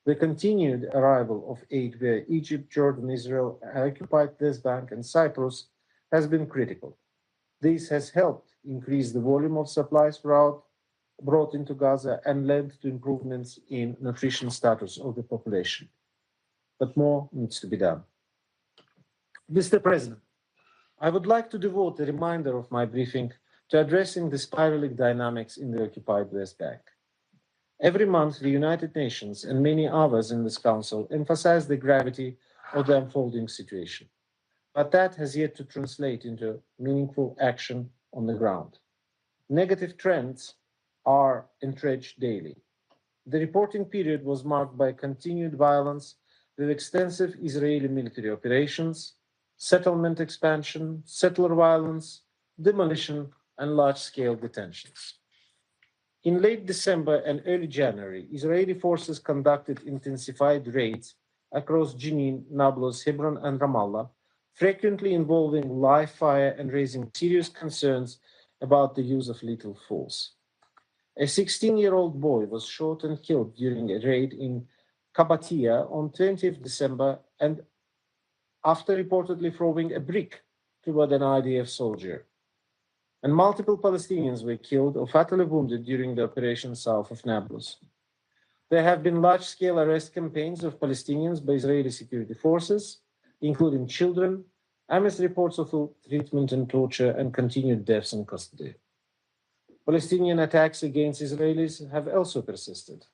The continued arrival of aid via Egypt, Jordan, Israel, occupied West Bank, and Cyprus has been critical. This has helped increase the volume of supplies brought into Gaza and led to improvements in nutrition status of the population. But more needs to be done. Mr. President, I would like to devote a reminder of my briefing to addressing the spiraling dynamics in the occupied West Bank. Every month, the United Nations and many others in this Council emphasize the gravity of the unfolding situation. But that has yet to translate into meaningful action on the ground. Negative trends are entrenched daily. The reporting period was marked by continued violence with extensive Israeli military operations, settlement expansion, settler violence, demolition, and large-scale detentions. In late December and early January, Israeli forces conducted intensified raids across Jenin, Nablus, Hebron, and Ramallah, frequently involving live fire and raising serious concerns about the use of lethal force. A 16-year-old boy was shot and killed during a raid in Kabatia on 20th December and after reportedly throwing a brick toward an IDF soldier. And multiple Palestinians were killed or fatally wounded during the operation south of Nablus. There have been large-scale arrest campaigns of Palestinians by Israeli security forces, including children, amidst reports of ill treatment and torture and continued deaths in custody. Palestinian attacks against Israelis have also persisted.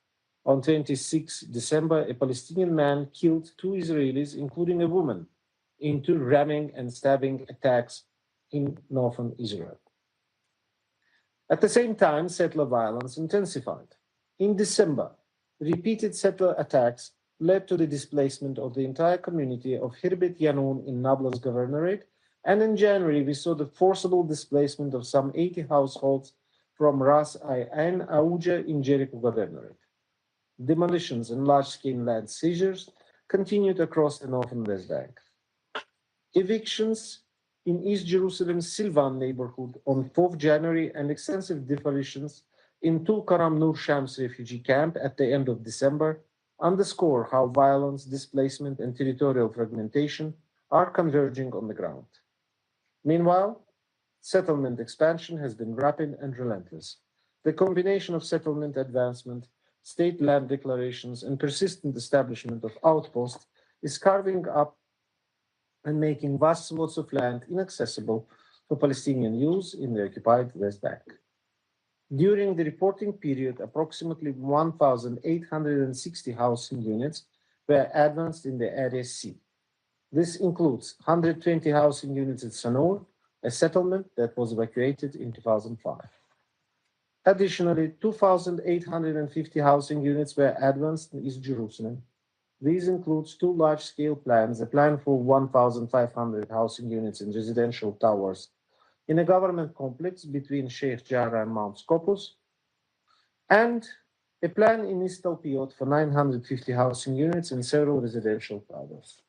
On 26 December, a Palestinian man killed 2 Israelis, including a woman, in 2 ramming and stabbing attacks in northern Israel. At the same time, settler violence intensified. In December, repeated settler attacks led to the displacement of the entire community of Hirbet Yanun in Nablus Governorate, and in January we saw the forcible displacement of some 80 households from Ras Ain Auja in Jericho Governorate. Demolitions and large-scale land seizures continued across the northern West Bank. Evictions in East Jerusalem's Silvan neighborhood on 4th January and extensive demolitions in Tulkaram Nur Shams refugee camp at the end of December underscore how violence, displacement, and territorial fragmentation are converging on the ground. Meanwhile, settlement expansion has been rapid and relentless. The combination of settlement advancement, state land declarations, and persistent establishment of outposts is carving up and making vast swaths of land inaccessible for Palestinian use in the occupied West Bank. During the reporting period, approximately 1,860 housing units were advanced in the Area C. This includes 120 housing units at Sanur, a settlement that was evacuated in 2005. Additionally, 2,850 housing units were advanced in East Jerusalem. These include 2 large-scale plans, a plan for 1,500 housing units in residential towers in a government complex between Sheikh Jarrah and Mount Scopus, and a plan in East Talpiot for 950 housing units in several residential towers.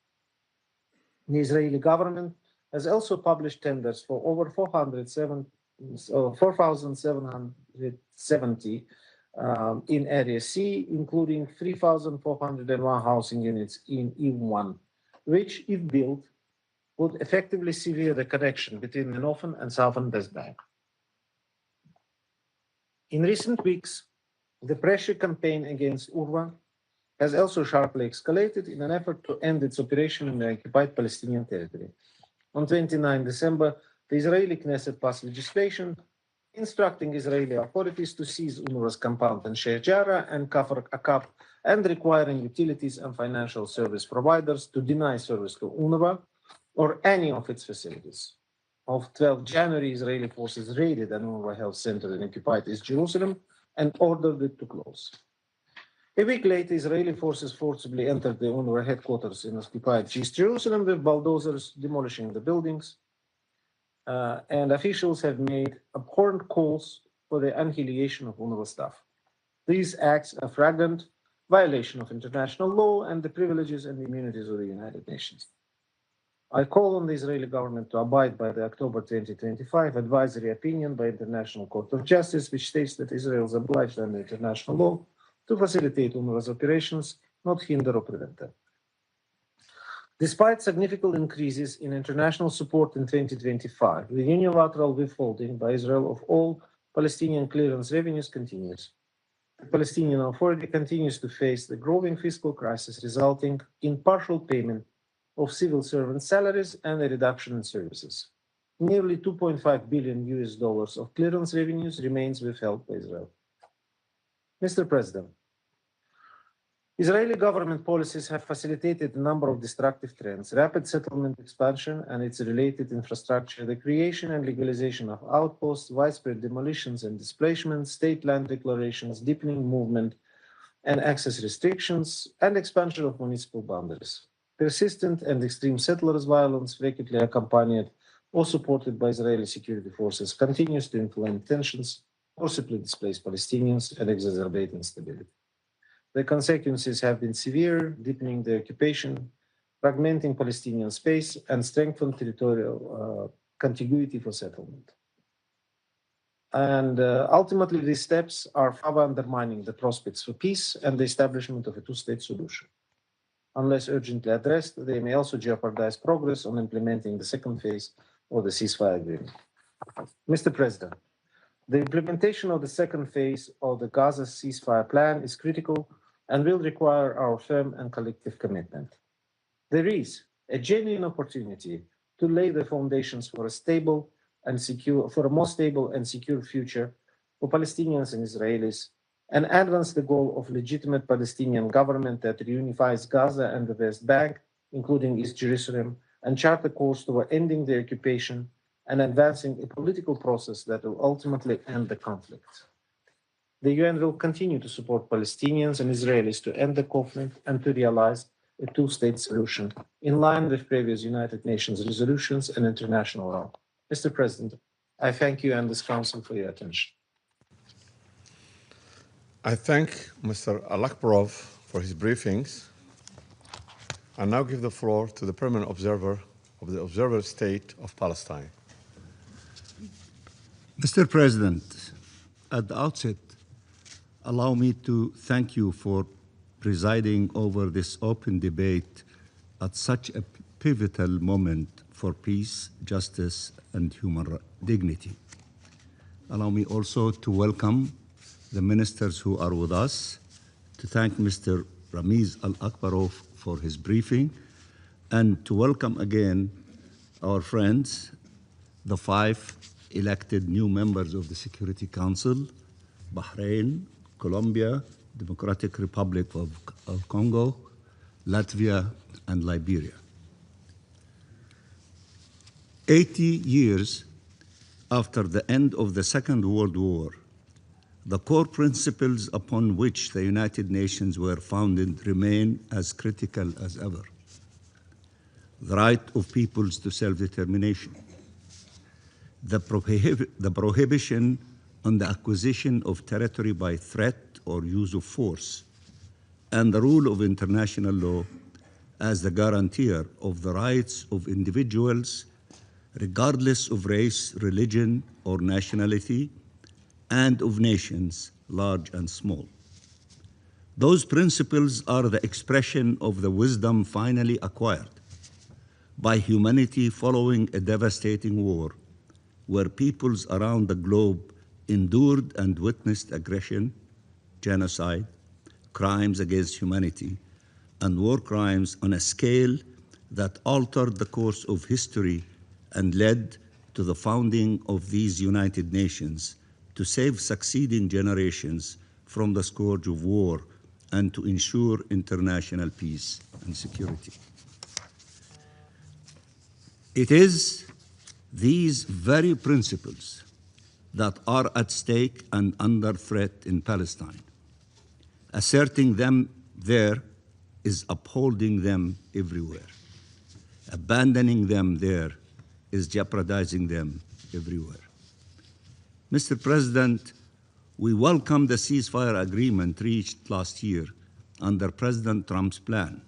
The Israeli government has also published tenders for over 4,770 in Area C, including 3,401 housing units in E1, which, if built, would effectively sever the connection between the northern and southern West Bank. In recent weeks, the pressure campaign against UNRWA has also sharply escalated in an effort to end its operation in the occupied Palestinian territory. On 29 December, the Israeli Knesset passed legislation instructing Israeli authorities to seize UNRWA's compound in Sheikh Jarrah and Kafr Akab, and requiring utilities and financial service providers to deny service to UNRWA or any of its facilities. On 12 January, Israeli forces raided an UNRWA health center in occupied East Jerusalem and ordered it to close. A week later, Israeli forces forcibly entered the UNRWA headquarters in occupied East Jerusalem with bulldozers demolishing the buildings, and officials have made abhorrent calls for the annihilation of UNRWA staff. These acts are flagrant violation of international law and the privileges and immunities of the United Nations. I call on the Israeli government to abide by the October 2025 advisory opinion by International Court of Justice, which states that Israel is obliged under international law to facilitate UNRWA's operations not hinder or prevent them. Despite significant increases in international support in 2025, the unilateral withholding by Israel of all Palestinian clearance revenues continues. The Palestinian Authority continues to face the growing fiscal crisis, resulting in partial payment of civil servant salaries and a reduction in services. Nearly 2.5 billion US dollars of clearance revenues remains withheld by Israel. Mr. President, Israeli government policies have facilitated a number of destructive trends: rapid settlement expansion and its related infrastructure, the creation and legalization of outposts, widespread demolitions and displacements, state land declarations, deepening movement and access restrictions, and expansion of municipal boundaries. Persistent and extreme settlers' violence, frequently accompanied or supported by Israeli security forces, continues to inflame tensions, forcibly displace Palestinians, and exacerbate instability. The consequences have been severe, deepening the occupation, fragmenting Palestinian space, and strengthening territorial contiguity for settlement. And ultimately, these steps are further undermining the prospects for peace and the establishment of a two-state solution. Unless urgently addressed, they may also jeopardize progress on implementing the second phase of the ceasefire agreement. Mr. President, the implementation of the second phase of the Gaza ceasefire plan is critical and will require our firm and collective commitment. There is a genuine opportunity to lay the foundations for a more stable and secure future for Palestinians and Israelis, and advance the goal of legitimate Palestinian government that reunifies Gaza and the West Bank, including East Jerusalem, and chart a course toward ending the occupation and advancing a political process that will ultimately end the conflict. The UN will continue to support Palestinians and Israelis to end the conflict and to realize a two-state solution in line with previous United Nations resolutions and international law. Mr. President, I thank you and this Council for your attention. I thank Mr. Alakbarov for his briefings. I now give the floor to the permanent observer of the Observer State of Palestine. Mr. President, at the outset, allow me to thank you for presiding over this open debate at such a pivotal moment for peace, justice, and human dignity. Allow me also to welcome the ministers who are with us, to thank Mr. Ramiz Al-Akbarov for his briefing, and to welcome again our friends, the 5 elected new members of the Security Council, Bahrain, Colombia, Democratic Republic of Congo, Latvia, and Liberia. 80 years after the end of the Second World War, the core principles upon which the United Nations were founded remain as critical as ever. The right of peoples to self-determination, the prohibition on the acquisition of territory by threat or use of force, and the rule of international law as the guarantor of the rights of individuals, regardless of race, religion, or nationality, and of nations, large and small. Those principles are the expression of the wisdom finally acquired by humanity following a devastating war, where peoples around the globe endured and witnessed aggression, genocide, crimes against humanity, and war crimes on a scale that altered the course of history and led to the founding of these United Nations to save succeeding generations from the scourge of war and to ensure international peace and security. It is these very principles that are at stake and under threat in Palestine. Asserting them there is upholding them everywhere. Abandoning them there is jeopardizing them everywhere. Mr. President, we welcome the ceasefire agreement reached last year under President Trump's plan,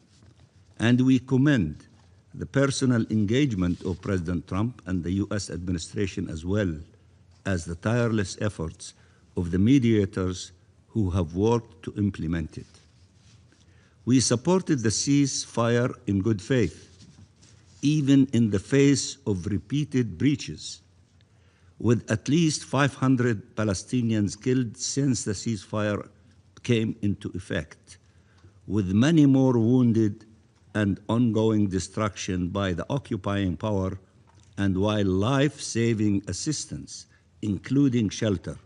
and we commend the personal engagement of President Trump and the US administration, as well as the tireless efforts of the mediators who have worked to implement it. We supported the ceasefire in good faith, even in the face of repeated breaches, with at least 500 Palestinians killed since the ceasefire came into effect, with many more wounded and ongoing destruction by the occupying power, and while life-saving assistance, including shelter,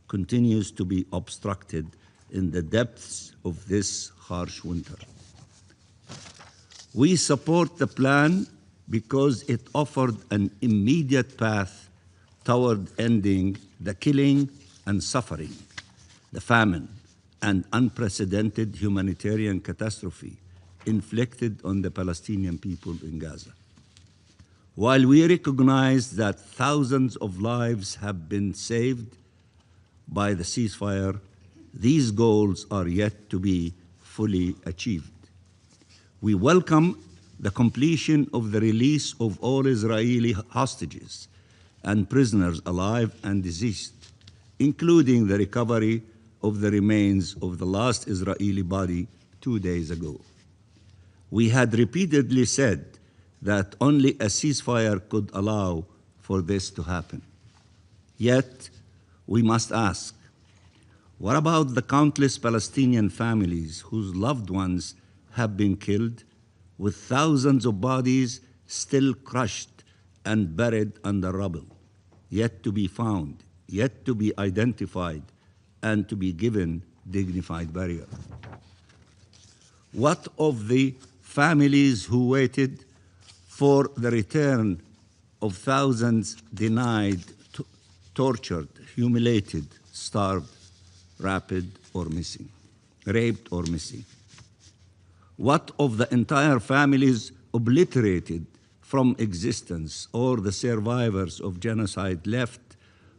continues to be obstructed in the depths of this harsh winter. We support the plan because it offered an immediate path toward ending the killing and suffering, the famine, and unprecedented humanitarian catastrophe inflicted on the Palestinian people in Gaza. While we recognize that thousands of lives have been saved by the ceasefire, these goals are yet to be fully achieved. We welcome the completion of the release of all Israeli hostages and prisoners alive and deceased, including the recovery of the remains of the last Israeli body 2 days ago. We had repeatedly said that only a ceasefire could allow for this to happen. Yet, we must ask, what about the countless Palestinian families whose loved ones have been killed, with thousands of bodies still crushed and buried under rubble, yet to be found, yet to be identified, and to be given dignified burial? What of the families who waited for the return of thousands denied, tortured, humiliated, starved, raped, or missing, raped or missing? What of the entire families obliterated from existence, or the survivors of genocide left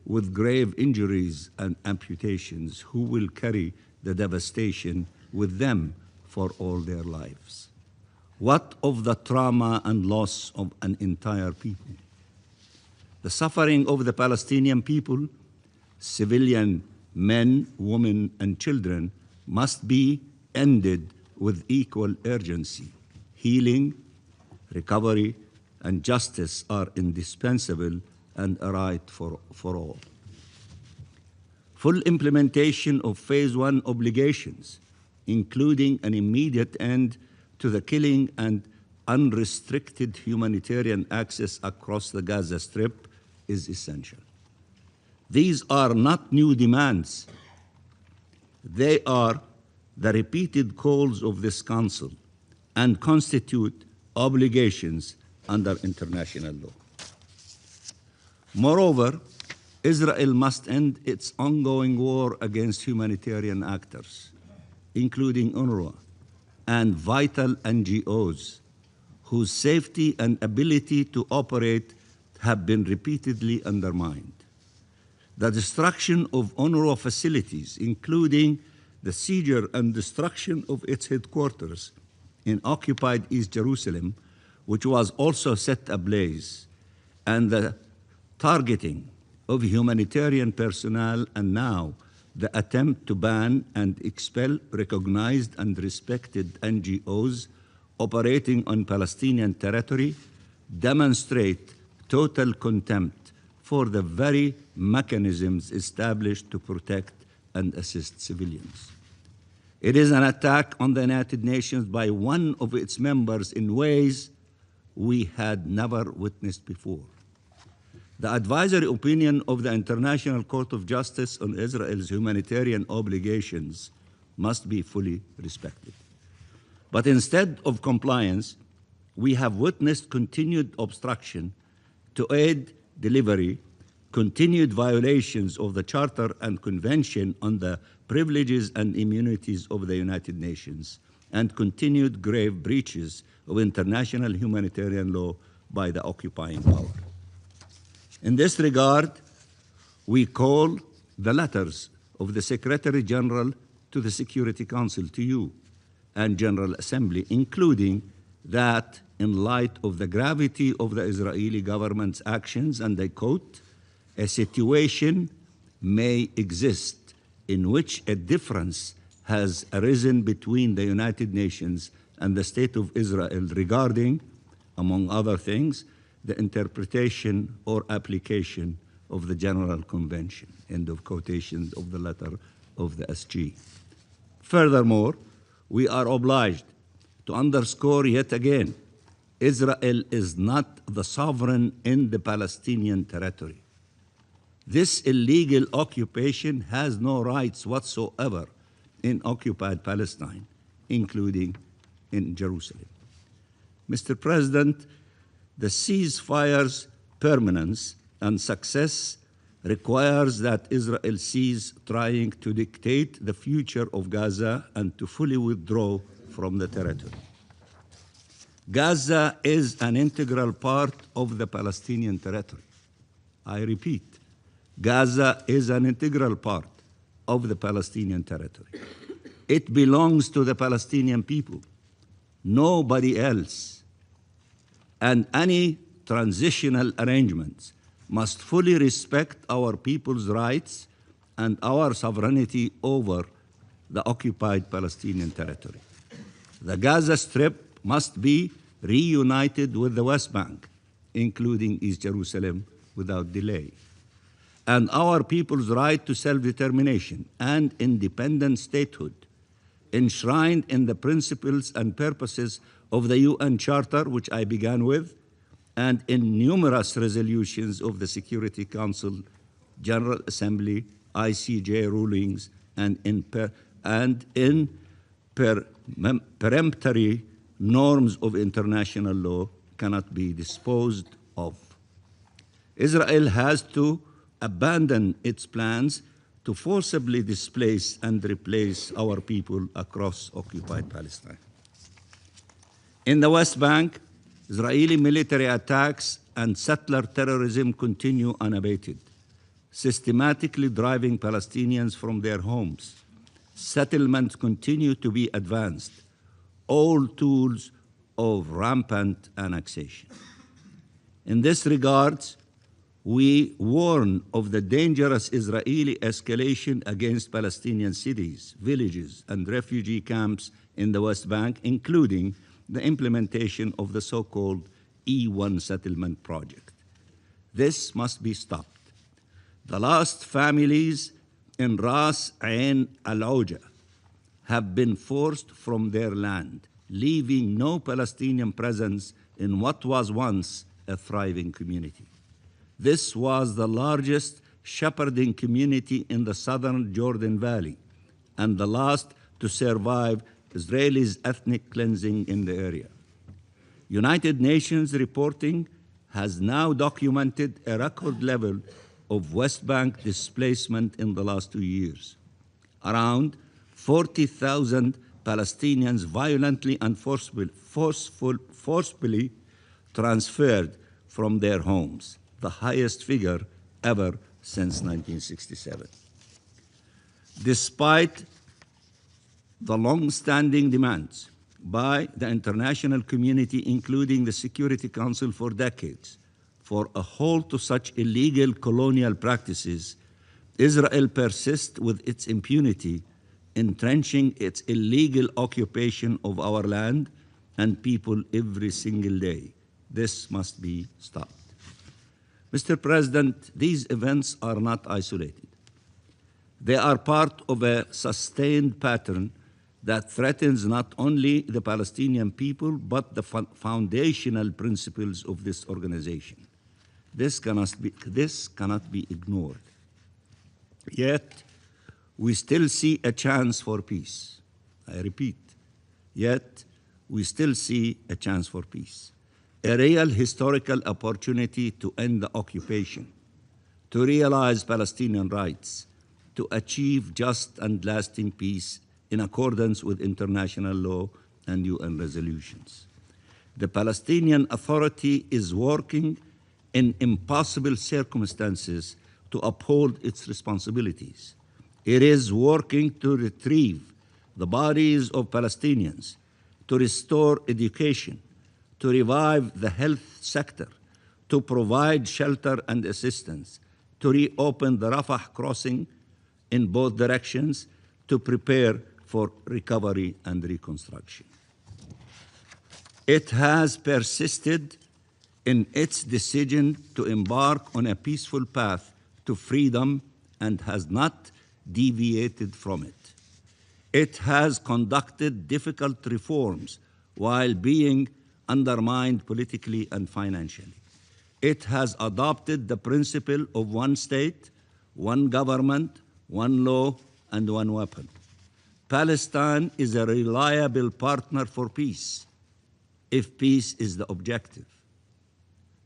with grave injuries and amputations, who will carry the devastation with them for all their lives? What of the trauma and loss of an entire people? The suffering of the Palestinian people, civilian men, women, and children, must be ended with equal urgency. Healing, recovery, and justice are indispensable and a right for all. Full implementation of Phase 1 obligations, including an immediate end to the killing and unrestricted humanitarian access across the Gaza Strip, is essential. These are not new demands. They are the repeated calls of this Council and constitute obligations under international law. Moreover, Israel must end its ongoing war against humanitarian actors, including UNRWA and vital NGOs, whose safety and ability to operate have been repeatedly undermined. The destruction of UNRWA facilities, including the seizure and destruction of its headquarters in occupied East Jerusalem, which was also set ablaze, and the targeting of humanitarian personnel, and now the attempt to ban and expel recognized and respected NGOs operating on Palestinian territory, demonstrate total contempt for the very mechanisms established to protect and assist civilians. It is an attack on the United Nations by one of its members in ways we had never witnessed before. The advisory opinion of the International Court of Justice on Israel's humanitarian obligations must be fully respected. But instead of compliance, we have witnessed continued obstruction to aid delivery, continued violations of the Charter and Convention on the Privileges and Immunities of the United Nations, and continued grave breaches of international humanitarian law by the occupying power. In this regard, we call the letters of the Secretary General to the Security Council, to you, and General Assembly, including that in light of the gravity of the Israeli government's actions, and I quote, "A situation may exist in which a difference has arisen between the United Nations and the State of Israel regarding, among other things, the interpretation or application of the General Convention, end of quotation of the letter of the SG. Furthermore, we are obliged to underscore yet again, Israel is not the sovereign in the Palestinian territory. This illegal occupation has no rights whatsoever in occupied Palestine, including in Jerusalem. Mr. President, the ceasefire's permanence and success requires that Israel cease trying to dictate the future of Gaza and to fully withdraw from the territory. Gaza is an integral part of the Palestinian territory. I repeat, Gaza is an integral part of the Palestinian territory. It belongs to the Palestinian people, nobody else. And any transitional arrangements must fully respect our people's rights and our sovereignty over the occupied Palestinian territory. The Gaza Strip must be reunited with the West Bank, including East Jerusalem, without delay. And our people's right to self-determination and independent statehood, enshrined in the principles and purposes of the UN Charter, which I began with, and in numerous resolutions of the Security Council, General Assembly, ICJ rulings, and in peremptory norms of international law, cannot be disposed of. Israel has to abandon its plans to forcibly displace and replace our people across occupied Palestine. In the West Bank, Israeli military attacks and settler terrorism continue unabated, systematically driving Palestinians from their homes. Settlements continue to be advanced, all tools of rampant annexation. In this regard, we warn of the dangerous Israeli escalation against Palestinian cities, villages, and refugee camps in the West Bank, including the implementation of the so-called E1 settlement project. This must be stopped. The last families in Ras Ain al-Auja have been forced from their land, leaving no Palestinian presence in what was once a thriving community. This was the largest shepherding community in the southern Jordan Valley and the last to survive Israelis' ethnic cleansing in the area. United Nations reporting has now documented a record level of West Bank displacement in the last 2 years. Around 40,000 Palestinians violently and forcefully transferred from their homes, the highest figure ever since 1967. Despite the long-standing demands by the international community, including the Security Council for decades, for a halt to such illegal colonial practices, Israel persists with its impunity, entrenching its illegal occupation of our land and people every single day. This must be stopped. Mr. President, these events are not isolated. They are part of a sustained pattern that threatens not only the Palestinian people, but the foundational principles of this organization. This cannot be ignored. Yet, we still see a chance for peace. I repeat, yet we still see a chance for peace. A real historical opportunity to end the occupation, to realize Palestinian rights, to achieve just and lasting peace in accordance with international law and UN resolutions. The Palestinian Authority is working in impossible circumstances to uphold its responsibilities. It is working to retrieve the bodies of Palestinians, to restore education, to revive the health sector, to provide shelter and assistance, to reopen the Rafah crossing in both directions, to prepare for recovery and reconstruction. It has persisted in its decision to embark on a peaceful path to freedom and has not deviated from it. It has conducted difficult reforms while being undermined politically and financially. It has adopted the principle of one state, one government, one law, and one weapon. Palestine is a reliable partner for peace, if peace is the objective.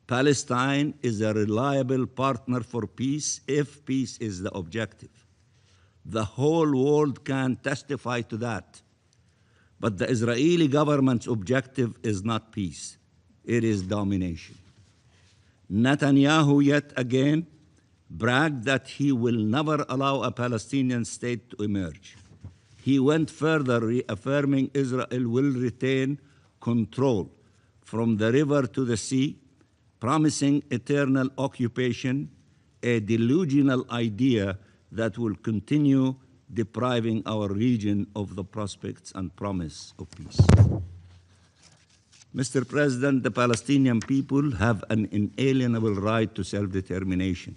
Palestine is a reliable partner for peace if peace is the objective. The whole world can testify to that. But the Israeli government's objective is not peace, it is domination. Netanyahu yet again bragged that he will never allow a Palestinian state to emerge. He went further, reaffirming Israel will retain control from the river to the sea, promising eternal occupation, a delusional idea that will continue depriving our region of the prospects and promise of peace. Mr. President, the Palestinian people have an inalienable right to self-determination,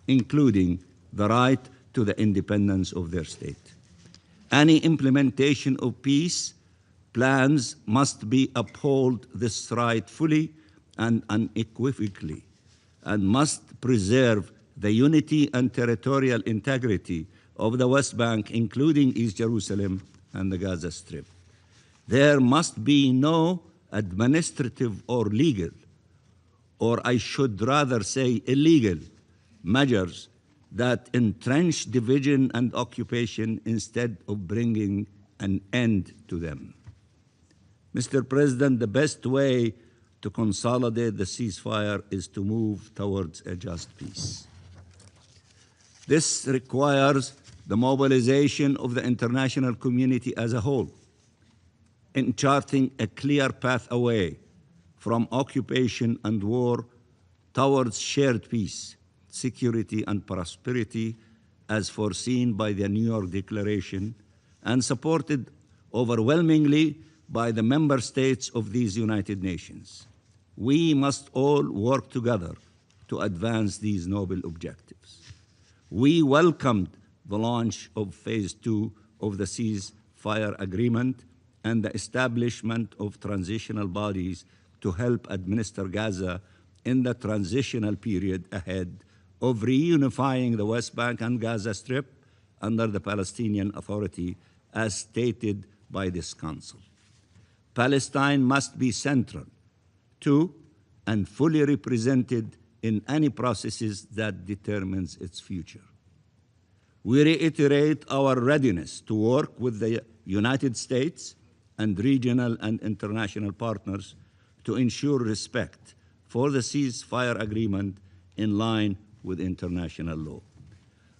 including the right to the independence of their state. Any implementation of peace plans must uphold this right fully and unequivocally, and must preserve the unity and territorial integrity of the West Bank, including East Jerusalem and the Gaza Strip. There must be no administrative or legal, or I should rather say illegal, measures that entrench division and occupation instead of bringing an end to them. Mr. President, the best way to consolidate the ceasefire is to move towards a just peace. This requires the mobilization of the international community as a whole, in charting a clear path away from occupation and war towards shared peace, security, and prosperity as foreseen by the New York Declaration and supported overwhelmingly by the member states of these United Nations. We must all work together to advance these noble objectives. We welcomed the launch of Phase 2 of the ceasefire agreement and the establishment of transitional bodies to help administer Gaza in the transitional period ahead of reunifying the West Bank and Gaza Strip under the Palestinian Authority as stated by this Council. Palestine must be central to and fully represented in any processes that determines its future. We reiterate our readiness to work with the United States and regional and international partners to ensure respect for the ceasefire agreement in line with international law.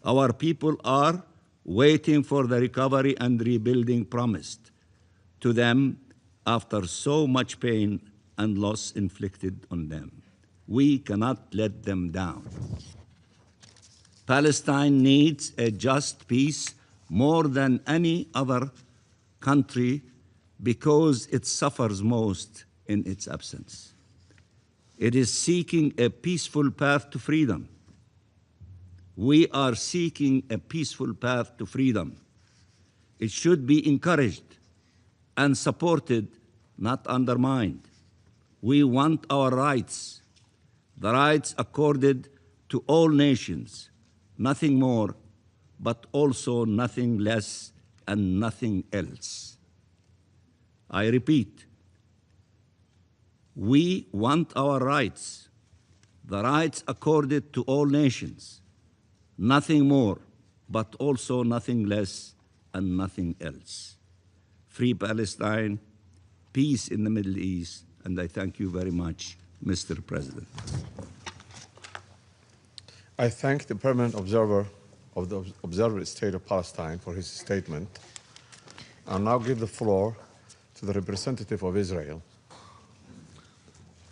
Our people are waiting for the recovery and rebuilding promised to them after so much pain and loss inflicted on them. We cannot let them down. Palestine needs a just peace more than any other country because it suffers most in its absence. It is seeking a peaceful path to freedom. We are seeking a peaceful path to freedom. It should be encouraged and supported, not undermined. We want our rights, the rights accorded to all nations, nothing more, but also nothing less and nothing else. I repeat, we want our rights, the rights accorded to all nations, nothing more, but also nothing less and nothing else. Free Palestine, peace in the Middle East, and I thank you very much, Mr. President. I thank the permanent observer of the Observer State of Palestine for his statement. I'll now give the floor to the representative of Israel.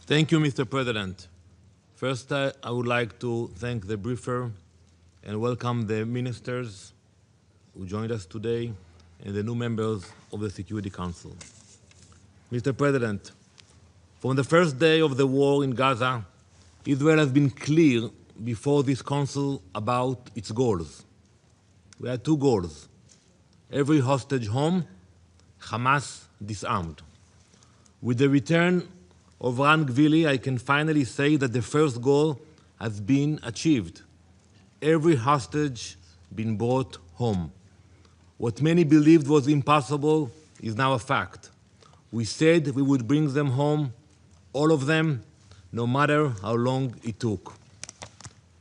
Thank you, Mr. President. First, I would like to thank the briefer and welcome the ministers who joined us today. and the new members of the Security Council. Mr. President, from the first day of the war in Gaza, Israel has been clear before this council about its goals. We had two goals: every hostage home, Hamas disarmed. With the return of Ran Gvili, I can finally say that the first goal has been achieved. Every hostage been brought home. What many believed was impossible is now a fact. We said we would bring them home, all of them, no matter how long it took.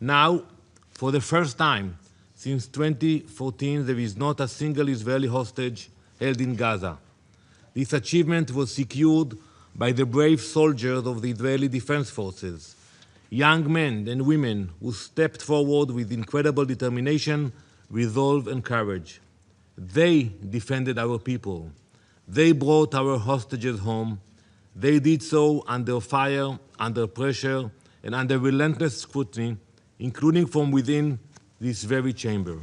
Now, for the first time since 2014, there is not a single Israeli hostage held in Gaza. This achievement was secured by the brave soldiers of the Israeli Defense Forces, young men and women who stepped forward with incredible determination, resolve, and courage. They defended our people. They brought our hostages home. They did so under fire, under pressure, and under relentless scrutiny, including from within this very chamber.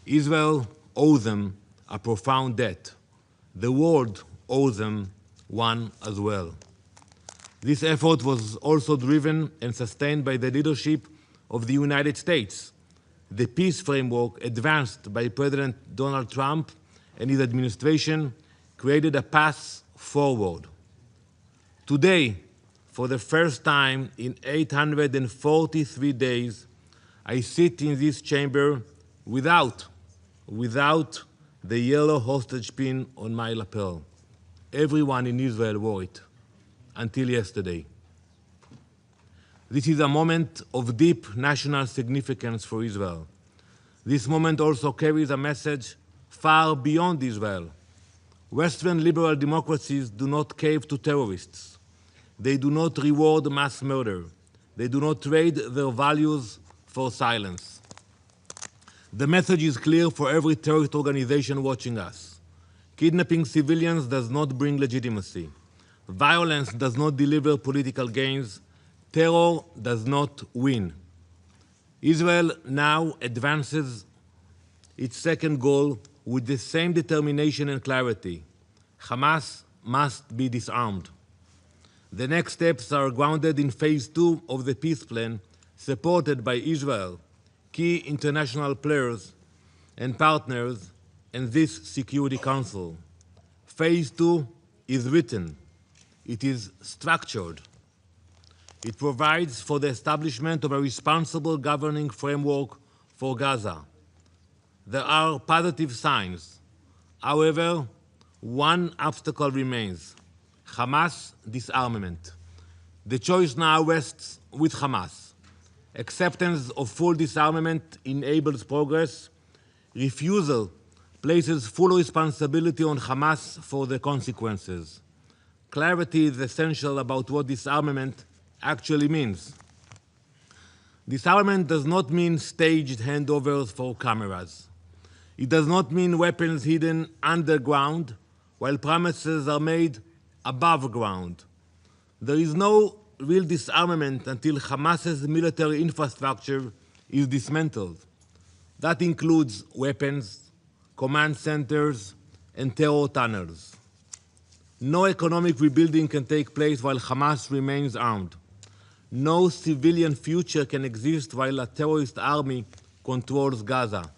Israel owes them a profound debt. The world owes them one as well. This effort was also driven and sustained by the leadership of the United States. The peace framework advanced by President Donald Trump and his administration created a path forward. Today, for the first time in 843 days, I sit in this chamber without the yellow hostage pin on my lapel. Everyone in Israel wore it until yesterday. This is a moment of deep national significance for Israel. This moment also carries a message far beyond Israel. Western liberal democracies do not cave to terrorists. They do not reward mass murder. They do not trade their values for silence. The message is clear for every terrorist organization watching us. Kidnapping civilians does not bring legitimacy. Violence does not deliver political gains. Terror does not win. Israel now advances its second goal with the same determination and clarity. Hamas must be disarmed. The next steps are grounded in phase 2 of the peace plan, supported by Israel, key international players and partners, and this Security Council. Phase 2 is written. It is structured. It provides for the establishment of a responsible governing framework for Gaza. There are positive signs. However, one obstacle remains: Hamas disarmament. The choice now rests with Hamas. Acceptance of full disarmament enables progress. Refusal places full responsibility on Hamas for the consequences. Clarity is essential about what disarmament actually means. Disarmament does not mean staged handovers for cameras. It does not mean weapons hidden underground while promises are made above ground. There is no real disarmament until Hamas's military infrastructure is dismantled. That includes weapons, command centers, and terror tunnels. No economic rebuilding can take place while Hamas remains armed. No civilian future can exist while a terrorist army controls Gaza.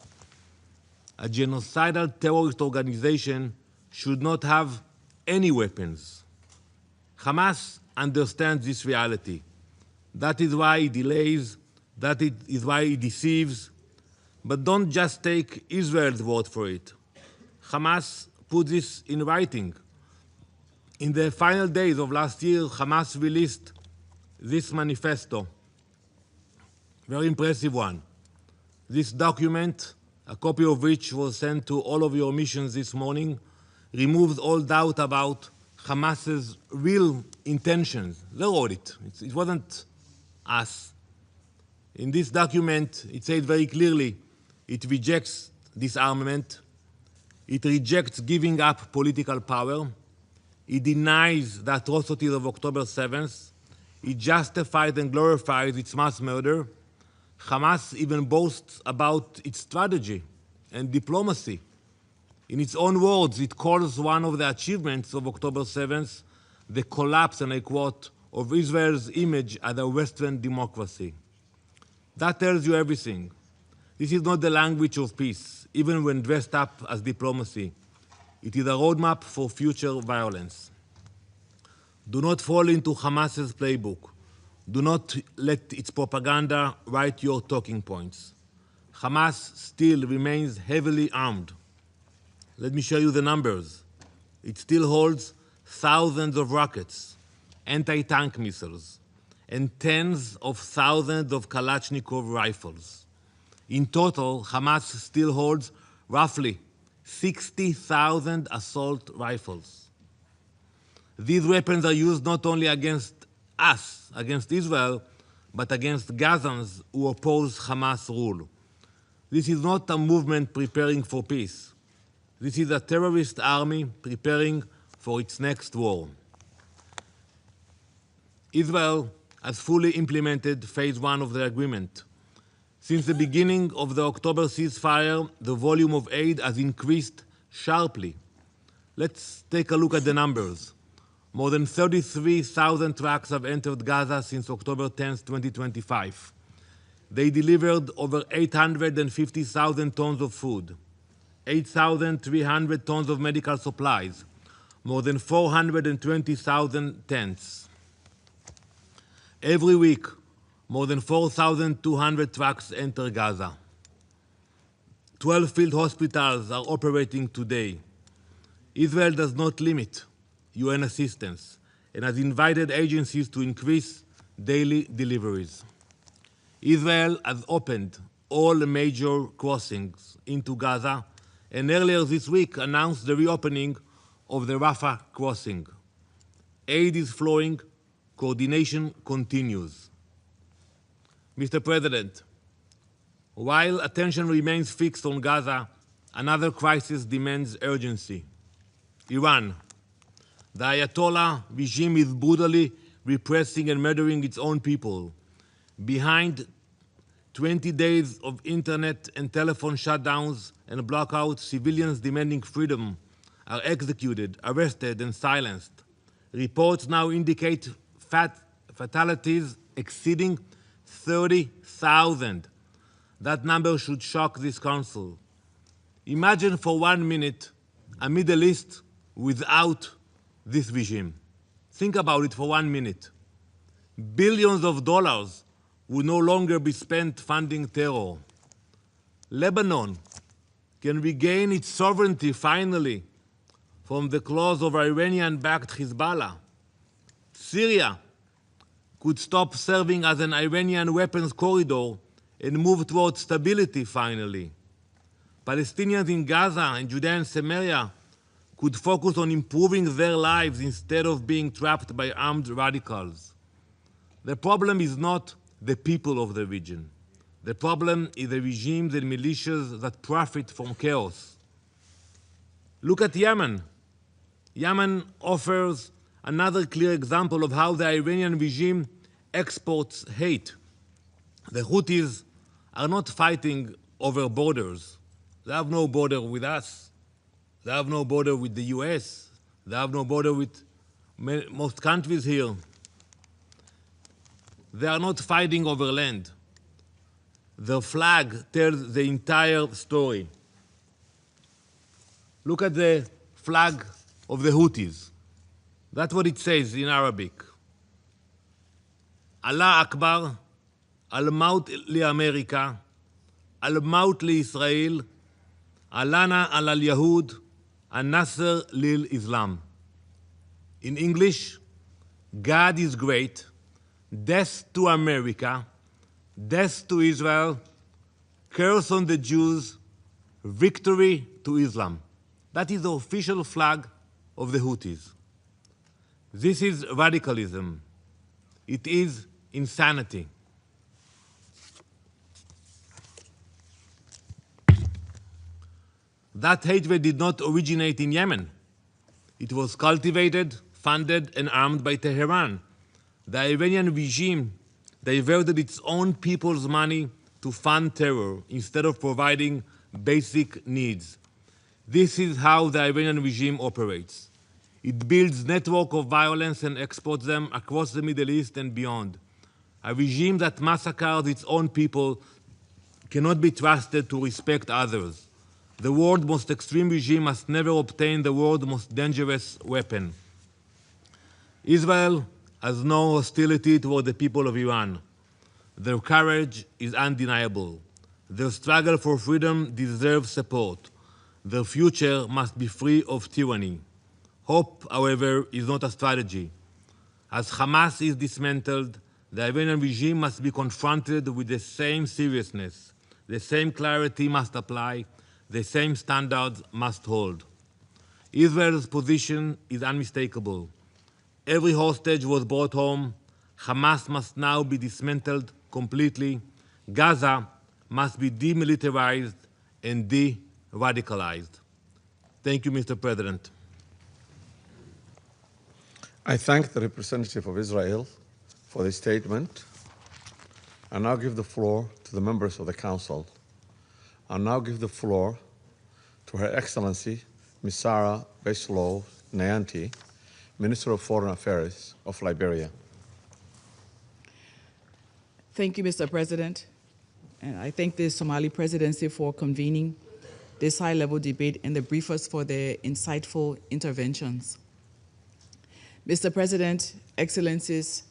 A genocidal terrorist organization should not have any weapons. Hamas understands this reality. That is why it delays, that is why it deceives. But don't just take Israel's word for it. Hamas put this in writing. In the final days of last year, Hamas released this manifesto, very impressive one. This document, a copy of which was sent to all of your missions this morning, removes all doubt about Hamas's real intentions. They wrote it. It wasn't us. In this document, it says very clearly, it rejects disarmament, it rejects giving up political power, it denies the atrocities of October 7th, it justifies and glorifies its mass murder. Hamas even boasts about its strategy and diplomacy. In its own words, it calls one of the achievements of October 7th the collapse, and I quote, of Israel's image as a Western democracy. That tells you everything. This is not the language of peace, even when dressed up as diplomacy. It is a roadmap for future violence. Do not fall into Hamas's playbook. Do not let its propaganda write your talking points. Hamas still remains heavily armed. Let me show you the numbers. It still holds thousands of rockets, anti-tank missiles, and tens of thousands of Kalashnikov rifles. In total, Hamas still holds roughly 60,000 assault rifles. These weapons are used not only against us, against Israel, but against Gazans who oppose Hamas rule. This is not a movement preparing for peace. This is a terrorist army preparing for its next war. Israel has fully implemented phase 1 of the agreement. Since the beginning of the October ceasefire, the volume of aid has increased sharply. Let's take a look at the numbers. More than 33,000 trucks have entered Gaza since October 10, 2025. They delivered over 850,000 tons of food, 8,300 tons of medical supplies, more than 420,000 tents. Every week, more than 4,200 trucks enter Gaza. 12 field hospitals are operating today. Israel does not limit UN assistance and has invited agencies to increase daily deliveries. Israel has opened all major crossings into Gaza and earlier this week announced the reopening of the Rafah crossing. Aid is flowing, coordination continues. Mr. President, while attention remains fixed on Gaza, another crisis demands urgency. Iran. The Ayatollah regime is brutally repressing and murdering its own people. Behind 20 days of internet and telephone shutdowns and blackouts, civilians demanding freedom are executed, arrested, and silenced. Reports now indicate fatalities exceeding 30,000. That number should shock this council. Imagine for 1 minute a Middle East without this regime. Think about it for 1 minute. Billions of dollars will no longer be spent funding terror. Lebanon can regain its sovereignty finally from the claws of Iranian-backed Hezbollah. Syria could stop serving as an Iranian weapons corridor and move towards stability finally. Palestinians in Gaza and Judea and Samaria could focus on improving their lives instead of being trapped by armed radicals. The problem is not the people of the region. The problem is the regimes and militias that profit from chaos. Look at Yemen. Yemen offers another clear example of how the Iranian regime exports hate. The Houthis are not fighting over borders. They have no border with us. They have no border with the US. They have no border with most countries here. They are not fighting over land. The flag tells the entire story. Look at the flag of the Houthis. That's what it says in Arabic. Allah Akbar, Al-Maut li-America, Al-Maut li-Israel, Alana al-Yahud, Al-Nasr lil-Islam. In English, God is great, death to America, death to Israel, curse on the Jews, victory to Islam. That is the official flag of the Houthis. This is radicalism. It is insanity. That hatred did not originate in Yemen. It was cultivated, funded, and armed by Tehran. The Iranian regime diverted its own people's money to fund terror instead of providing basic needs. This is how the Iranian regime operates. It builds network of violence and exports them across the Middle East and beyond. A regime that massacres its own people cannot be trusted to respect others. The world's most extreme regime must never obtain the world's most dangerous weapon. Israel has no hostility toward the people of Iran. Their courage is undeniable. Their struggle for freedom deserves support. Their future must be free of tyranny. Hope, however, is not a strategy. As Hamas is dismantled, the Iranian regime must be confronted with the same seriousness. The same clarity must apply. The same standards must hold. Israel's position is unmistakable. Every hostage was brought home. Hamas must now be dismantled completely. Gaza must be demilitarized and de-radicalized. Thank you, Mr. President. I thank the representative of Israel for this statement. I now give the floor to the members of the Council. I now give the floor to Her Excellency, Ms. Sarah Beslow Nyanti, Minister of Foreign Affairs of Liberia. Thank you, Mr. President. And I thank the Somali presidency for convening this high-level debate and the briefers for their insightful interventions. Mr. President, Excellencies,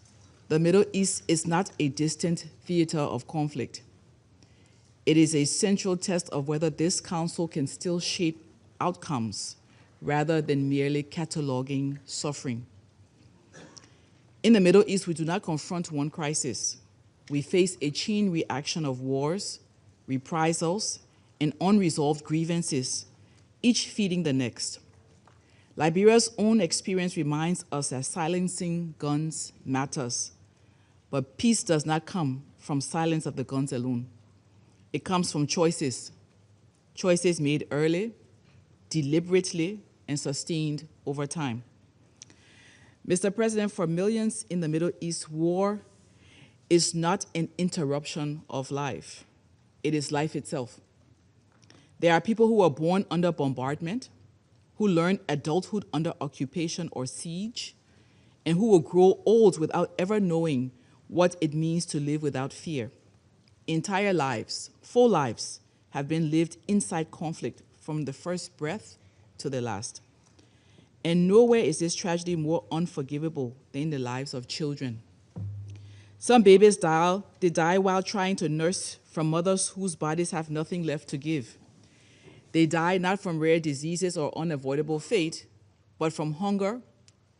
the Middle East is not a distant theater of conflict. It is a central test of whether this Council can still shape outcomes rather than merely cataloging suffering. In the Middle East, we do not confront one crisis. We face a chain reaction of wars, reprisals, and unresolved grievances, each feeding the next. Liberia's own experience reminds us that silencing guns matters, but peace does not come from silence of the guns alone. It comes from choices made early, deliberately, and sustained over time. Mr. President, for millions in the Middle East, war is not an interruption of life. It is life itself. There are people who are born under bombardment, who learn adulthood under occupation or siege, and who will grow old without ever knowing what it means to live without fear. Entire lives, full lives, have been lived inside conflict from the first breath to the last. And nowhere is this tragedy more unforgivable than in the lives of children. Some babies die while trying to nurse from mothers whose bodies have nothing left to give. They die not from rare diseases or unavoidable fate, but from hunger,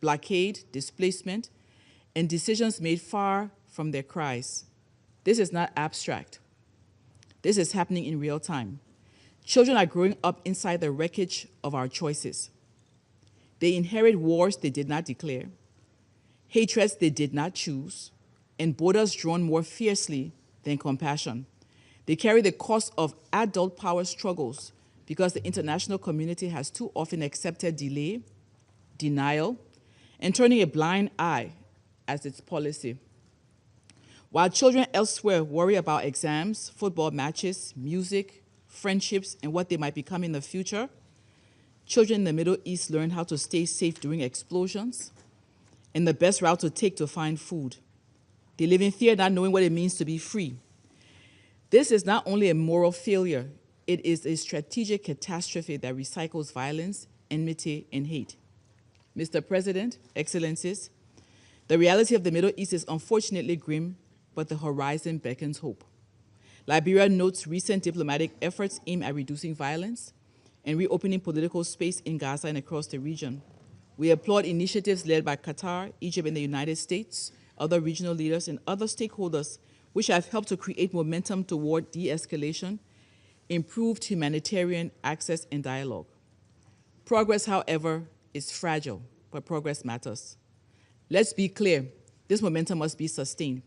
blockade, displacement, and decisions made far from their cries. This is not abstract. This is happening in real time. Children are growing up inside the wreckage of our choices. They inherit wars they did not declare, hatreds they did not choose, and borders drawn more fiercely than compassion. They carry the cost of adult power struggles because the international community has too often accepted delay, denial, and turning a blind eye as its policy. While children elsewhere worry about exams, football matches, music, friendships, and what they might become in the future, children in the Middle East learn how to stay safe during explosions and the best route to take to find food. They live in fear, not knowing what it means to be free. This is not only a moral failure, it is a strategic catastrophe that recycles violence, enmity, and hate. Mr. President, Excellencies, the reality of the Middle East is unfortunately grim, but the horizon beckons hope. Liberia notes recent diplomatic efforts aimed at reducing violence and reopening political space in Gaza and across the region. We applaud initiatives led by Qatar, Egypt, and the United States, other regional leaders, and other stakeholders, which have helped to create momentum toward de-escalation, improved humanitarian access, and dialogue. Progress, however, is fragile, but progress matters. Let's be clear, this momentum must be sustained.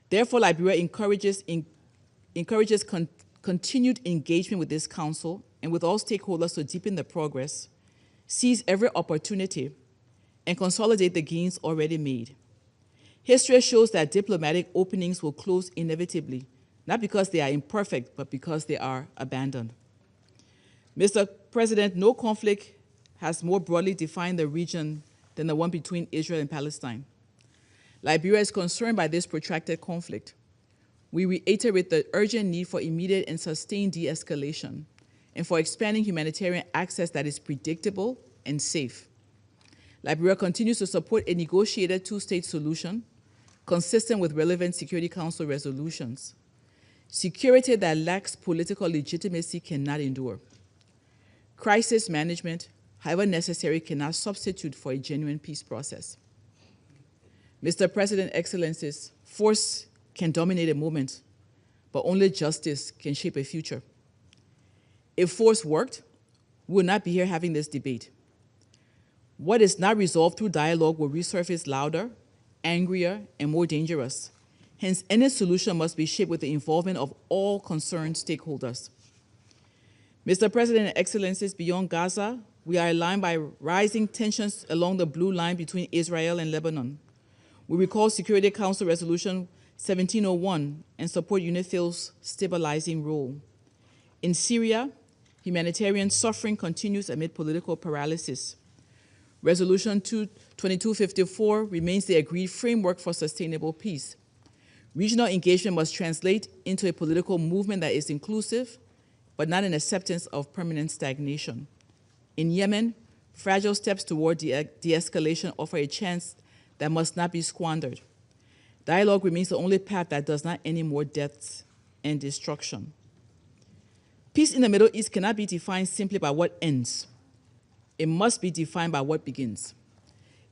Therefore, Liberia encourages continued engagement with this Council and with all stakeholders to deepen the progress, seize every opportunity, and consolidate the gains already made. History shows that diplomatic openings will close inevitably, not because they are imperfect, but because they are abandoned. Mr. President, no conflict has more broadly defined the region than the one between Israel and Palestine. Liberia is concerned by this protracted conflict. We reiterate the urgent need for immediate and sustained de-escalation and for expanding humanitarian access that is predictable and safe. Liberia continues to support a negotiated two-state solution consistent with relevant Security Council resolutions. Security that lacks political legitimacy cannot endure. Crisis management, however necessary, cannot substitute for a genuine peace process. Mr. President, Excellencies, force can dominate a moment, but only justice can shape a future. If force worked, we would not be here having this debate. What is not resolved through dialogue will resurface louder, angrier, and more dangerous. Hence, any solution must be shaped with the involvement of all concerned stakeholders. Mr. President and Excellencies, beyond Gaza, we are aligned by rising tensions along the blue line between Israel and Lebanon. We recall Security Council Resolution 1701 and support UNIFIL's stabilizing role. In Syria, humanitarian suffering continues amid political paralysis. Resolution 2254 remains the agreed framework for sustainable peace. Regional engagement must translate into a political movement that is inclusive, but not an acceptance of permanent stagnation. In Yemen, fragile steps toward de-escalation offer a chance that must not be squandered. Dialogue remains the only path that does not end in more deaths and destruction. Peace in the Middle East cannot be defined simply by what ends. It must be defined by what begins.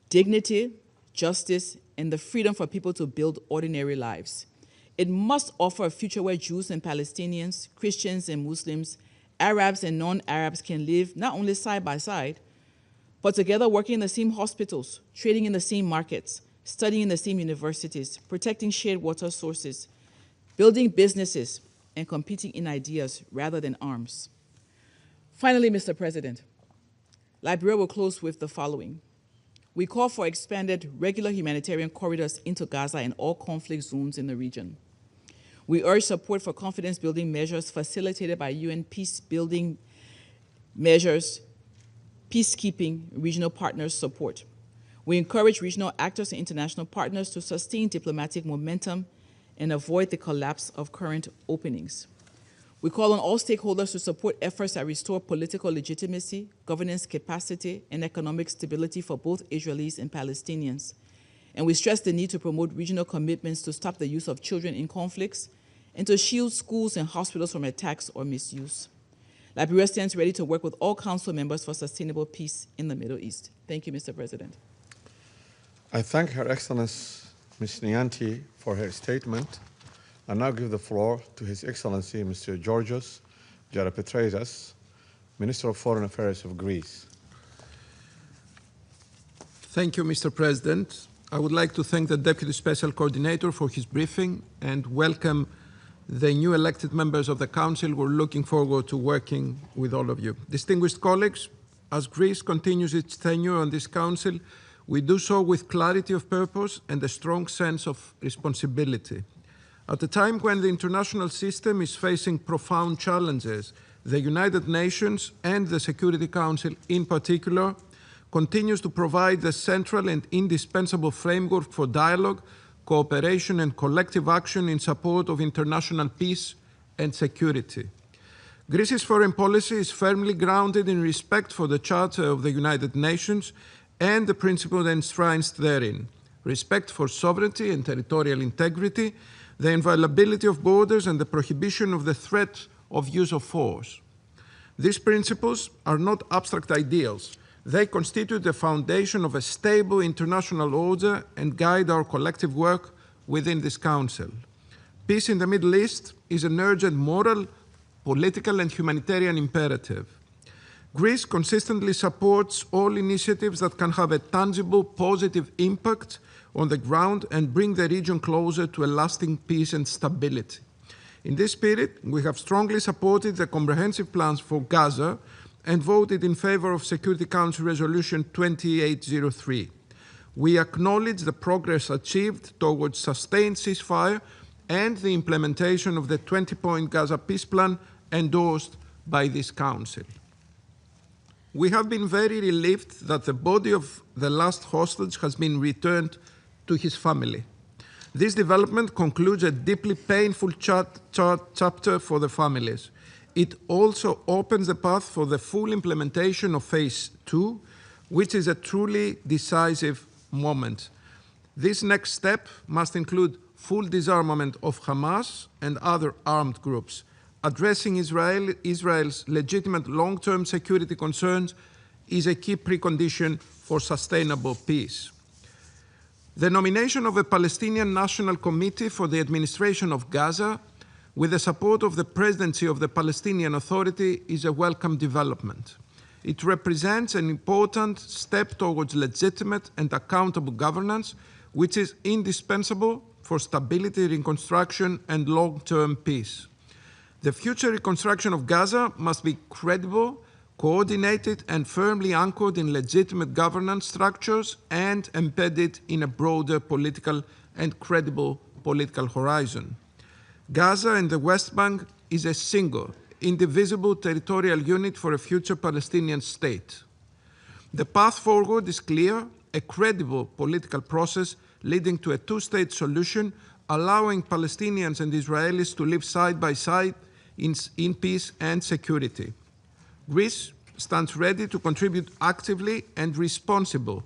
Dignity, justice, and the freedom for people to build ordinary lives. It must offer a future where Jews and Palestinians, Christians and Muslims, Arabs and non-Arabs can live not only side by side, but together working in the same hospitals, trading in the same markets, studying in the same universities, protecting shared water sources, building businesses, and competing in ideas rather than arms. Finally, Mr. President, Liberia will close with the following. We call for expanded regular humanitarian corridors into Gaza and all conflict zones in the region. We urge support for confidence-building measures facilitated by UN peace-building measures, peacekeeping, regional partners support. We encourage regional actors and international partners to sustain diplomatic momentum and avoid the collapse of current openings. We call on all stakeholders to support efforts that restore political legitimacy, governance capacity, and economic stability for both Israelis and Palestinians. And we stress the need to promote regional commitments to stop the use of children in conflicts and to shield schools and hospitals from attacks or misuse. Liberia stands ready to work with all council members for sustainable peace in the Middle East. Thank you, Mr. President. I thank Her Excellency Ms. Nyanti for her statement. I now give the floor to His Excellency Mr. Georgios Geropetraitis, Minister of Foreign Affairs of Greece. Thank you, Mr. President. I would like to thank the Deputy Special Coordinator for his briefing and welcome the new elected members of the Council. We're looking forward to working with all of you. Distinguished colleagues, as Greece continues its tenure on this Council, we do so with clarity of purpose and a strong sense of responsibility. At a time when the international system is facing profound challenges, the United Nations and the Security Council in particular continues to provide the central and indispensable framework for dialogue, cooperation and collective action in support of international peace and security. Greece's foreign policy is firmly grounded in respect for the Charter of the United Nations and the principles enshrined therein: respect for sovereignty and territorial integrity, the inviolability of borders, and the prohibition of the threat of use of force. These principles are not abstract ideals. They constitute the foundation of a stable international order and guide our collective work within this Council. Peace in the Middle East is an urgent moral, political, and humanitarian imperative. Greece consistently supports all initiatives that can have a tangible, positive impact on the ground and bring the region closer to a lasting peace and stability. In this spirit, we have strongly supported the comprehensive plans for Gaza and voted in favor of Security Council Resolution 2803. We acknowledge the progress achieved towards sustained ceasefire and the implementation of the 20-point Gaza peace plan endorsed by this Council. we have been very relieved that the body of the last hostage has been returned to his family. This development concludes a deeply painful chapter for the families. It also opens the path for the full implementation of Phase 2, which is a truly decisive moment. This next step must include full disarmament of Hamas and other armed groups. Addressing Israel's legitimate long-term security concerns is a key precondition for sustainable peace. The nomination of a Palestinian National Committee for the administration of Gaza with the support of the presidency of the Palestinian Authority is a welcome development. It represents an important step towards legitimate and accountable governance, which is indispensable for stability, reconstruction, and long-term peace. The future reconstruction of Gaza must be credible, coordinated, and firmly anchored in legitimate governance structures and embedded in a broader political and credible political horizon. Gaza and the West Bank is a single, indivisible territorial unit for a future Palestinian state. The path forward is clear: a credible political process leading to a two-state solution, allowing Palestinians and Israelis to live side by side in peace and security. Greece stands ready to contribute actively and responsibly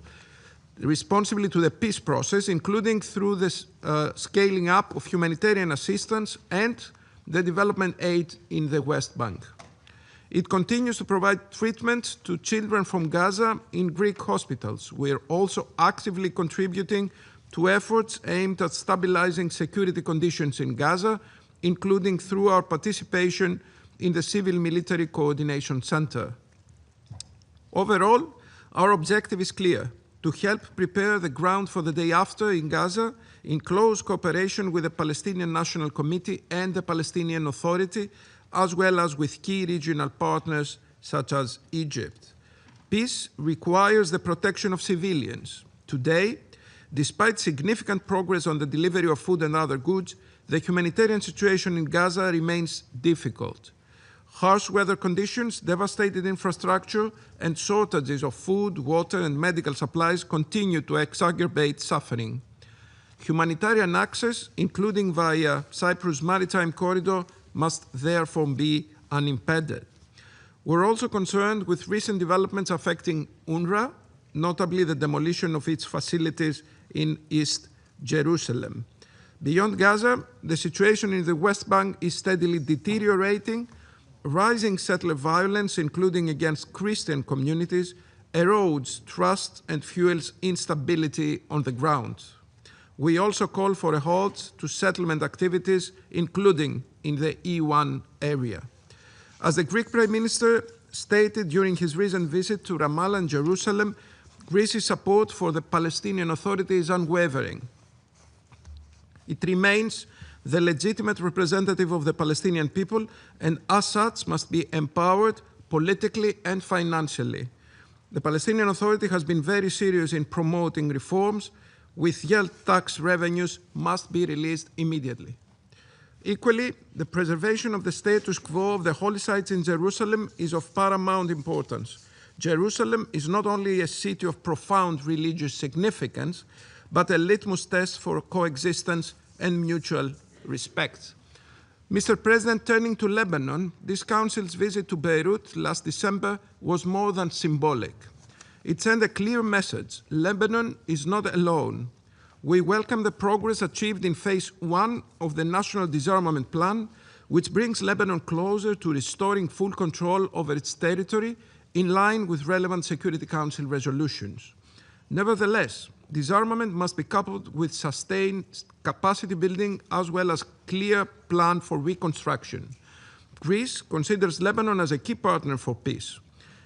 to the peace process, including through the scaling up of humanitarian assistance and the development aid in the West Bank. It continues to provide treatment to children from Gaza in Greek hospitals. We are also actively contributing to efforts aimed at stabilizing security conditions in Gaza, including through our participation in the Civil-Military Coordination Center. Overall, our objective is clear: to help prepare the ground for the day after in Gaza, in close cooperation with the Palestinian National Committee and the Palestinian Authority, as well as with key regional partners such as Egypt. Peace requires the protection of civilians. Today, despite significant progress on the delivery of food and other goods, the humanitarian situation in Gaza remains difficult. Harsh weather conditions, devastated infrastructure, and shortages of food, water, and medical supplies continue to exacerbate suffering. Humanitarian access, including via Cyprus Maritime Corridor, must therefore be unimpeded. We're also concerned with recent developments affecting UNRWA, notably the demolition of its facilities in East Jerusalem. Beyond Gaza, the situation in the West Bank is steadily deteriorating. Rising settler violence, including against Christian communities, erodes trust and fuels instability on the ground. We also call for a halt to settlement activities, including in the E1 area. As the Greek Prime Minister stated during his recent visit to Ramallah and Jerusalem, Greece's support for the Palestinian Authority is unwavering. It remains the legitimate representative of the Palestinian people, and as such must be empowered politically and financially. The Palestinian Authority has been very serious in promoting reforms. Withheld tax revenues must be released immediately. Equally, the preservation of the status quo of the holy sites in Jerusalem is of paramount importance. Jerusalem is not only a city of profound religious significance, but a litmus test for coexistence and mutual respect. Mr. President, turning to Lebanon, this Council's visit to Beirut last December was more than symbolic. It sent a clear message: Lebanon is not alone. We welcome the progress achieved in Phase 1 of the National Disarmament Plan, which brings Lebanon closer to restoring full control over its territory in line with relevant Security Council resolutions. Nevertheless, disarmament must be coupled with sustained capacity building as well as clear plan for reconstruction. Greece considers Lebanon as a key partner for peace.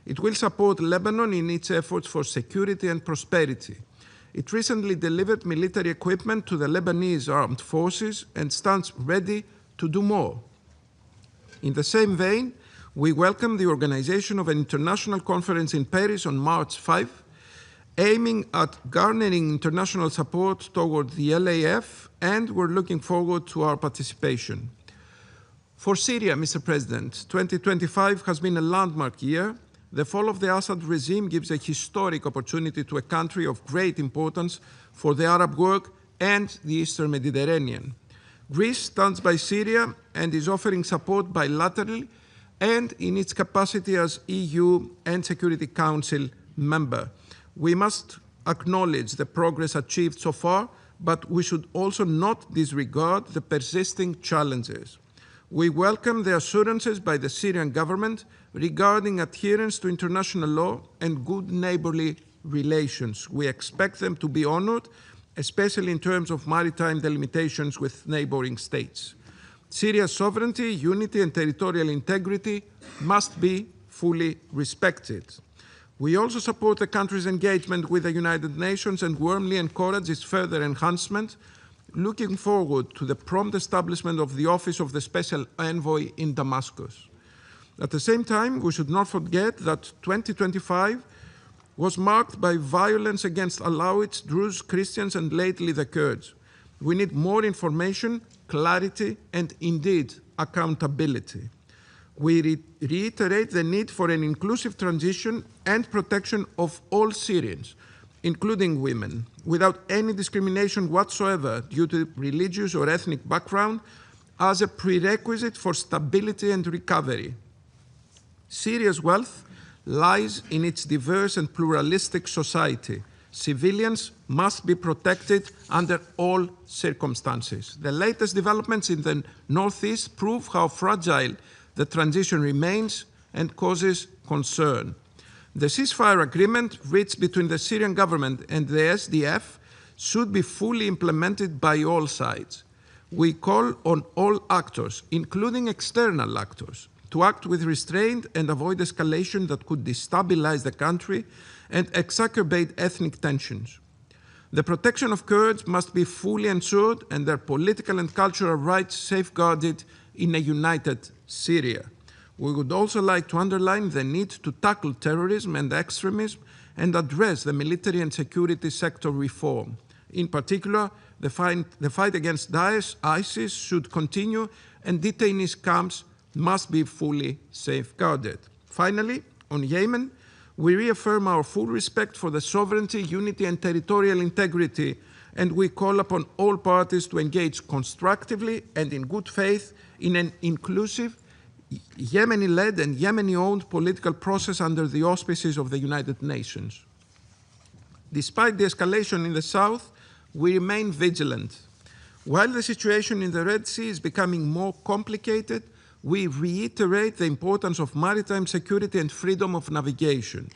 It will support Lebanon in its efforts for security and prosperity. It recently delivered military equipment to the Lebanese armed forces and stands ready to do more. In the same vein, we welcome the organization of an international conference in Paris on March 5, aiming at garnering international support toward the LAF, and we're looking forward to our participation. For Syria, Mr. President, 2025 has been a landmark year. the fall of the Assad regime gives a historic opportunity to a country of great importance for the Arab world and the Eastern Mediterranean. Greece stands by Syria and is offering support bilaterally and in its capacity as EU and Security Council member. We must acknowledge the progress achieved so far, but we should also not disregard the persisting challenges. We welcome the assurances by the Syrian government regarding adherence to international law and good neighborly relations. We expect them to be honored, especially in terms of maritime delimitations with neighboring states. Syria's sovereignty, unity, and territorial integrity must be fully respected. We also support the country's engagement with the United Nations and warmly encourage its further enhancement, looking forward to the prompt establishment of the Office of the Special Envoy in Damascus. At the same time, we should not forget that 2025 was marked by violence against Alawites, Druze, Christians, and lately the Kurds. We need more information, clarity, and indeed accountability. We reiterate the need for an inclusive transition and protection of all Syrians, including women, without any discrimination whatsoever due to religious or ethnic background, as a prerequisite for stability and recovery. Syria's wealth lies in its diverse and pluralistic society. Civilians must be protected under all circumstances. The latest developments in the northeast prove how fragile the transition remains and causes concern. The ceasefire agreement reached between the Syrian government and the SDF should be fully implemented by all sides. We call on all actors, including external actors, to act with restraint and avoid escalation that could destabilize the country and exacerbate ethnic tensions. The protection of Kurds must be fully ensured and their political and cultural rights safeguarded in a united Syria. We would also like to underline the need to tackle terrorism and extremism and address the military and security sector reform. In particular, the fight against Daesh, ISIS should continue, and detainees camps must be fully safeguarded. Finally, on Yemen, we reaffirm our full respect for the sovereignty, unity, and territorial integrity, and we call upon all parties to engage constructively and in good faith in an inclusive, Yemeni-led and Yemeni-owned political process under the auspices of the United Nations. Despite the escalation in the south, we remain vigilant. While the situation in the Red Sea is becoming more complicated, we reiterate the importance of maritime security and freedom of navigation.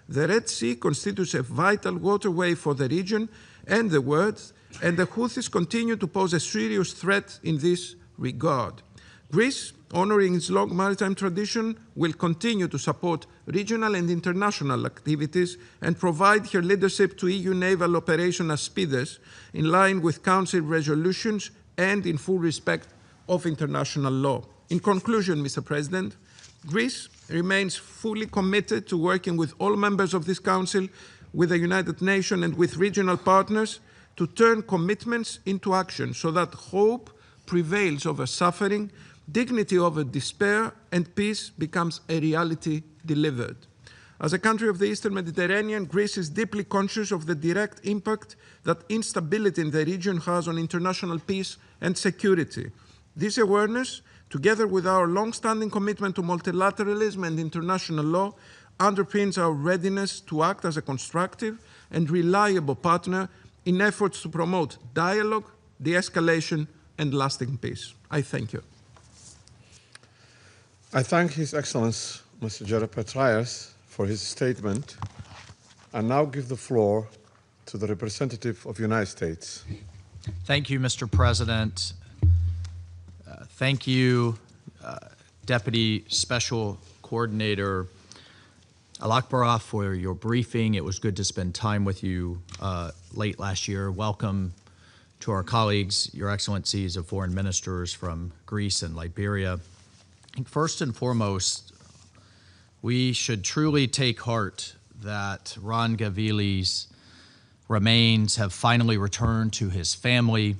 The Red Sea constitutes a vital waterway for the region and the world, and the Houthis continue to pose a serious threat in this regard. Greece, honoring its long maritime tradition, will continue to support regional and international activities and provide her leadership to EU naval operation Aspides in line with Council resolutions and in full respect of international law. In conclusion, Mr. President, Greece remains fully committed to working with all members of this Council, with the United Nations and with regional partners to turn commitments into action so that hope prevails over suffering, dignity over despair, and peace becomes a reality delivered. As a country of the Eastern Mediterranean, Greece is deeply conscious of the direct impact that instability in the region has on international peace and security. This awareness, together with our long-standing commitment to multilateralism and international law, underpins our readiness to act as a constructive and reliable partner in efforts to promote dialogue, de-escalation, and lasting peace. I thank you. I thank His Excellency Mr. Geopolitics for his statement and now give the floor to the representative of the United States. Thank you, Mr. President. Thank you, Deputy Special Coordinator Al-Akbarah, for your briefing. It was good to spend time with you late last year. Welcome to our colleagues, Your Excellencies of Foreign Ministers from Greece and Liberia. I think first and foremost, we should truly take heart that Ron Gavili's remains have finally returned to his family,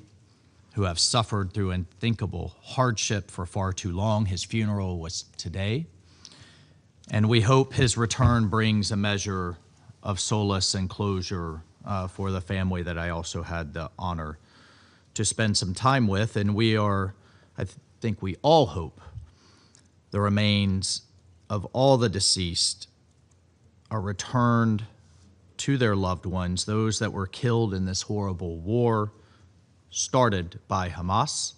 who have suffered through unthinkable hardship for far too long. His funeral was today. And we hope his return brings a measure of solace and closure for the family that I also had the honor to spend some time with. And I think we all hope the remains of all the deceased are returned to their loved ones, those that were killed in this horrible war started by Hamas,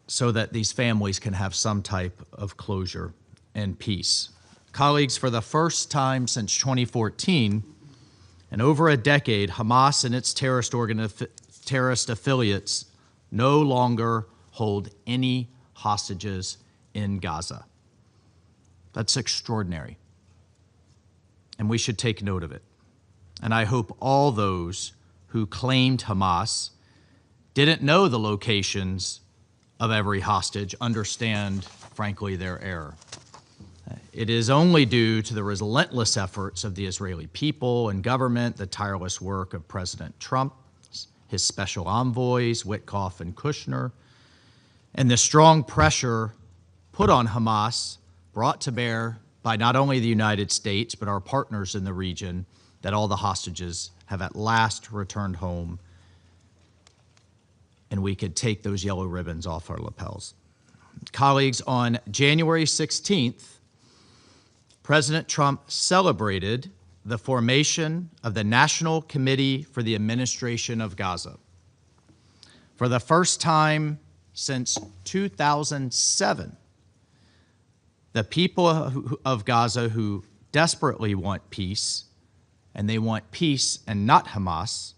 so that these families can have some type of closure and peace. Colleagues, for the first time since 2014, in over a decade, Hamas and its terrorist affiliates no longer hold any hostages in Gaza. That's extraordinary, and we should take note of it. And I hope all those who claimed Hamas didn't know the locations of every hostage understand, frankly, their error. It is only due to the relentless efforts of the Israeli people and government, the tireless work of President Trump, his special envoys, Witkoff and Kushner, and the strong pressure put on Hamas, brought to bear by not only the United States, but our partners in the region, that all the hostages have at last returned home, and we could take those yellow ribbons off our lapels. Colleagues, on January 16th, President Trump celebrated the formation of the National Committee for the Administration of Gaza. For the first time since 2007, the people of Gaza who desperately want peace, and they want peace and not Hamas,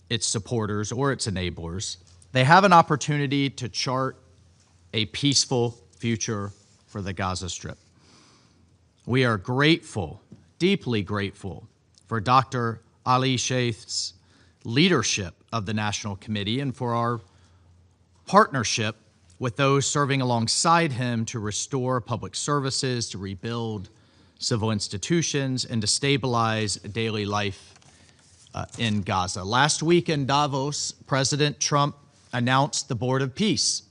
its supporters or its enablers, they have an opportunity to chart a peaceful future for the Gaza Strip. We are grateful, deeply grateful, for Dr. Ali Sheikh's leadership of the National Committee and for our partnership with those serving alongside him to restore public services, to rebuild civil institutions, and to stabilize daily life in Gaza. Last week in Davos, President Trump announced the Board of Peace,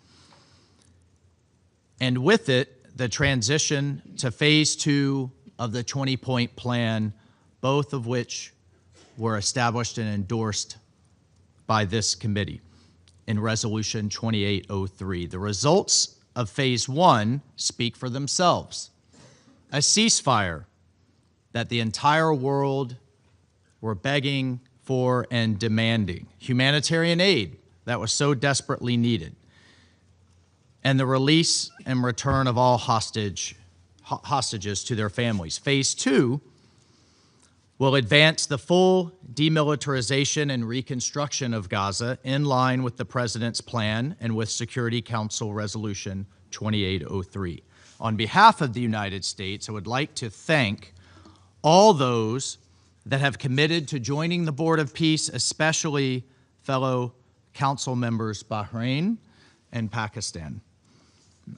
and with it, the transition to phase 2 of the 20-point plan, both of which were established and endorsed by this committee in Resolution 2803. The results of phase 1 speak for themselves. A ceasefire that the entire world were begging for and demanding, humanitarian aid that was so desperately needed, and the release and return of all hostages to their families. Phase 2 will advance the full demilitarization and reconstruction of Gaza in line with the President's plan and with Security Council Resolution 2803. On behalf of the United States, I would like to thank all those that have committed to joining the Board of Peace, especially fellow council members Bahrain and Pakistan.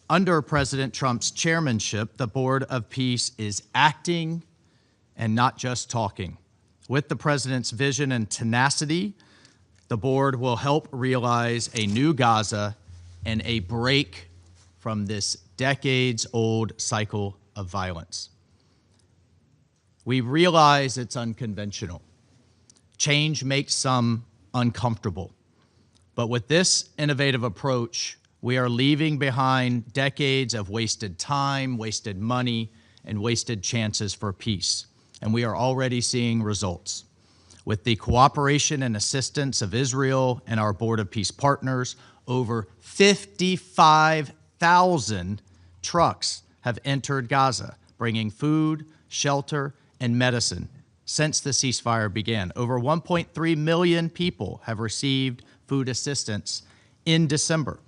Under President Trump's chairmanship, the Board of Peace is acting and not just talking. With the President's vision and tenacity, the board will help realize a new Gaza and a break from this decades-old cycle of violence. We realize it's unconventional. Change makes some uncomfortable. But with this innovative approach, we are leaving behind decades of wasted time, wasted money, and wasted chances for peace. And we are already seeing results. With the cooperation and assistance of Israel and our Board of Peace partners, over 55,000 trucks have entered Gaza, bringing food, shelter, and medicine since the ceasefire began. Over 1.3 million people have received food assistance in December.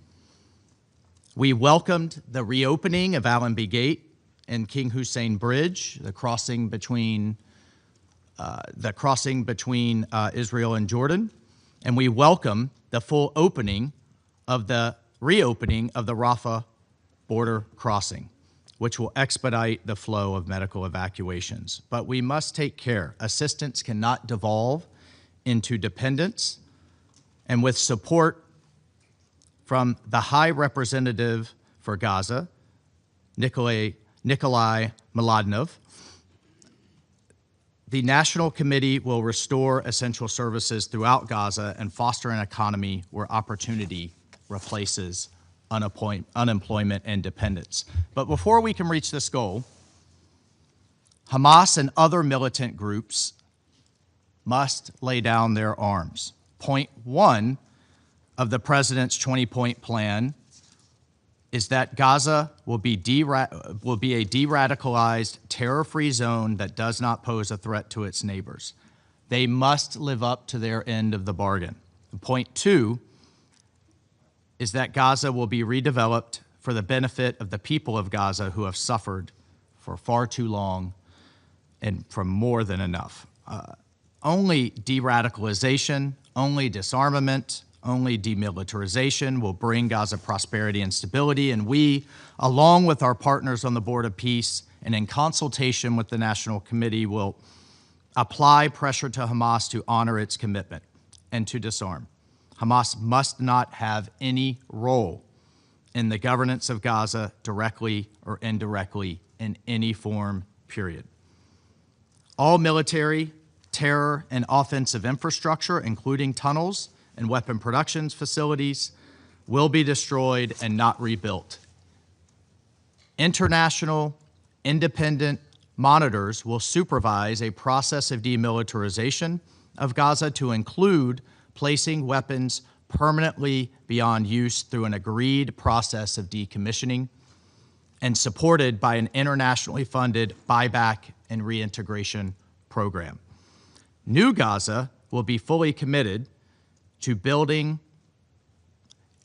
We welcomed the reopening of Allenby Gate and King Hussein Bridge, the crossing between Israel and Jordan, and we welcome the full reopening of the Rafah border crossing, which will expedite the flow of medical evacuations. But we must take care. Assistance cannot devolve into dependence, and with support from the High Representative for Gaza, Nikolai Mladinov. The National Committee will restore essential services throughout Gaza and foster an economy where opportunity replaces unemployment and dependence. But before we can reach this goal, Hamas and other militant groups must lay down their arms. Point 1 of the president's 20-point plan is that Gaza will be a de-radicalized, terror-free zone that does not pose a threat to its neighbors. They must live up to their end of the bargain. And point 2 is that Gaza will be redeveloped for the benefit of the people of Gaza who have suffered for far too long and for more than enough. Only de-radicalization, only disarmament, only demilitarization will bring Gaza prosperity and stability, and we, along with our partners on the Board of Peace and in consultation with the National Committee, will apply pressure to Hamas to honor its commitment and to disarm. Hamas must not have any role in the governance of Gaza, directly or indirectly, in any form, period. All military, terror, and offensive infrastructure, including tunnels and weapon production facilities, will be destroyed and not rebuilt. International, independent monitors will supervise a process of demilitarization of Gaza to include placing weapons permanently beyond use through an agreed process of decommissioning and supported by an internationally funded buyback and reintegration program. New Gaza will be fully committed to building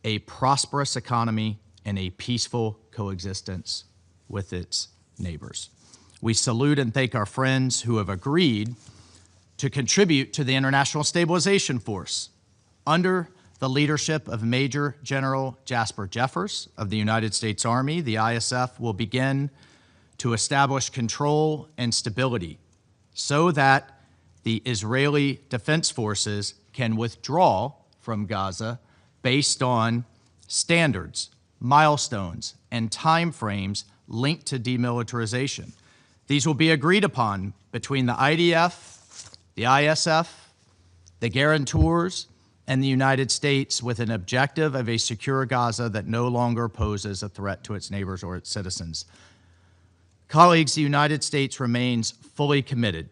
a prosperous economy and a peaceful coexistence with its neighbors. We salute and thank our friends who have agreed to contribute to the International Stabilization Force under the leadership of Major General Jasper Jeffers of the United States Army. The ISF will begin to establish control and stability so that the Israeli Defense Forces can withdraw from Gaza based on standards, milestones, and timeframes linked to demilitarization. These will be agreed upon between the IDF, the ISF, the guarantors, and the United States with an objective of a secure Gaza that no longer poses a threat to its neighbors or its citizens. Colleagues, the United States remains fully committed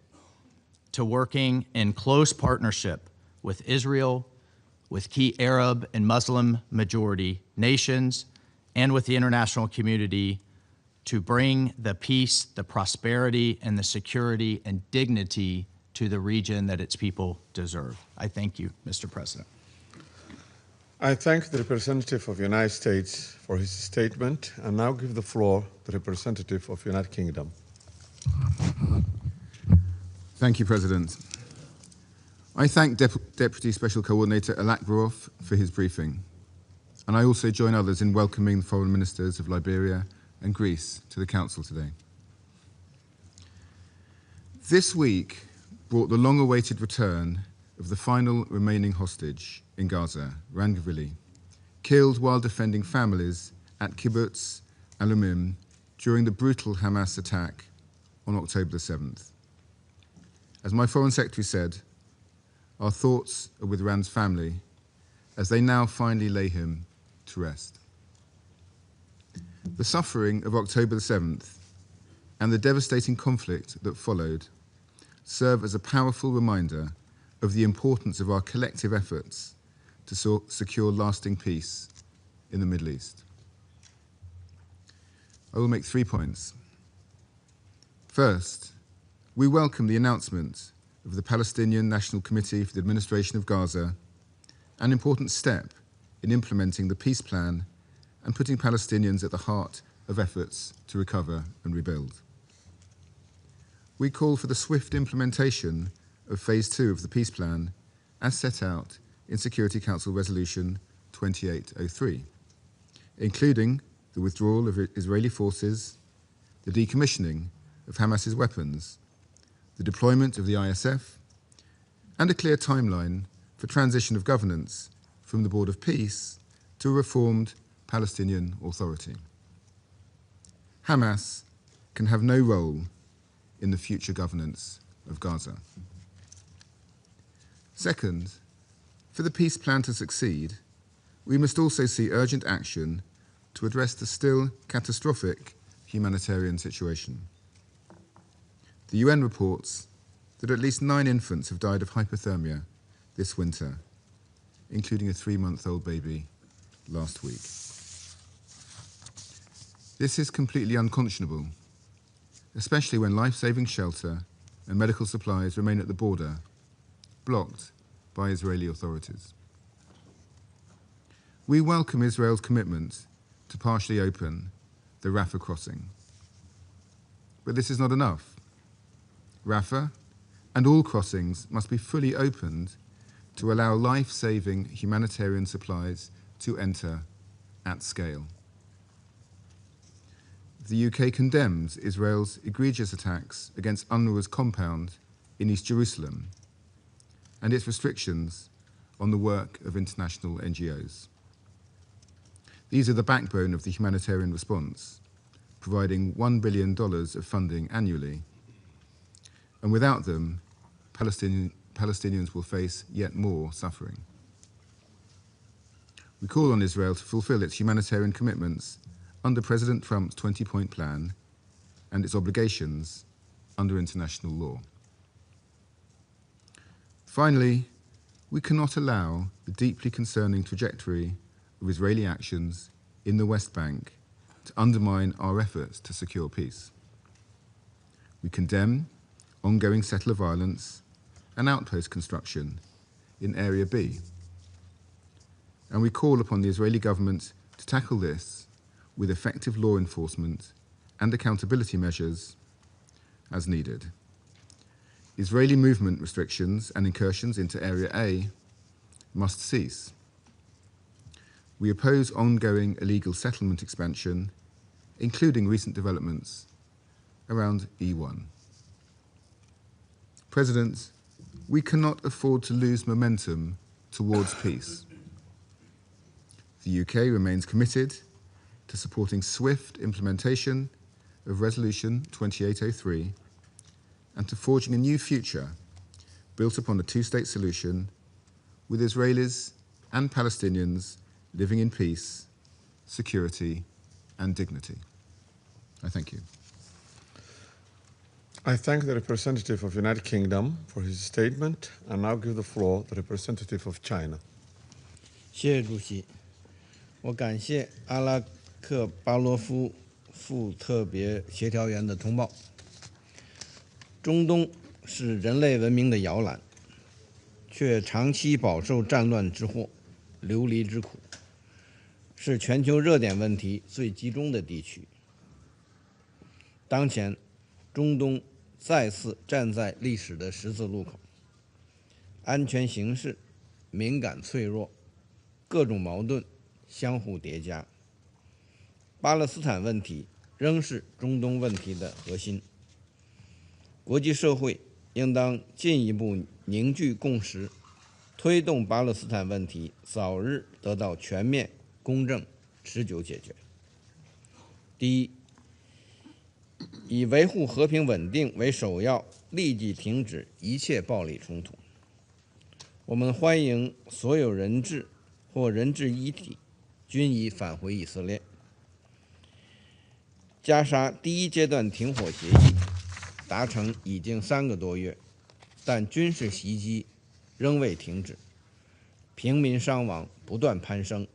to working in close partnership with Israel, with key Arab and Muslim majority nations, and with the international community to bring the peace, the prosperity, and the security and dignity to the region that its people deserve. I thank you, Mr. President. I thank the representative of the United States for his statement and now give the floor to the representative of the United Kingdom. Thank you, President. I thank Deputy Special Coordinator Alakbarov for his briefing, and I also join others in welcoming the foreign ministers of Liberia and Greece to the Council today. This week brought the long-awaited return of the final remaining hostage in Gaza, Ran Gavili, killed while defending families at Kibbutz Alumim during the brutal Hamas attack on October the 7th. As my Foreign Secretary said, our thoughts are with Ran's family as they now finally lay him to rest. The suffering of October the 7th and the devastating conflict that followed serve as a powerful reminder of the importance of our collective efforts to secure lasting peace in the Middle East. I will make 3 points. First, we welcome the announcement of the Palestinian National Committee for the Administration of Gaza, an important step in implementing the peace plan and putting Palestinians at the heart of efforts to recover and rebuild. We call for the swift implementation of Phase 2 of the peace plan as set out in Security Council Resolution 2803, including the withdrawal of Israeli forces, the decommissioning of Hamas's weapons, the deployment of the ISF, and a clear timeline for transition of governance from the Board of Peace to a reformed Palestinian Authority. Hamas can have no role in the future governance of Gaza. Second, for the peace plan to succeed, we must also see urgent action to address the still catastrophic humanitarian situation. The UN reports that at least 9 infants have died of hypothermia this winter, including a 3-month-old baby last week. This is completely unconscionable, especially when life-saving shelter and medical supplies remain at the border, blocked by Israeli authorities. We welcome Israel's commitment to partially open the Rafah crossing. But this is not enough. Rafah and all crossings must be fully opened to allow life-saving humanitarian supplies to enter at scale. The UK condemns Israel's egregious attacks against UNRWA's compound in East Jerusalem and its restrictions on the work of international NGOs. These are the backbone of the humanitarian response, providing $1 billion of funding annually. And without them, Palestinians will face yet more suffering. We call on Israel to fulfill its humanitarian commitments under President Trump's 20-point plan and its obligations under international law. Finally, we cannot allow the deeply concerning trajectory of Israeli actions in the West Bank to undermine our efforts to secure peace. We condemn ongoing settler violence and outpost construction in Area B. And we call upon the Israeli government to tackle this with effective law enforcement and accountability measures as needed. Israeli movement restrictions and incursions into Area A must cease. We oppose ongoing illegal settlement expansion, including recent developments around E1. President, we cannot afford to lose momentum towards peace. The UK remains committed to supporting swift implementation of Resolution 2803 and to forging a new future built upon a two-state solution with Israelis and Palestinians living in peace, security, and dignity. I thank you. I thank the representative of the United Kingdom for his statement and now give the floor to the representative of China. 谢谢主席，我感谢阿拉克巴罗夫副特别协调员的通报。中东是人类文明的摇篮，却长期饱受战乱之祸、流离之苦，是全球热点问题最集中的地区。当前，中东再次站在历史的十字路口，安全形势敏感脆弱，各种矛盾相互叠加。巴勒斯坦问题仍是中东问题的核心。国际社会应当进一步凝聚共识，推动巴勒斯坦问题早日得到全面、公正、持久解决。第一，以维护和平稳定为首要，立即停止一切暴力冲突。我们欢迎所有人质或人质遗体均已返回以色列。加沙第一阶段停火协议达成已经3个多月，但军事袭击仍未停止，平民伤亡不断攀升。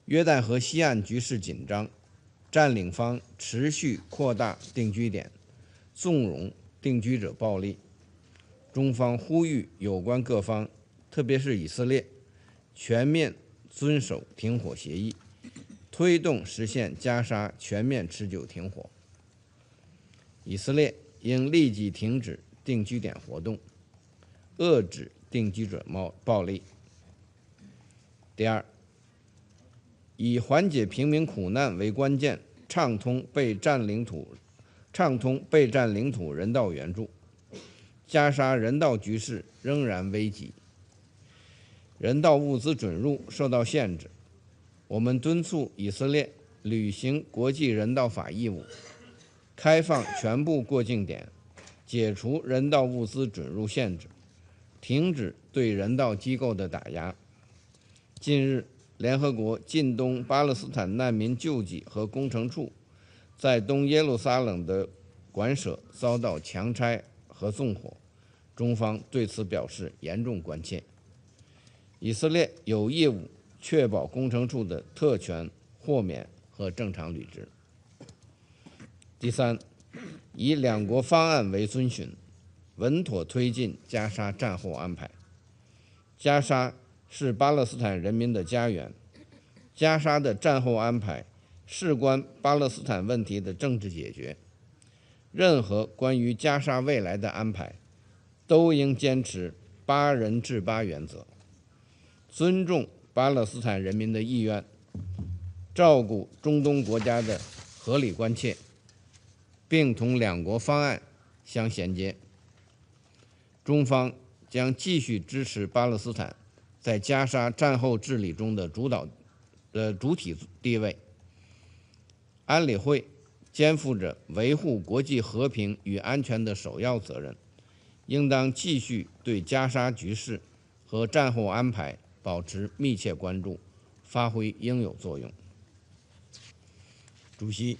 约旦河西岸局势紧张，占领方持续扩大定居点，纵容定居者暴力。中方呼吁有关各方，特别是以色列，全面遵守停火协议，推动实现加沙全面持久停火。以色列应立即停止定居点活动，遏制定居者暴力。第二，以缓解平民苦难为关键，畅通被占领土人道援助。加沙人道局势仍然危急，人道物资准入受到限制。我们敦促以色列履行国际人道法义务，开放全部过境点，解除人道物资准入限制，停止对人道机构的打压。近日，联合国近东巴勒斯坦难民救济和工程处在东耶路撒冷的馆舍遭到强拆和纵火，中方对此表示严重关切。以色列有义务确保工程处的特权、豁免和正常履职。第三，以两国方案为遵循，稳妥推进加沙战后安排。加沙是巴勒斯坦人民的家园，加沙的战后安排事关巴勒斯坦问题的政治解决。任何关于加沙未来的安排，都应坚持8人治8原则，尊重巴勒斯坦人民的意愿，照顾中东国家的合理关切，并同两国方案相衔接。中方将继续支持巴勒斯坦在加沙战后治理中的主体地位。安理会肩负着维护国际和平与安全的首要责任，应当继续对加沙局势和战后安排保持密切关注，发挥应有作用。主席，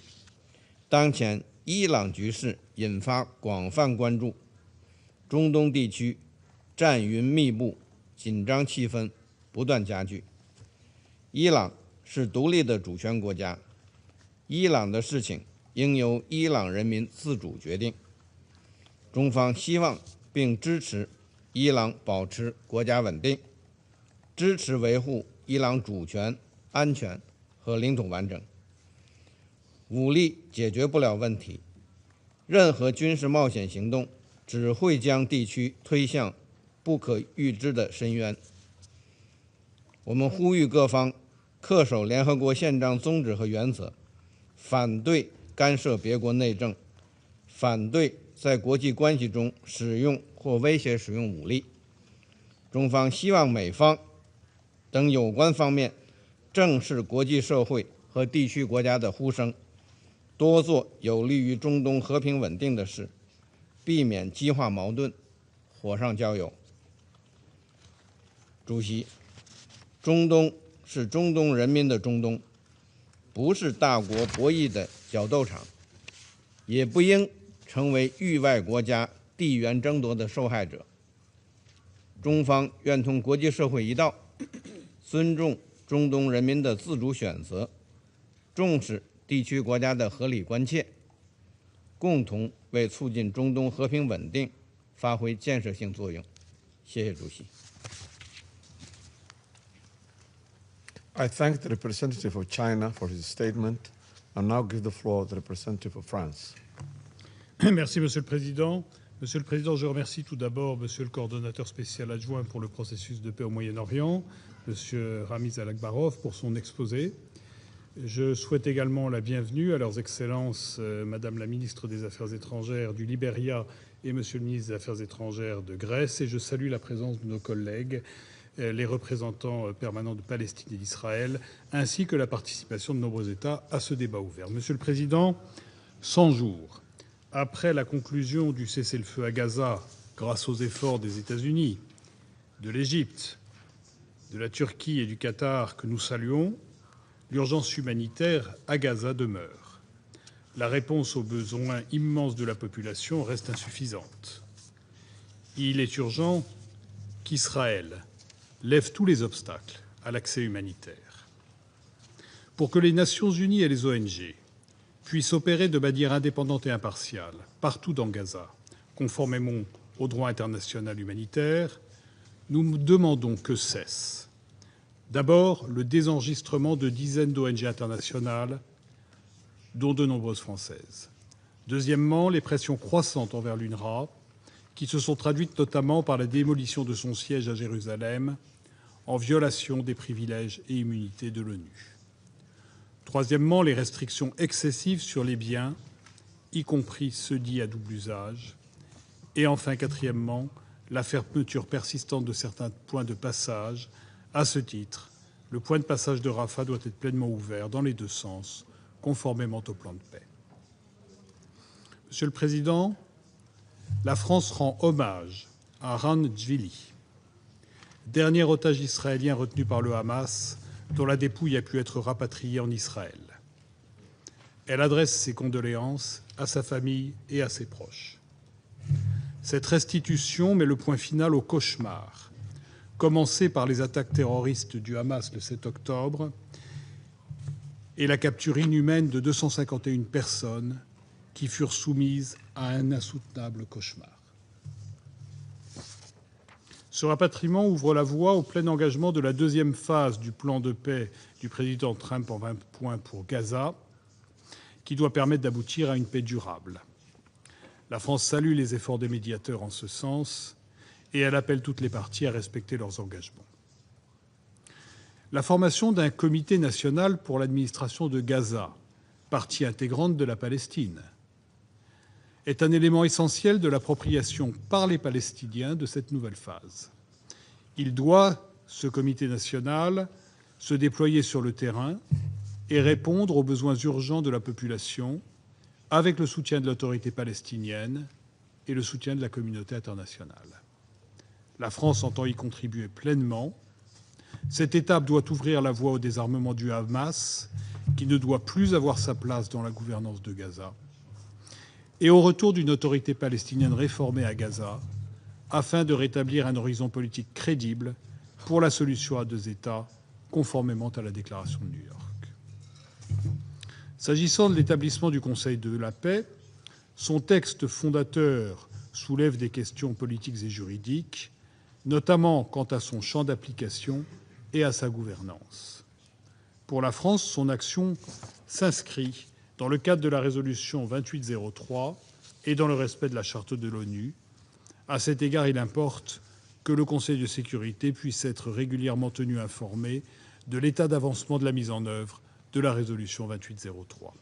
当前伊朗局势引发广泛关注，中东地区战云密布，紧张气氛不断加剧。伊朗是独立的主权国家，伊朗的事情应由伊朗人民自主决定。中方希望并支持伊朗保持国家稳定，支持维护伊朗主权、安全和领土完整。武力解决不了问题，任何军事冒险行动只会将地区推向不可预知的深渊。我们呼吁各方恪守联合国宪章宗旨和原则，反对干涉别国内政，反对在国际关系中使用或威胁使用武力。中方希望美方等有关方面正视国际社会和地区国家的呼声，多做有利于中东和平稳定的事，避免激化矛盾，火上浇油。主席，中东是中东人民的中东，不是大国博弈的角斗场，也不应成为域外国家地缘争夺的受害者。中方愿同国际社会一道，尊重中东人民的自主选择，重视地区国家的合理关切，共同为促进中东和平稳定发挥建设性作用。谢谢主席。I thank the representative of China for his statement and now give the floor to the representative of France. Merci, Monsieur le Président. Monsieur le Président, je remercie tout d'abord Monsieur le coordonnateur spécial adjoint pour le processus de paix au Moyen-Orient, Monsieur Ramiz Alakbarov, pour son exposé. Je souhaite également la bienvenue à leurs excellences Madame la ministre des Affaires étrangères du Libéria et Monsieur le ministre des Affaires étrangères de Grèce, et je salue la présence de nos collègues, les représentants permanents de Palestine et d'Israël, ainsi que la participation de nombreux États à ce débat ouvert. Monsieur le Président, 100 jours après la conclusion du cessez-le-feu à Gaza, grâce aux efforts des États-Unis, de l'Égypte, de la Turquie et du Qatar que nous saluons, l'urgence humanitaire à Gaza demeure. La réponse aux besoins immenses de la population reste insuffisante. Il est urgent qu'Israël lève tous les obstacles à l'accès humanitaire. Pour que les Nations unies et les ONG puissent opérer de manière indépendante et impartiale partout dans Gaza, conformément au droit international humanitaire, nous demandons que cesse d'abord le désenregistrement de dizaines d'ONG internationales, dont de nombreuses françaises. Deuxièmement, les pressions croissantes envers l'UNRWA, qui se sont traduites notamment par la démolition de son siège à Jérusalem, en violation des privilèges et immunités de l'ONU. Troisièmement, les restrictions excessives sur les biens, y compris ceux dits à double usage. Et enfin, quatrièmement, la fermeture persistante de certains points de passage. À ce titre, le point de passage de Rafah doit être pleinement ouvert dans les deux sens conformément au plan de paix. Monsieur le Président, la France rend hommage à Ran Dvili, dernier otage israélien retenu par le Hamas, dont la dépouille a pu être rapatriée en Israël. Elle adresse ses condoléances à sa famille et à ses proches. Cette restitution met le point final au cauchemar, commencé par les attaques terroristes du Hamas le 7 octobre et la capture inhumaine de 251 personnes qui furent soumises à un insoutenable cauchemar. Ce rapatriement ouvre la voie au plein engagement de la deuxième phase du plan de paix du président Trump en 20 points pour Gaza, qui doit permettre d'aboutir à une paix durable. La France salue les efforts des médiateurs en ce sens et elle appelle toutes les parties à respecter leurs engagements. La formation d'un comité national pour l'administration de Gaza, partie intégrante de la Palestine, est un élément essentiel de l'appropriation par les Palestiniens de cette nouvelle phase. Il doit, ce comité national, se déployer sur le terrain et répondre aux besoins urgents de la population avec le soutien de l'autorité palestinienne et le soutien de la communauté internationale. La France entend y contribuer pleinement. Cette étape doit ouvrir la voie au désarmement du Hamas, qui ne doit plus avoir sa place dans la gouvernance de Gaza, et au retour d'une autorité palestinienne réformée à Gaza, afin de rétablir un horizon politique crédible pour la solution à deux États, conformément à la déclaration de New York. S'agissant de l'établissement du Conseil de la paix, son texte fondateur soulève des questions politiques et juridiques, notamment quant à son champ d'application et à sa gouvernance. Pour la France, son action s'inscrit dans le cadre de la résolution 2803 et dans le respect de la Charte de l'ONU. À cet égard, il importe que le Conseil de sécurité puisse être régulièrement tenu informé de l'état d'avancement de la mise en œuvre de la résolution 2803.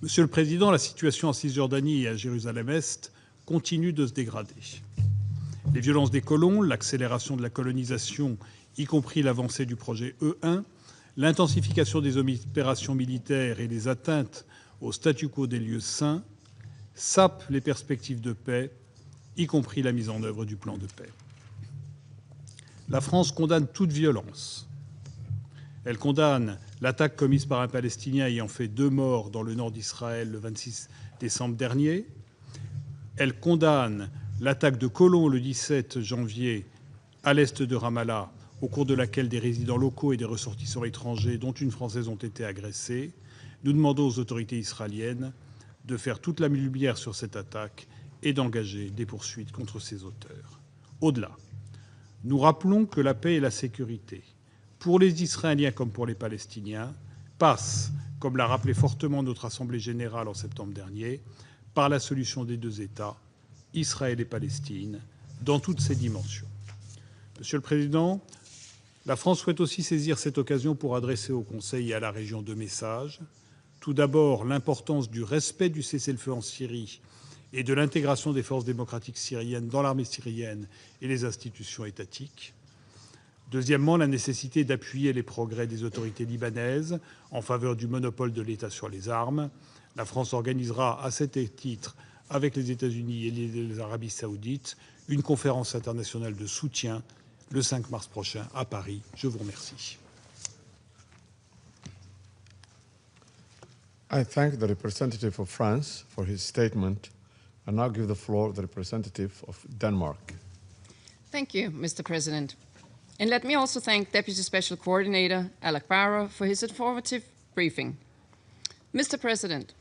Monsieur le Président, la situation en Cisjordanie et à Jérusalem-Est continue de se dégrader. Les violences des colons, l'accélération de la colonisation, y compris l'avancée du projet E1, l'intensification des opérations militaires et les atteintes au statu quo des lieux saints sapent les perspectives de paix, y compris la mise en œuvre du plan de paix. La France condamne toute violence. Elle condamne l'attaque commise par un Palestinien ayant fait 2 morts dans le nord d'Israël le 26 décembre dernier. Elle condamne l'attaque de colons le 17 janvier à l'est de Ramallah, au cours de laquelle des résidents locaux et des ressortissants étrangers, dont une Française, ont été agressés. Nous demandons aux autorités israéliennes de faire toute la lumière sur cette attaque et d'engager des poursuites contre ses auteurs. Au-delà, nous rappelons que la paix et la sécurité, pour les Israéliens comme pour les Palestiniens, passent, comme l'a rappelé fortement notre Assemblée générale en septembre dernier, par la solution des deux États, Israël et Palestine, dans toutes ses dimensions. Monsieur le Président, la France souhaite aussi saisir cette occasion pour adresser au Conseil et à la région 2 messages. Tout d'abord, l'importance du respect du cessez-le-feu en Syrie et de l'intégration des forces démocratiques syriennes dans l'armée syrienne et les institutions étatiques. Deuxièmement, la nécessité d'appuyer les progrès des autorités libanaises en faveur du monopole de l'État sur les armes. La France organisera à cet titre, avec les États-Unis et les Arabies saoudites, une conférence internationale de soutien le 5 mars prochain à Paris. Je vous remercie. I thank the representative of France for his statement and now give the floor to the representative of Denmark. Thank you, Mr. President. And let me also thank Deputy Special Coordinator Alak Barrow for his informative briefing. Mr. President,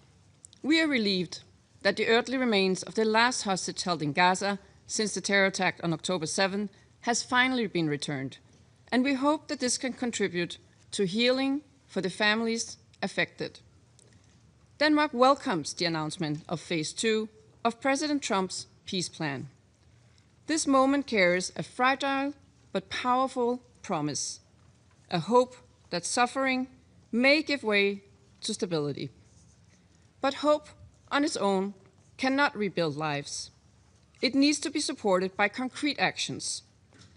we are relieved that the earthly remains of the last hostage held in Gaza since the terror attack on October 7 has finally been returned, and we hope that this can contribute to healing for the families affected. Denmark welcomes the announcement of Phase 2 of President Trump's peace plan. This moment carries a fragile but powerful promise, a hope that suffering may give way to stability. But hope on its own cannot rebuild lives. It needs to be supported by concrete actions.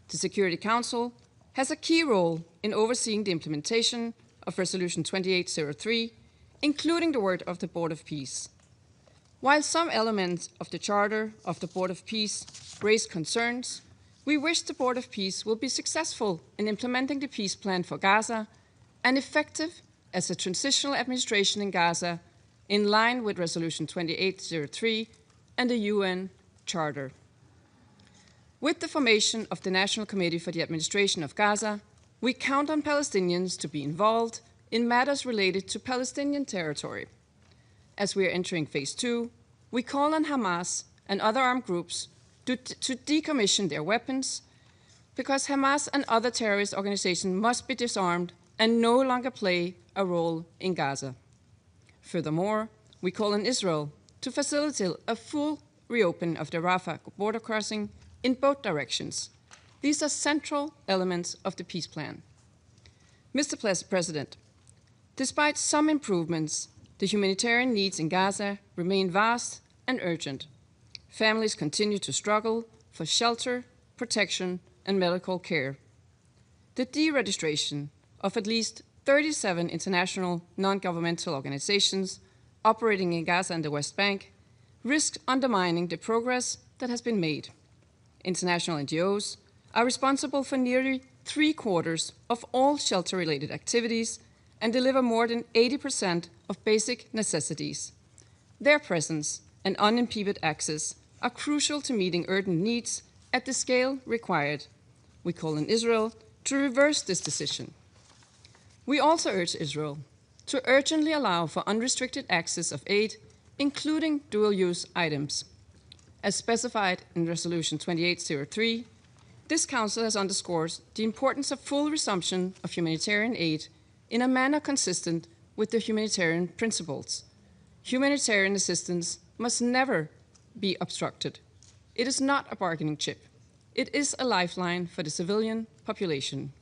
The Security Council has a key role in overseeing the implementation of Resolution 2803, including the word of the Board of Peace. While some elements of the Charter of the Board of Peace raise concerns, we wish the Board of Peace will be successful in implementing the peace plan for Gaza and effective as a transitional administration in Gaza in line with Resolution 2803 and the UN Charter. With the formation of the National Committee for the Administration of Gaza, we count on Palestinians to be involved in matters related to Palestinian territory. As we are entering phase 2, we call on Hamas and other armed groups to decommission their weapons, because Hamas and other terrorist organizations must be disarmed and no longer play a role in Gaza. Furthermore, we call on Israel to facilitate a full reopening of the Rafah border crossing in both directions. These are central elements of the peace plan. Mr. President, despite some improvements, the humanitarian needs in Gaza remain vast and urgent. Families continue to struggle for shelter, protection, and medical care. The deregistration of at least 37 international non-governmental organizations operating in Gaza and the West Bank risks undermining the progress that has been made. International NGOs are responsible for nearly 3/4 of all shelter-related activities and deliver more than 80% of basic necessities. Their presence and unimpeded access are crucial to meeting urgent needs at the scale required. We call on Israel to reverse this decision. We also urge Israel to urgently allow for unrestricted access of aid, including dual-use items. As specified in Resolution 2803, this Council has underscored the importance of full resumption of humanitarian aid in a manner consistent with the humanitarian principles. Humanitarian assistance must never be obstructed. It is not a bargaining chip. It is a lifeline for the civilian population.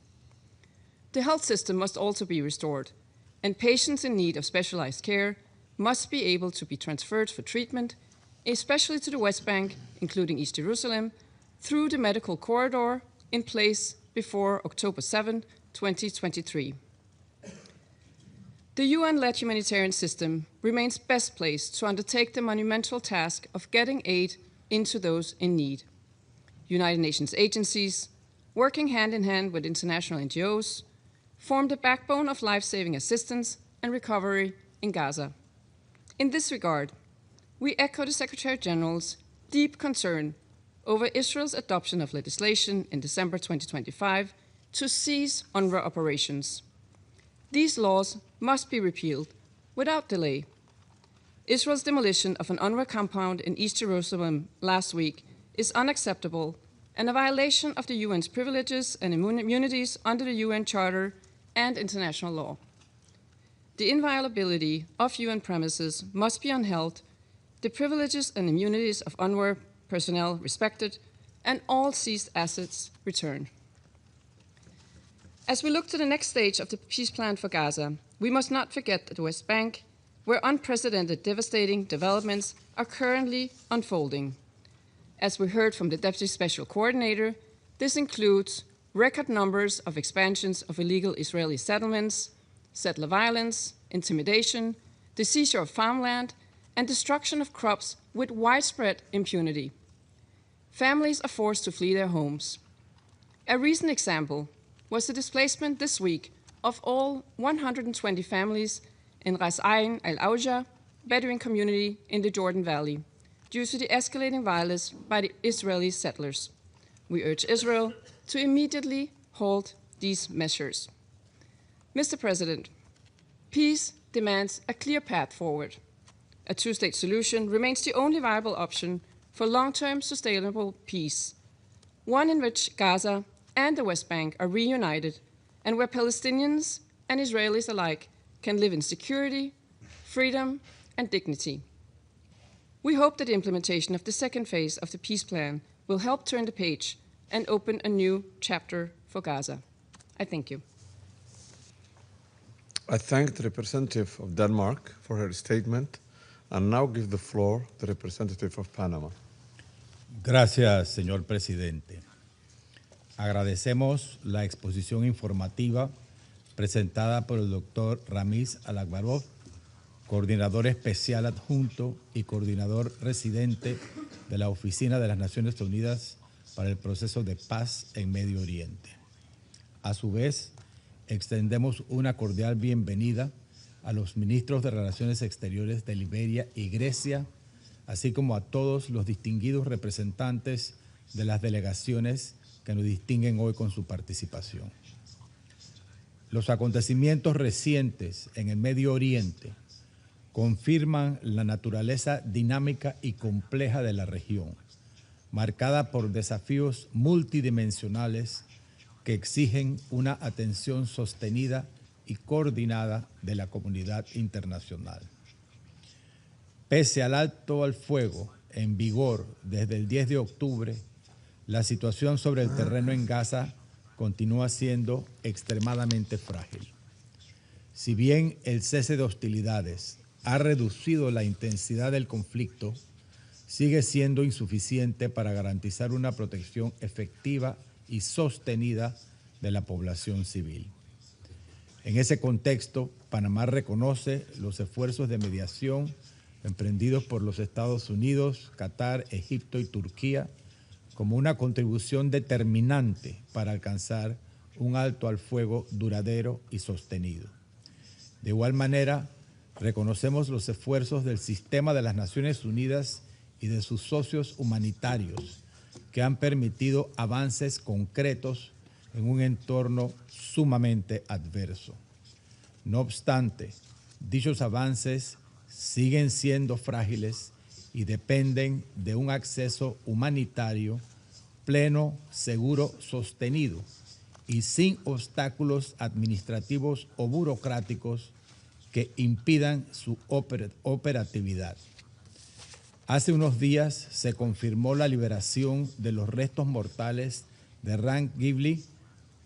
The health system must also be restored, and patients in need of specialized care must be able to be transferred for treatment, especially to the West Bank, including East Jerusalem, through the medical corridor in place before October 7, 2023. The UN-led humanitarian system remains best placed to undertake the monumental task of getting aid into those in need. United Nations agencies, working hand in hand with international NGOs, form the backbone of life-saving assistance and recovery in Gaza. In this regard, we echo the Secretary General's deep concern over Israel's adoption of legislation in December 2025 to cease UNRWA operations. These laws must be repealed without delay. Israel's demolition of an UNRWA compound in East Jerusalem last week is unacceptable and a violation of the UN's privileges and immunities under the UN Charter and international law. The inviolability of UN premises must be upheld, the privileges and immunities of UNRWA personnel respected, and all seized assets returned. As we look to the next stage of the peace plan for Gaza, we must not forget the West Bank, where unprecedented devastating developments are currently unfolding. As we heard from the Deputy Special Coordinator, this includes record numbers of expansions of illegal Israeli settlements, settler violence, intimidation, the seizure of farmland, and destruction of crops with widespread impunity. Families are forced to flee their homes. A recent example was the displacement this week of all 120 families in Ras Ain al-Auja, Bedouin community in the Jordan Valley, due to the escalating violence by the Israeli settlers. We urge Israel to immediately halt these measures. Mr. President, peace demands a clear path forward. A two-state solution remains the only viable option for long-term sustainable peace, one in which Gaza and the West Bank are reunited and where Palestinians and Israelis alike can live in security, freedom, and dignity. We hope that the implementation of the second phase of the peace plan will help turn the page and open a new chapter for Gaza. I thank you. I thank the representative of Denmark for her statement and now give the floor to the representative of Panama. Gracias, señor presidente. Agradecemos la exposición informativa presentada por el doctor Ramiz Alakbarov, coordinador especial adjunto y coordinador residente de la Oficina de las Naciones Unidas para el Proceso de Paz en Medio Oriente. A su vez, extendemos una cordial bienvenida a los ministros de Relaciones Exteriores de Liberia y Grecia, así como a todos los distinguidos representantes de las delegaciones que nos distinguen hoy con su participación. Los acontecimientos recientes en el Medio Oriente confirman la naturaleza dinámica y compleja de la región, marcada por desafíos multidimensionales que exigen una atención sostenida y coordinada de la comunidad internacional. Pese al alto al fuego en vigor desde el 10 de octubre, la situación sobre el terreno en Gaza continúa siendo extremadamente frágil. Si bien el cese de hostilidades ha reducido la intensidad del conflicto, sigue siendo insuficiente para garantizar una protección efectiva y sostenida de la población civil. En ese contexto, Panamá reconoce los esfuerzos de mediación emprendidos por los Estados Unidos, Qatar, Egipto y Turquía como una contribución determinante para alcanzar un alto al fuego duradero y sostenido. De igual manera, reconocemos los esfuerzos del sistema de las Naciones Unidas y de sus socios humanitarios que han permitido avances concretos en un entorno sumamente adverso. No obstante, dichos avances siguen siendo frágiles y dependen de un acceso humanitario pleno, seguro, sostenido y sin obstáculos administrativos o burocráticos que impidan su operatividad. Hace unos días se confirmó la liberación de los restos mortales de Ran Ghibli,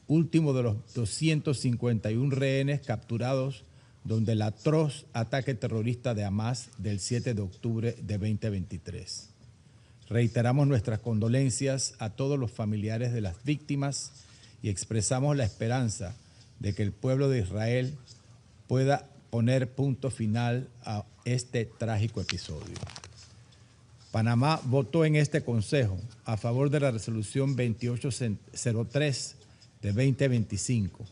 último de los 251 rehenes capturados donde el atroz ataque terrorista de Hamas del 7 de octubre de 2023. Reiteramos nuestras condolencias a todos los familiares de las víctimas y expresamos la esperanza de que el pueblo de Israel pueda poner punto final a este trágico episodio. Panamá votó en este Consejo a favor de la resolución 2803 de 2025,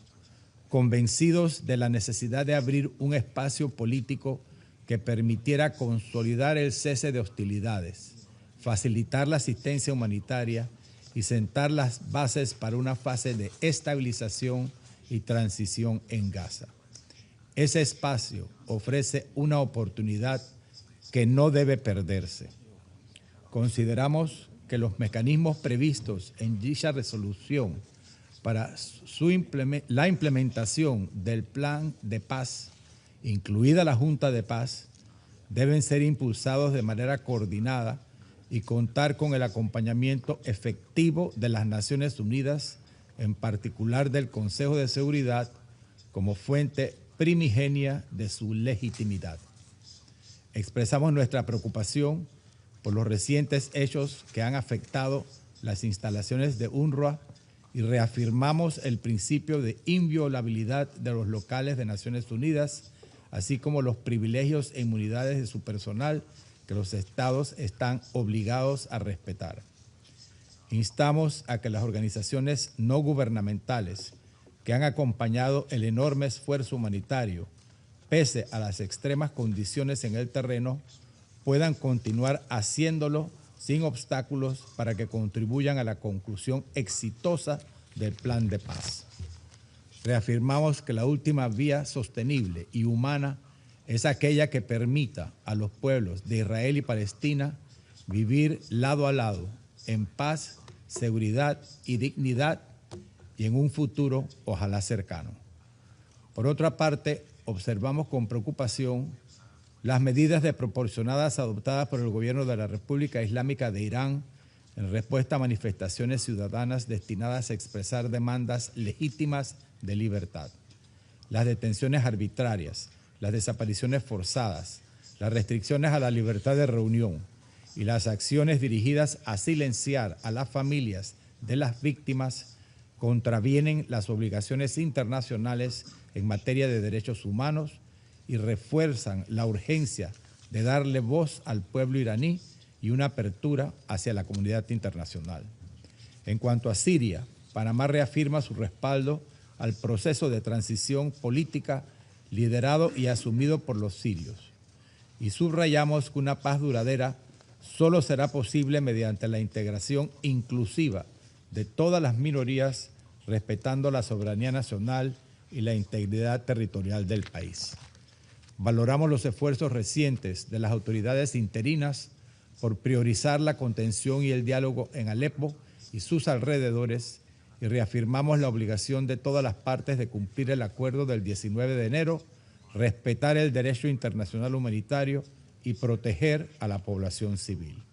convencidos de la necesidad de abrir un espacio político que permitiera consolidar el cese de hostilidades, facilitar la asistencia humanitaria y sentar las bases para una fase de estabilización y transición en Gaza. Ese espacio ofrece una oportunidad que no debe perderse. Consideramos que los mecanismos previstos en dicha resolución para la implementación del plan de paz, incluida la Junta de Paz, deben ser impulsados de manera coordinada y contar con el acompañamiento efectivo de las Naciones Unidas, en particular del Consejo de Seguridad, como fuente primigenia de su legitimidad. Expresamos nuestra preocupación por los recientes hechos que han afectado las instalaciones de UNRWA y reafirmamos el principio de inviolabilidad de los locales de Naciones Unidas, así como los privilegios e inmunidades de su personal que los estados están obligados a respetar. Instamos a que las organizaciones no gubernamentales que han acompañado el enorme esfuerzo humanitario, pese a las extremas condiciones en el terreno, puedan continuar haciéndolo sin obstáculos para que contribuyan a la conclusión exitosa del plan de paz. Reafirmamos que la última vía sostenible y humana es aquella que permita a los pueblos de Israel y Palestina vivir lado a lado, en paz, seguridad y dignidad, y en un futuro ojalá cercano. Por otra parte, observamos con preocupación las medidas desproporcionadas adoptadas por el gobierno de la República Islámica de Irán en respuesta a manifestaciones ciudadanas destinadas a expresar demandas legítimas de libertad. Las detenciones arbitrarias, las desapariciones forzadas, las restricciones a la libertad de reunión y las acciones dirigidas a silenciar a las familias de las víctimas contravienen las obligaciones internacionales en materia de derechos humanos y refuerzan la urgencia de darle voz al pueblo iraní y una apertura hacia la comunidad internacional. En cuanto a Siria, Panamá reafirma su respaldo al proceso de transición política liderado y asumido por los sirios. Y subrayamos que una paz duradera solo será posible mediante la integración inclusiva de todas las minorías, respetando la soberanía nacional y la integridad territorial del país. Valoramos los esfuerzos recientes de las autoridades interinas por priorizar la contención y el diálogo en Alepo y sus alrededores y reafirmamos la obligación de todas las partes de cumplir el acuerdo del 19 de enero, respetar el derecho internacional humanitario y proteger a la población civil.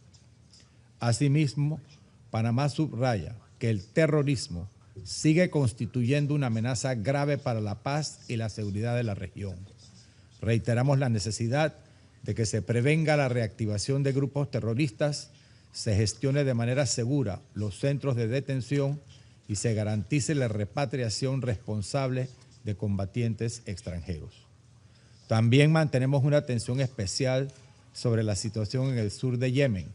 Asimismo, Panamá subraya que el terrorismo sigue constituyendo una amenaza grave para la paz y la seguridad de la región. Reiteramos la necesidad de que se prevenga la reactivación de grupos terroristas, se gestione de manera segura los centros de detención y se garantice la repatriación responsable de combatientes extranjeros. También mantenemos una atención especial sobre la situación en el sur de Yemen,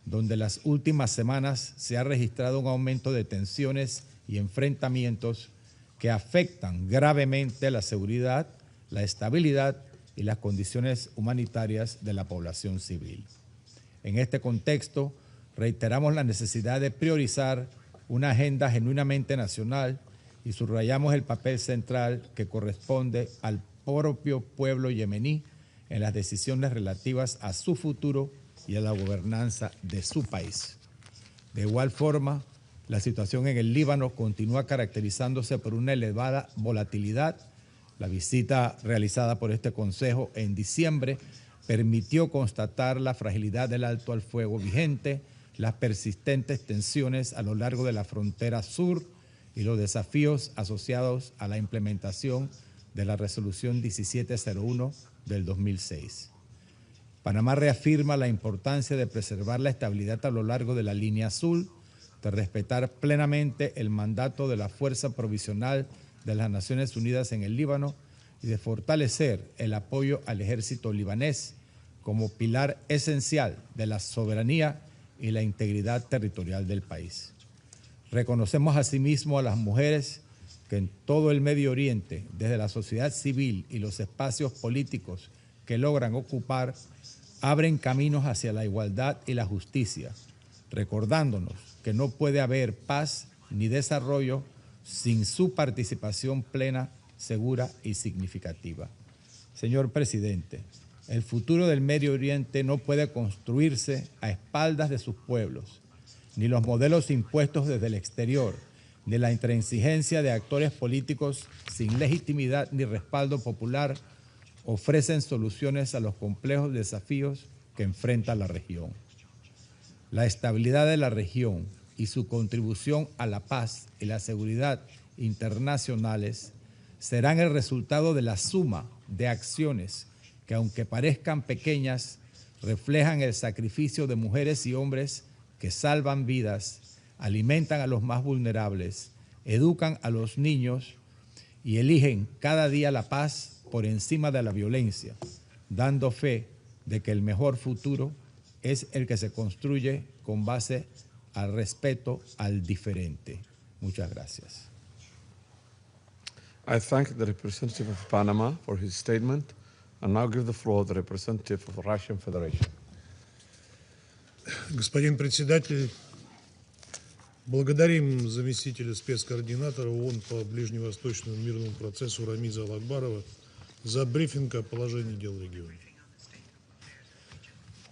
donde las últimas semanas se ha registrado un aumento de tensiones y enfrentamientos que afectan gravemente la seguridad, la estabilidad y las condiciones humanitarias de la población civil. En este contexto, reiteramos la necesidad de priorizar una agenda genuinamente nacional y subrayamos el papel central que corresponde al propio pueblo yemení en las decisiones relativas a su futuro y a la gobernanza de su país. De igual forma, la situación en el Líbano continúa caracterizándose por una elevada volatilidad. La visita realizada por este Consejo en diciembre permitió constatar la fragilidad del alto al fuego vigente, las persistentes tensiones a lo largo de la frontera sur y los desafíos asociados a la implementación de la Resolución 1701 del 2006. Panamá reafirma la importancia de preservar la estabilidad a lo largo de la línea azul, de respetar plenamente el mandato de la Fuerza Provisional de las Naciones Unidas en el Líbano y de fortalecer el apoyo al ejército libanés como pilar esencial de la soberanía y la integridad territorial del país. Reconocemos asimismo a las mujeres que en todo el Medio Oriente, desde la sociedad civil y los espacios políticos que logran ocupar, abren caminos hacia la igualdad y la justicia, recordándonos que no puede haber paz ni desarrollo sin su participación plena, segura y significativa. Señor presidente, el futuro del Medio Oriente no puede construirse a espaldas de sus pueblos, ni los modelos impuestos desde el exterior, ni la intransigencia de actores políticos sin legitimidad ni respaldo popular ofrecen soluciones a los complejos desafíos que enfrenta la región. La estabilidad de la región y su contribución a la paz y la seguridad internacionales serán el resultado de la suma de acciones que, aunque parezcan pequeñas, reflejan el sacrificio de mujeres y hombres que salvan vidas, alimentan a los más vulnerables, educan a los niños y eligen cada día la paz por encima de la violencia, dando fe de que el mejor futuro es el que se construye con base al respeto al diferente. Muchas gracias. I thank the representative of Panama for his statement and now give the floor to the representative of the Russian Federation. Господин председатель, благодарим заместителя спецкоординатора ООН по ближневосточному мирному процессу Рамиза Алакбарова за брифинг о положении дел в регионе.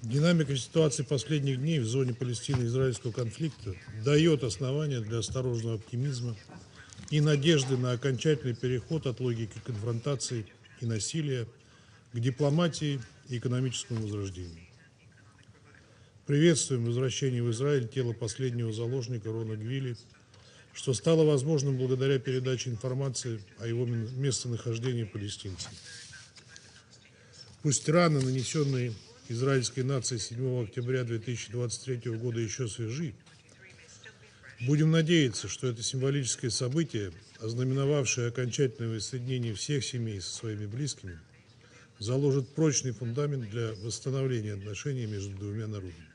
Динамика ситуации последних дней в зоне Палестино-израильского конфликта дает основания для осторожного оптимизма и надежды на окончательный переход от логики конфронтации и насилия к дипломатии и экономическому возрождению. Приветствуем возвращение в Израиль тела последнего заложника Рона Гвили, что стало возможным благодаря передаче информации о его местонахождении палестинцам. Пусть раны, нанесенные израильской нацией 7 октября 2023 года, еще свежи, Будем надеяться, что это символическое событие, ознаменовавшее окончательное воссоединение всех семей со своими близкими, заложит прочный фундамент для восстановления отношений между двумя народами.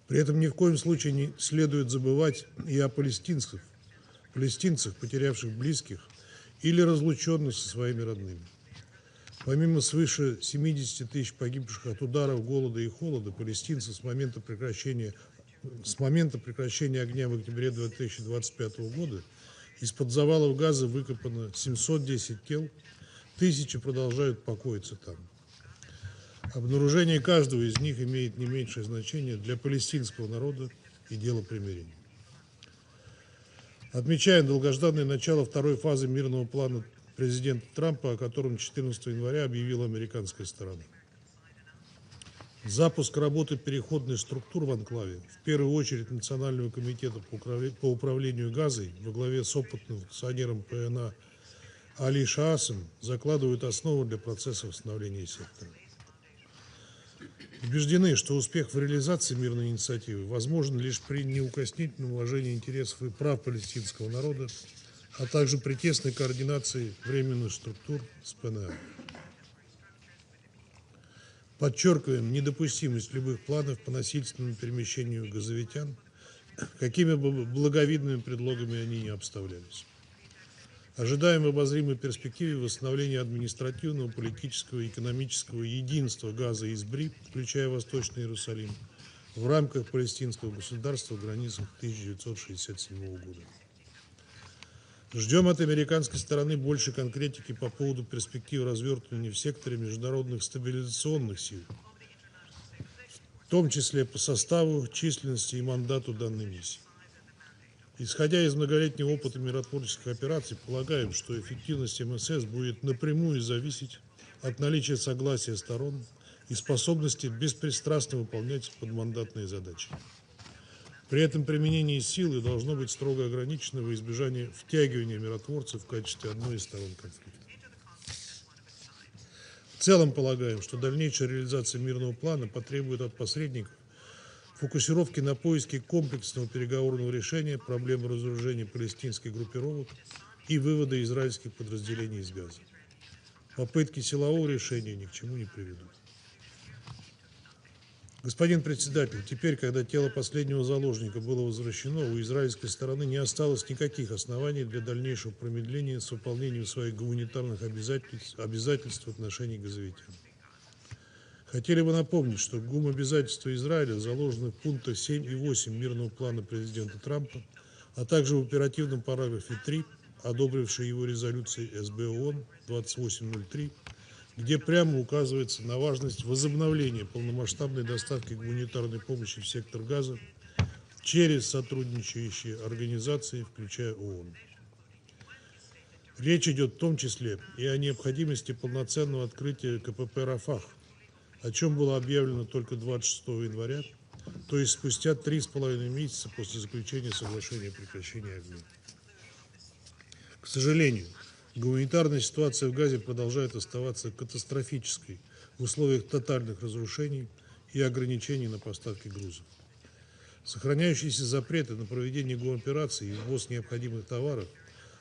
При этом ни в коем случае не следует забывать и о палестинцах, потерявших близких или разлученных со своими родными. Помимо свыше 70 тысяч погибших от ударов, голода и холода, палестинцы с момента прекращения огня в октябре 2025 года из-под завалов Газа выкопано 710 тел, тысячи продолжают покоиться там. Обнаружение каждого из них имеет не меньшее значение для палестинского народа и дела примирения. Отмечаем долгожданное начало второй фазы мирного плана президента Трампа, о котором 14 января объявила американская сторона. Запуск работы переходных структур в анклаве, в первую очередь Национального комитета по управлению Газой во главе с опытным функционером ПНА Али Шаасом, закладывают основу для процесса восстановления сектора. Убеждены, что успех в реализации мирной инициативы возможен лишь при неукоснительном уважении интересов и прав палестинского народа, а также при тесной координации временных структур с ПНА. Подчеркиваем недопустимость любых планов по насильственному перемещению газовитян, какими бы благовидными предлогами они ни обставлялись. Ожидаем в обозримой перспективе восстановления административного, политического и экономического единства Газа и Избри, включая Восточный Иерусалим, в рамках палестинского государства в границах 1967 года. Ждем от американской стороны больше конкретики по поводу перспектив развертывания в секторе международных стабилизационных сил, в том числе по составу, численности и мандату данной миссии. Исходя из многолетнего опыта миротворческих операций, полагаем, что эффективность МСС будет напрямую зависеть от наличия согласия сторон и способности беспристрастно выполнять подмандатные задачи. При этом применение силы должно быть строго ограничено во избежание втягивания миротворцев в качестве одной из сторон конфликта. В целом полагаем, что дальнейшая реализация мирного плана потребует от посредников фокусировки на поиске комплексного переговорного решения проблемы разоружения палестинских группировок и вывода израильских подразделений из Газа. Попытки силового решения ни к чему не приведут. Господин председатель, теперь, когда тело последнего заложника было возвращено, у израильской стороны не осталось никаких оснований для дальнейшего промедления с выполнением своих гуманитарных обязательств в отношении газовитян. Хотели бы напомнить, что гумобязательства Израиля заложены в пунктах 7 и 8 мирного плана президента Трампа, а также в оперативном параграфе 3, одобрившей его резолюцией СБ ООН 2803, где прямо указывается на важность возобновления полномасштабной доставки гуманитарной помощи в сектор Газа через сотрудничающие организации, включая ООН. Речь идет в том числе и о необходимости полноценного открытия КПП «Рафах», о чем было объявлено только 26 января, то есть спустя 3,5 месяца после заключения соглашения о прекращении огня. К сожалению, гуманитарная ситуация в Газе продолжает оставаться катастрофической в условиях тотальных разрушений и ограничений на поставки грузов. Сохраняющиеся запреты на проведение гумопераций и ввоз необходимых товаров,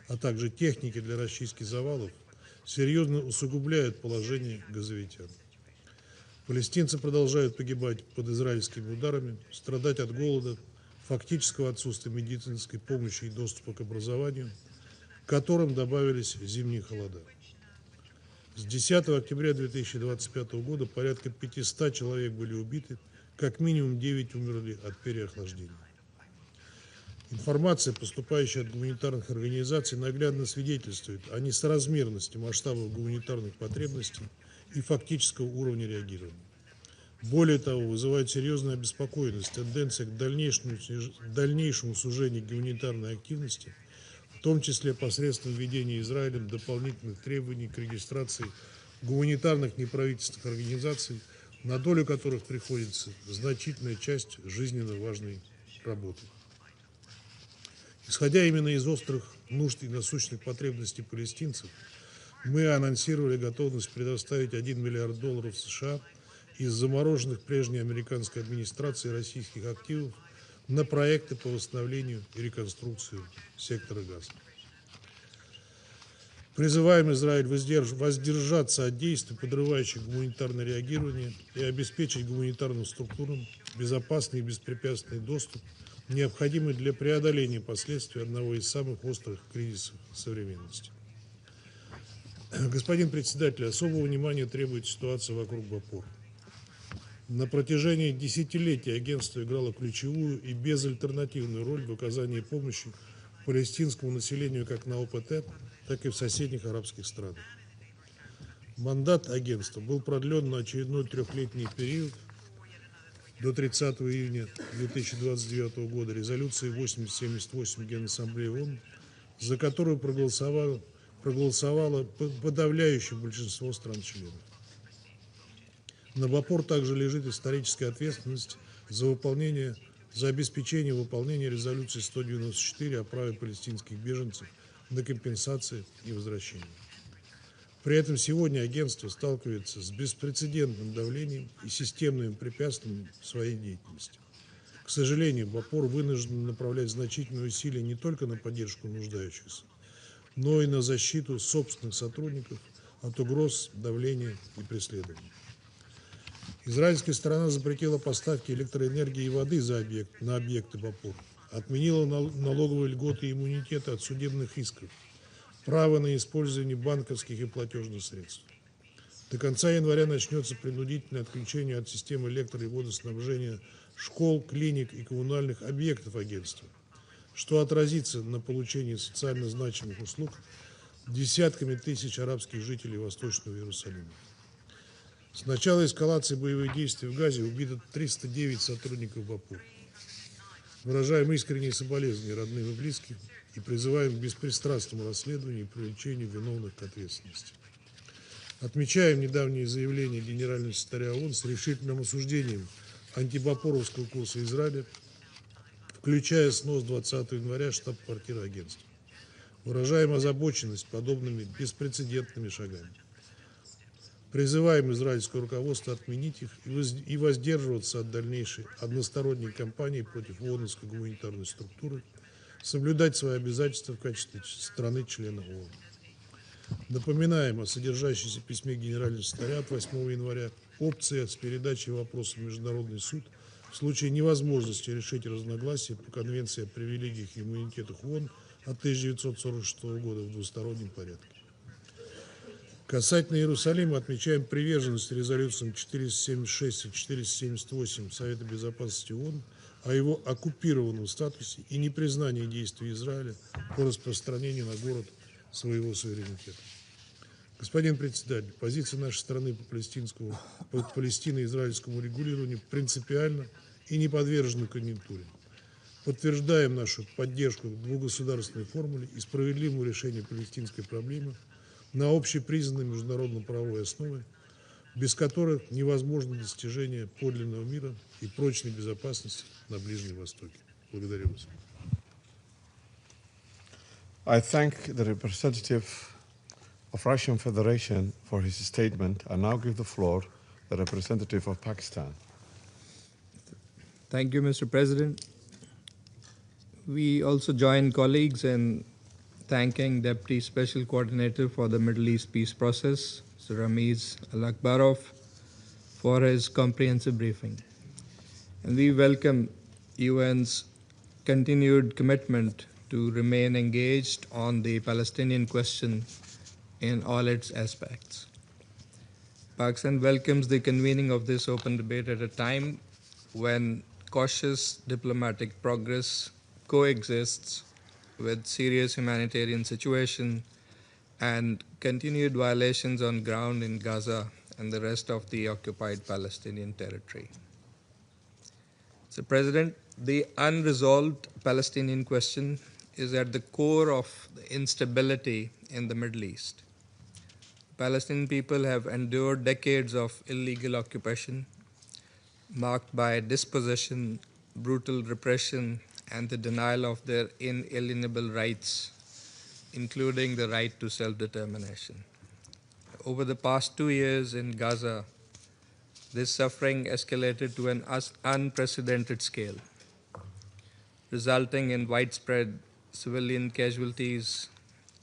а также техники для расчистки завалов, серьезно усугубляют положение газовитян. Палестинцы продолжают погибать под израильскими ударами, страдать от голода, фактического отсутствия медицинской помощи и доступа к образованию, к которым добавились зимние холода. С 10 октября 2025 года порядка 500 человек были убиты, как минимум 9 умерли от переохлаждения. Информация, поступающая от гуманитарных организаций, наглядно свидетельствует о несоразмерности масштабов гуманитарных потребностей и фактического уровня реагирования. Более того, вызывает серьезную обеспокоенность тенденция к дальнейшему сужению гуманитарной активности, в том числе посредством введения Израилем дополнительных требований к регистрации гуманитарных неправительственных организаций, на долю которых приходится значительная часть жизненно важной работы. Исходя именно из острых нужд и насущных потребностей палестинцев, мы анонсировали готовность предоставить $1 миллиард США из замороженных прежней американской администрацией российских активов на проекты по восстановлению и реконструкции сектора Газа. Призываем Израиль воздержаться от действий, подрывающих гуманитарное реагирование, и обеспечить гуманитарным структурам безопасный и беспрепятственный доступ, необходимый для преодоления последствий одного из самых острых кризисов современности. Господин председатель, особого внимания требует ситуация вокруг Бопор. На протяжении десятилетий агентство играло ключевую и безальтернативную роль в оказании помощи палестинскому населению как на ОПТ, так и в соседних арабских странах. Мандат агентства был продлен на очередной трехлетний период до 30 июня 2029 года резолюцией 8078 Генассамблеи ООН, за которую проголосовало подавляющее большинство стран-членов. На Бопор также лежит историческая ответственность за обеспечение выполнения резолюции 194 о праве палестинских беженцев на компенсации и возвращение. При этом сегодня агентство сталкивается с беспрецедентным давлением и системными препятствиями в своей деятельности. К сожалению, Бопор вынужден направлять значительные усилия не только на поддержку нуждающихся, но и на защиту собственных сотрудников от угроз, давления и преследований. Израильская сторона запретила поставки электроэнергии и воды на объекты Бопор, отменила налоговые льготы и иммунитеты от судебных исков, право на использование банковских и платежных средств. До конца января начнется принудительное отключение от системы электро- и водоснабжения школ, клиник и коммунальных объектов агентства, что отразится на получении социально значимых услуг десятками тысяч арабских жителей Восточного Иерусалима. С начала эскалации боевых действий в Газе убито 309 сотрудников Бопор. Выражаем искренние соболезнования родным и близким и призываем к беспристрастному расследованию и привлечению виновных к ответственности. Отмечаем недавнее заявление генерального секретаря ООН с решительным осуждением антибопоровского курса Израиля, включая снос 20 января штаб-квартиры агентства. Выражаем озабоченность подобными беспрецедентными шагами. Призываем израильское руководство отменить их и воздерживаться от дальнейшей односторонней кампании против ООНовской гуманитарной структуры, соблюдать свои обязательства в качестве страны-члена ООН. Напоминаем о содержащемся письме генерального секретаря от 8 января опции с передачей вопроса в Международный суд в случае невозможности решить разногласия по Конвенции о привилегиях и иммунитетах ООН от 1946 года в двустороннем порядке. Касательно Иерусалима отмечаем приверженность резолюциям 476 и 478 Совета Безопасности ООН о его оккупированном статусе и непризнании действий Израиля по распространению на город своего суверенитета. Господин председатель, позиция нашей страны по палестино-израильскому регулированию принципиальна и не подвержена конъюнктуре. Подтверждаем нашу поддержку двугосударственной формуле и справедливому решению палестинской проблемы на общепризнанной международно-правовой основе, без которых невозможно достижение подлинного мира и прочной безопасности на Ближнем Востоке. Благодарю вас. I thank the representative of Russian Federation for his statement. I now give the floor to the representative of Pakistan. Thank you, Mr. President. We also join colleagues in thanking Deputy Special Coordinator for the Middle East Peace Process, Mr. Ramiz Al-Akbarov, for his comprehensive briefing. And we welcome UN's continued commitment to remain engaged on the Palestinian question in all its aspects. Pakistan welcomes the convening of this open debate at a time when cautious diplomatic progress coexists with serious humanitarian situation and continued violations on ground in Gaza and the rest of the occupied Palestinian territory. Mr. President, the unresolved Palestinian question is at the core of the instability in the Middle East. Palestinian people have endured decades of illegal occupation marked by dispossession, brutal repression, and the denial of their inalienable rights, including the right to self-determination. Over the past 2 years in Gaza, this suffering escalated to an unprecedented scale. resulting in widespread civilian casualties,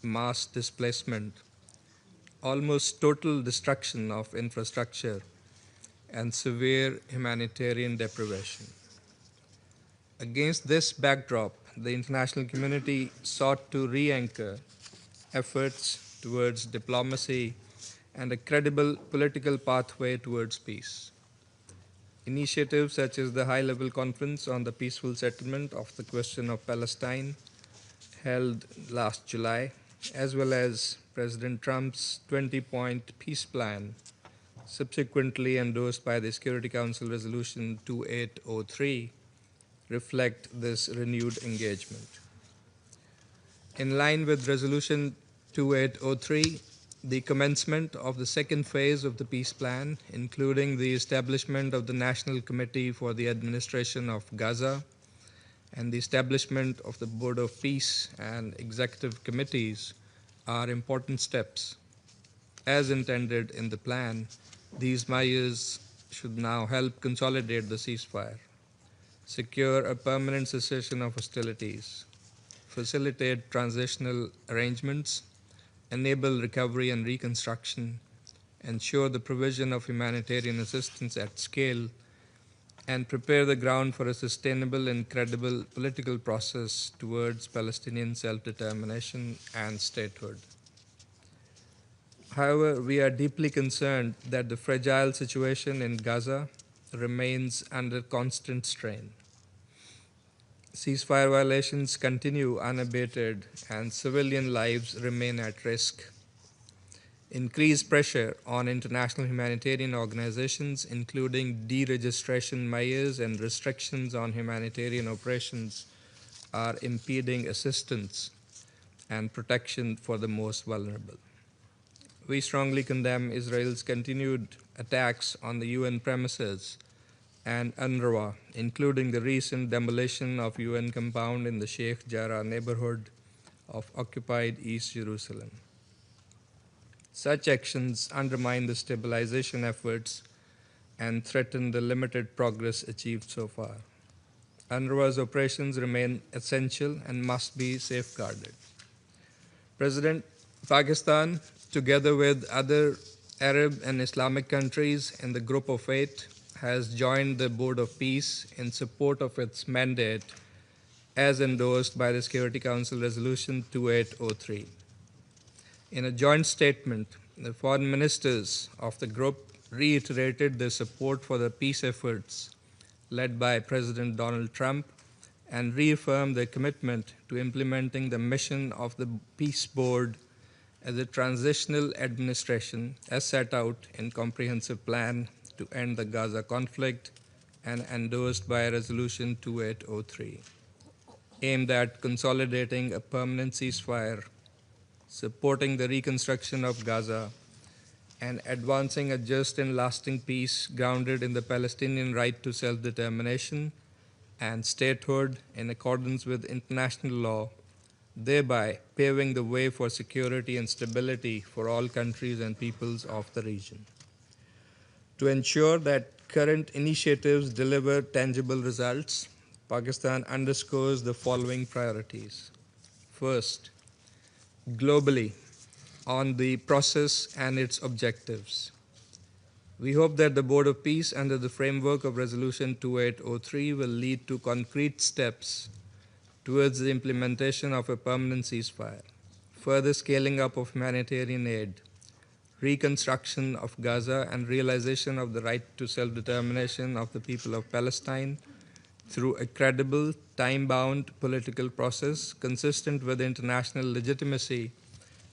mass displacement, almost total destruction of infrastructure, and severe humanitarian deprivation. Against this backdrop, the international community sought to re-anchor efforts towards diplomacy and a credible political pathway towards peace. Initiatives such as the High-Level Conference on the Peaceful Settlement of the Question of Palestine, held last July, as well as President Trump's 20-point peace plan, subsequently endorsed by the Security Council Resolution 2803, reflect this renewed engagement. In line with Resolution 2803, the commencement of the second phase of the peace plan, including the establishment of the National Committee for the Administration of Gaza and the establishment of the Board of Peace and executive committees, are important steps. As intended in the plan, these measures should now help consolidate the ceasefire, secure a permanent cessation of hostilities, facilitate transitional arrangements, enable recovery and reconstruction, ensure the provision of humanitarian assistance at scale, and prepare the ground for a sustainable and credible political process towards Palestinian self-determination and statehood. However, we are deeply concerned that the fragile situation in Gaza remains under constant strain. Ceasefire violations continue unabated and civilian lives remain at risk. Increased pressure on international humanitarian organizations, including deregistration measures and restrictions on humanitarian operations, are impeding assistance and protection for the most vulnerable. We strongly condemn Israel's continued attacks on the UN premises and UNRWA, including the recent demolition of UN compound in the Sheikh Jarrah neighborhood of occupied East Jerusalem. Such actions undermine the stabilization efforts and threaten the limited progress achieved so far. UNRWA's operations remain essential and must be safeguarded. President, Pakistan, together with other Arab and Islamic countries in the Group of Eight, has joined the Board of Peace in support of its mandate as endorsed by the Security Council Resolution 2803. In a joint statement, the foreign ministers of the group reiterated their support for the peace efforts led by President Donald Trump and reaffirmed their commitment to implementing the mission of the Peace Board as a transitional administration as set out in Comprehensive Plan to End the Gaza Conflict and endorsed by Resolution 2803, aimed at consolidating a permanent ceasefire, supporting the reconstruction of Gaza, and advancing a just and lasting peace grounded in the Palestinian right to self-determination and statehood in accordance with international law, thereby paving the way for security and stability for all countries and peoples of the region. To ensure that current initiatives deliver tangible results, Pakistan underscores the following priorities. First, globally, on the process and its objectives. We hope that the Board of Peace, under the framework of Resolution 2803, will lead to concrete steps towards the implementation of a permanent ceasefire, further scaling up of humanitarian aid, reconstruction of Gaza, and realization of the right to self-determination of the people of Palestine through a credible, time-bound political process consistent with international legitimacy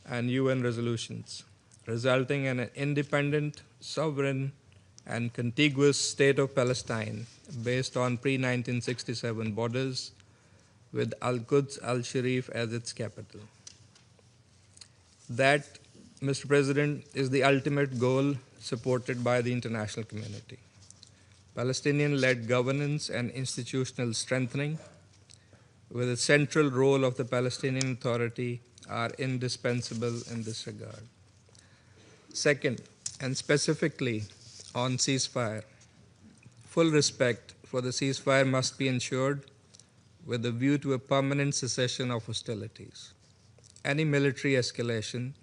and UN resolutions, resulting in an independent, sovereign, and contiguous state of Palestine based on pre-1967 borders, with Al-Quds al-Sharif as its capital. That, Mr. President, is the ultimate goal supported by the international community. Palestinian-led governance and institutional strengthening, with a central role of the Palestinian Authority, are indispensable in this regard. Second, and specifically on ceasefire, full respect for the ceasefire must be ensured with a view to a permanent cessation of hostilities. Any military escalation,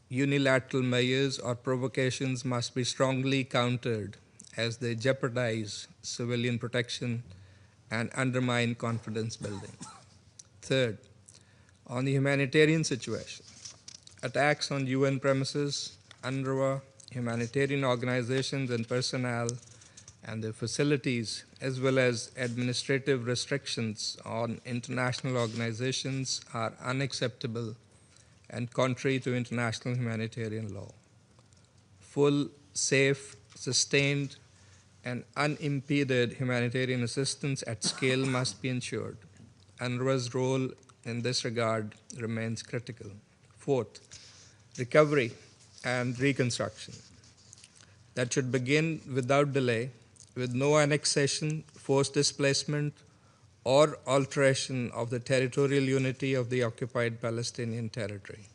unilateral measures, or provocations must be strongly countered as they jeopardize civilian protection and undermine confidence building. Third, on the humanitarian situation, attacks on UN premises, UNRWA, humanitarian organizations and personnel, and their facilities, as well as administrative restrictions on international organizations, are unacceptable and contrary to international humanitarian law. Full, safe, sustained, and unimpeded humanitarian assistance at scale must be ensured. UNRWA's role in this regard remains critical. Fourth, recovery and reconstruction. That should begin without delay, with no annexation, forced displacement, or alteration of the territorial unity of the occupied Palestinian territory.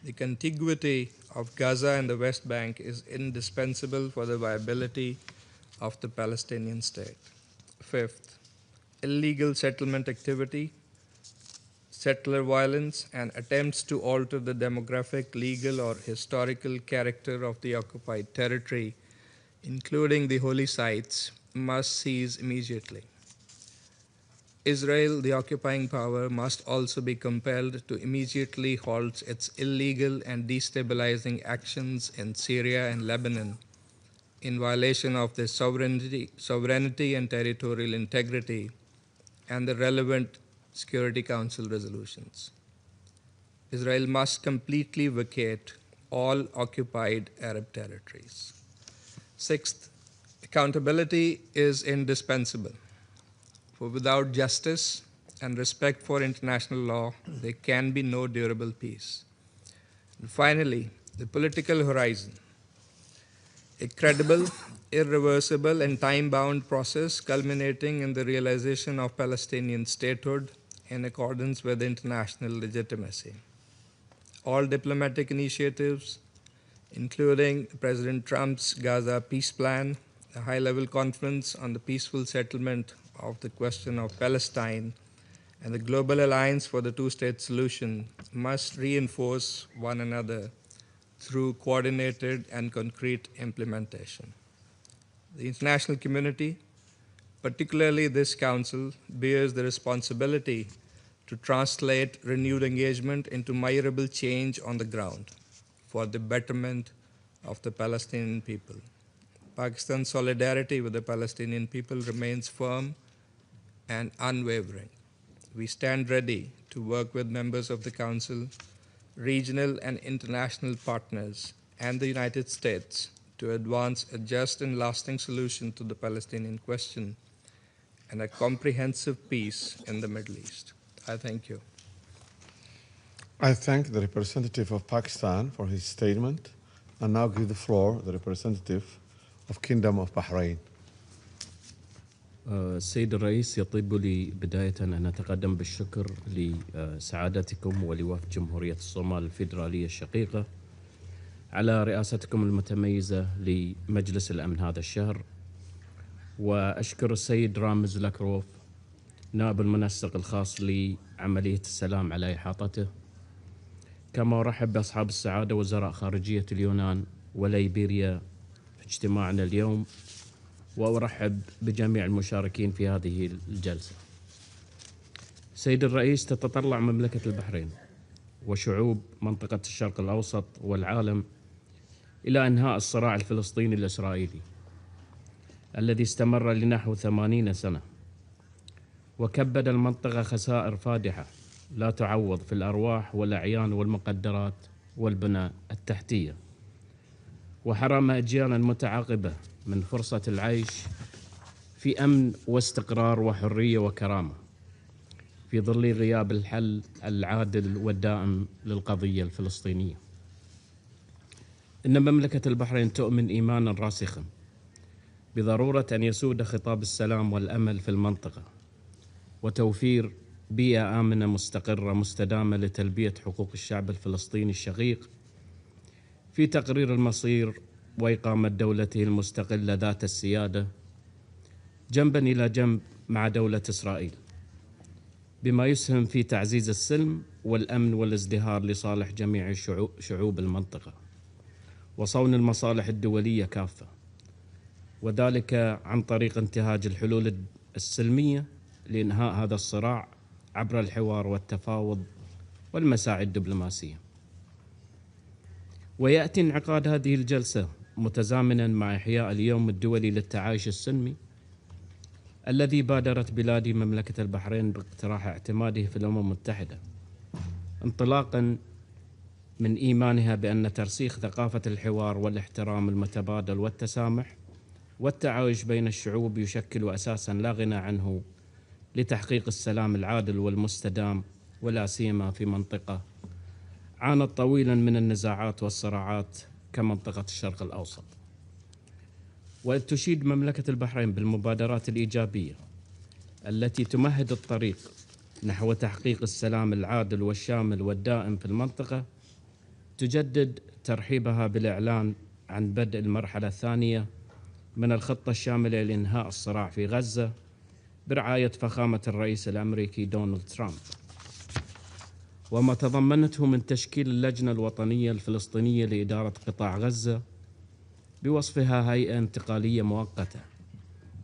The contiguity of Gaza and the West Bank is indispensable for the viability of the Palestinian state. Fifth, illegal settlement activity, settler violence, and attempts to alter the demographic, legal, or historical character of the occupied territory, including the holy sites, must cease immediately. Israel, the occupying power, must also be compelled to immediately halt its illegal and destabilizing actions in Syria and Lebanon in violation of their sovereignty and territorial integrity and the relevant Security Council resolutions. Israel must completely vacate all occupied Arab territories. Sixth, accountability is indispensable, for without justice and respect for international law, there can be no durable peace. And finally, the political horizon. A credible, irreversible, and time-bound process culminating in the realization of Palestinian statehood in accordance with international legitimacy. All diplomatic initiatives, including President Trump's Gaza peace plan, the high-level conference on the peaceful settlement of the question of Palestine, and the Global Alliance for the Two-State Solution, must reinforce one another through coordinated and concrete implementation. The international community, particularly this Council, bears the responsibility to translate renewed engagement into measurable change on the ground for the betterment of the Palestinian people. Pakistan's solidarity with the Palestinian people remains firm and unwavering. We stand ready to work with members of the Council, regional and international partners, and the United States to advance a just and lasting solution to the Palestinian question and a comprehensive peace in the Middle East. I thank you. I thank the representative of Pakistan for his statement and now give the floor to the representative of Kingdom of Bahrain. السيد الرئيس، يطيب لي بداية أن أتقدم بالشكر لسعادتكم ولوفد جمهورية الصومال الفيدرالية الشقيقة على رئاستكم المتميزة لمجلس الأمن هذا الشهر، وأشكر السيد رامز لاكروف نائب المنسق الخاص لعملية السلام على إحاطته، كما أرحب بأصحاب السعادة وزراء خارجية اليونان وليبيريا في اجتماعنا اليوم، وأرحب بجميع المشاركين في هذه الجلسة. سيد الرئيس، تتطلع مملكة البحرين وشعوب منطقة الشرق الأوسط والعالم إلى إنهاء الصراع الفلسطيني الإسرائيلي الذي استمر لنحو 80 سنة وكبد المنطقة خسائر فادحة لا تعوض في الأرواح والأعيان والمقدرات والبنى التحتية، وحرم أجيالا متعاقبة من فرصة العيش في أمن واستقرار وحرية وكرامة في ظل غياب الحل العادل والدائم للقضية الفلسطينية. إن مملكة البحرين تؤمن إيمانا راسخا بضرورة أن يسود خطاب السلام والأمل في المنطقة وتوفير بيئة آمنة مستقرة مستدامة لتلبية حقوق الشعب الفلسطيني الشقيق في تقرير المصير وإقامة دولته المستقلة ذات السيادة جنبا إلى جنب مع دولة إسرائيل، بما يسهم في تعزيز السلم والأمن والازدهار لصالح جميع شعوب المنطقة وصون المصالح الدولية كافة، وذلك عن طريق انتهاج الحلول السلمية لإنهاء هذا الصراع عبر الحوار والتفاوض والمساعي الدبلوماسية. ويأتي انعقاد هذه الجلسة متزامنا مع إحياء اليوم الدولي للتعايش السلمي الذي بادرت بلادي مملكة البحرين باقتراح اعتماده في الأمم المتحدة، انطلاقا من إيمانها بأن ترسيخ ثقافة الحوار والاحترام المتبادل والتسامح والتعايش بين الشعوب يشكل أساسا لا غنى عنه لتحقيق السلام العادل والمستدام، ولا سيما في منطقة عانت طويلا من النزاعات والصراعات كمنطقة الشرق الأوسط. وإذ تشيد مملكة البحرين بالمبادرات الإيجابية التي تمهد الطريق نحو تحقيق السلام العادل والشامل والدائم في المنطقة، تجدد ترحيبها بالإعلان عن بدء المرحلة الثانية من الخطة الشاملة لإنهاء الصراع في غزة برعاية فخامة الرئيس الأمريكي دونالد ترامب، وما تضمنته من تشكيل اللجنة الوطنية الفلسطينية لإدارة قطاع غزة بوصفها هيئة انتقالية مؤقتة،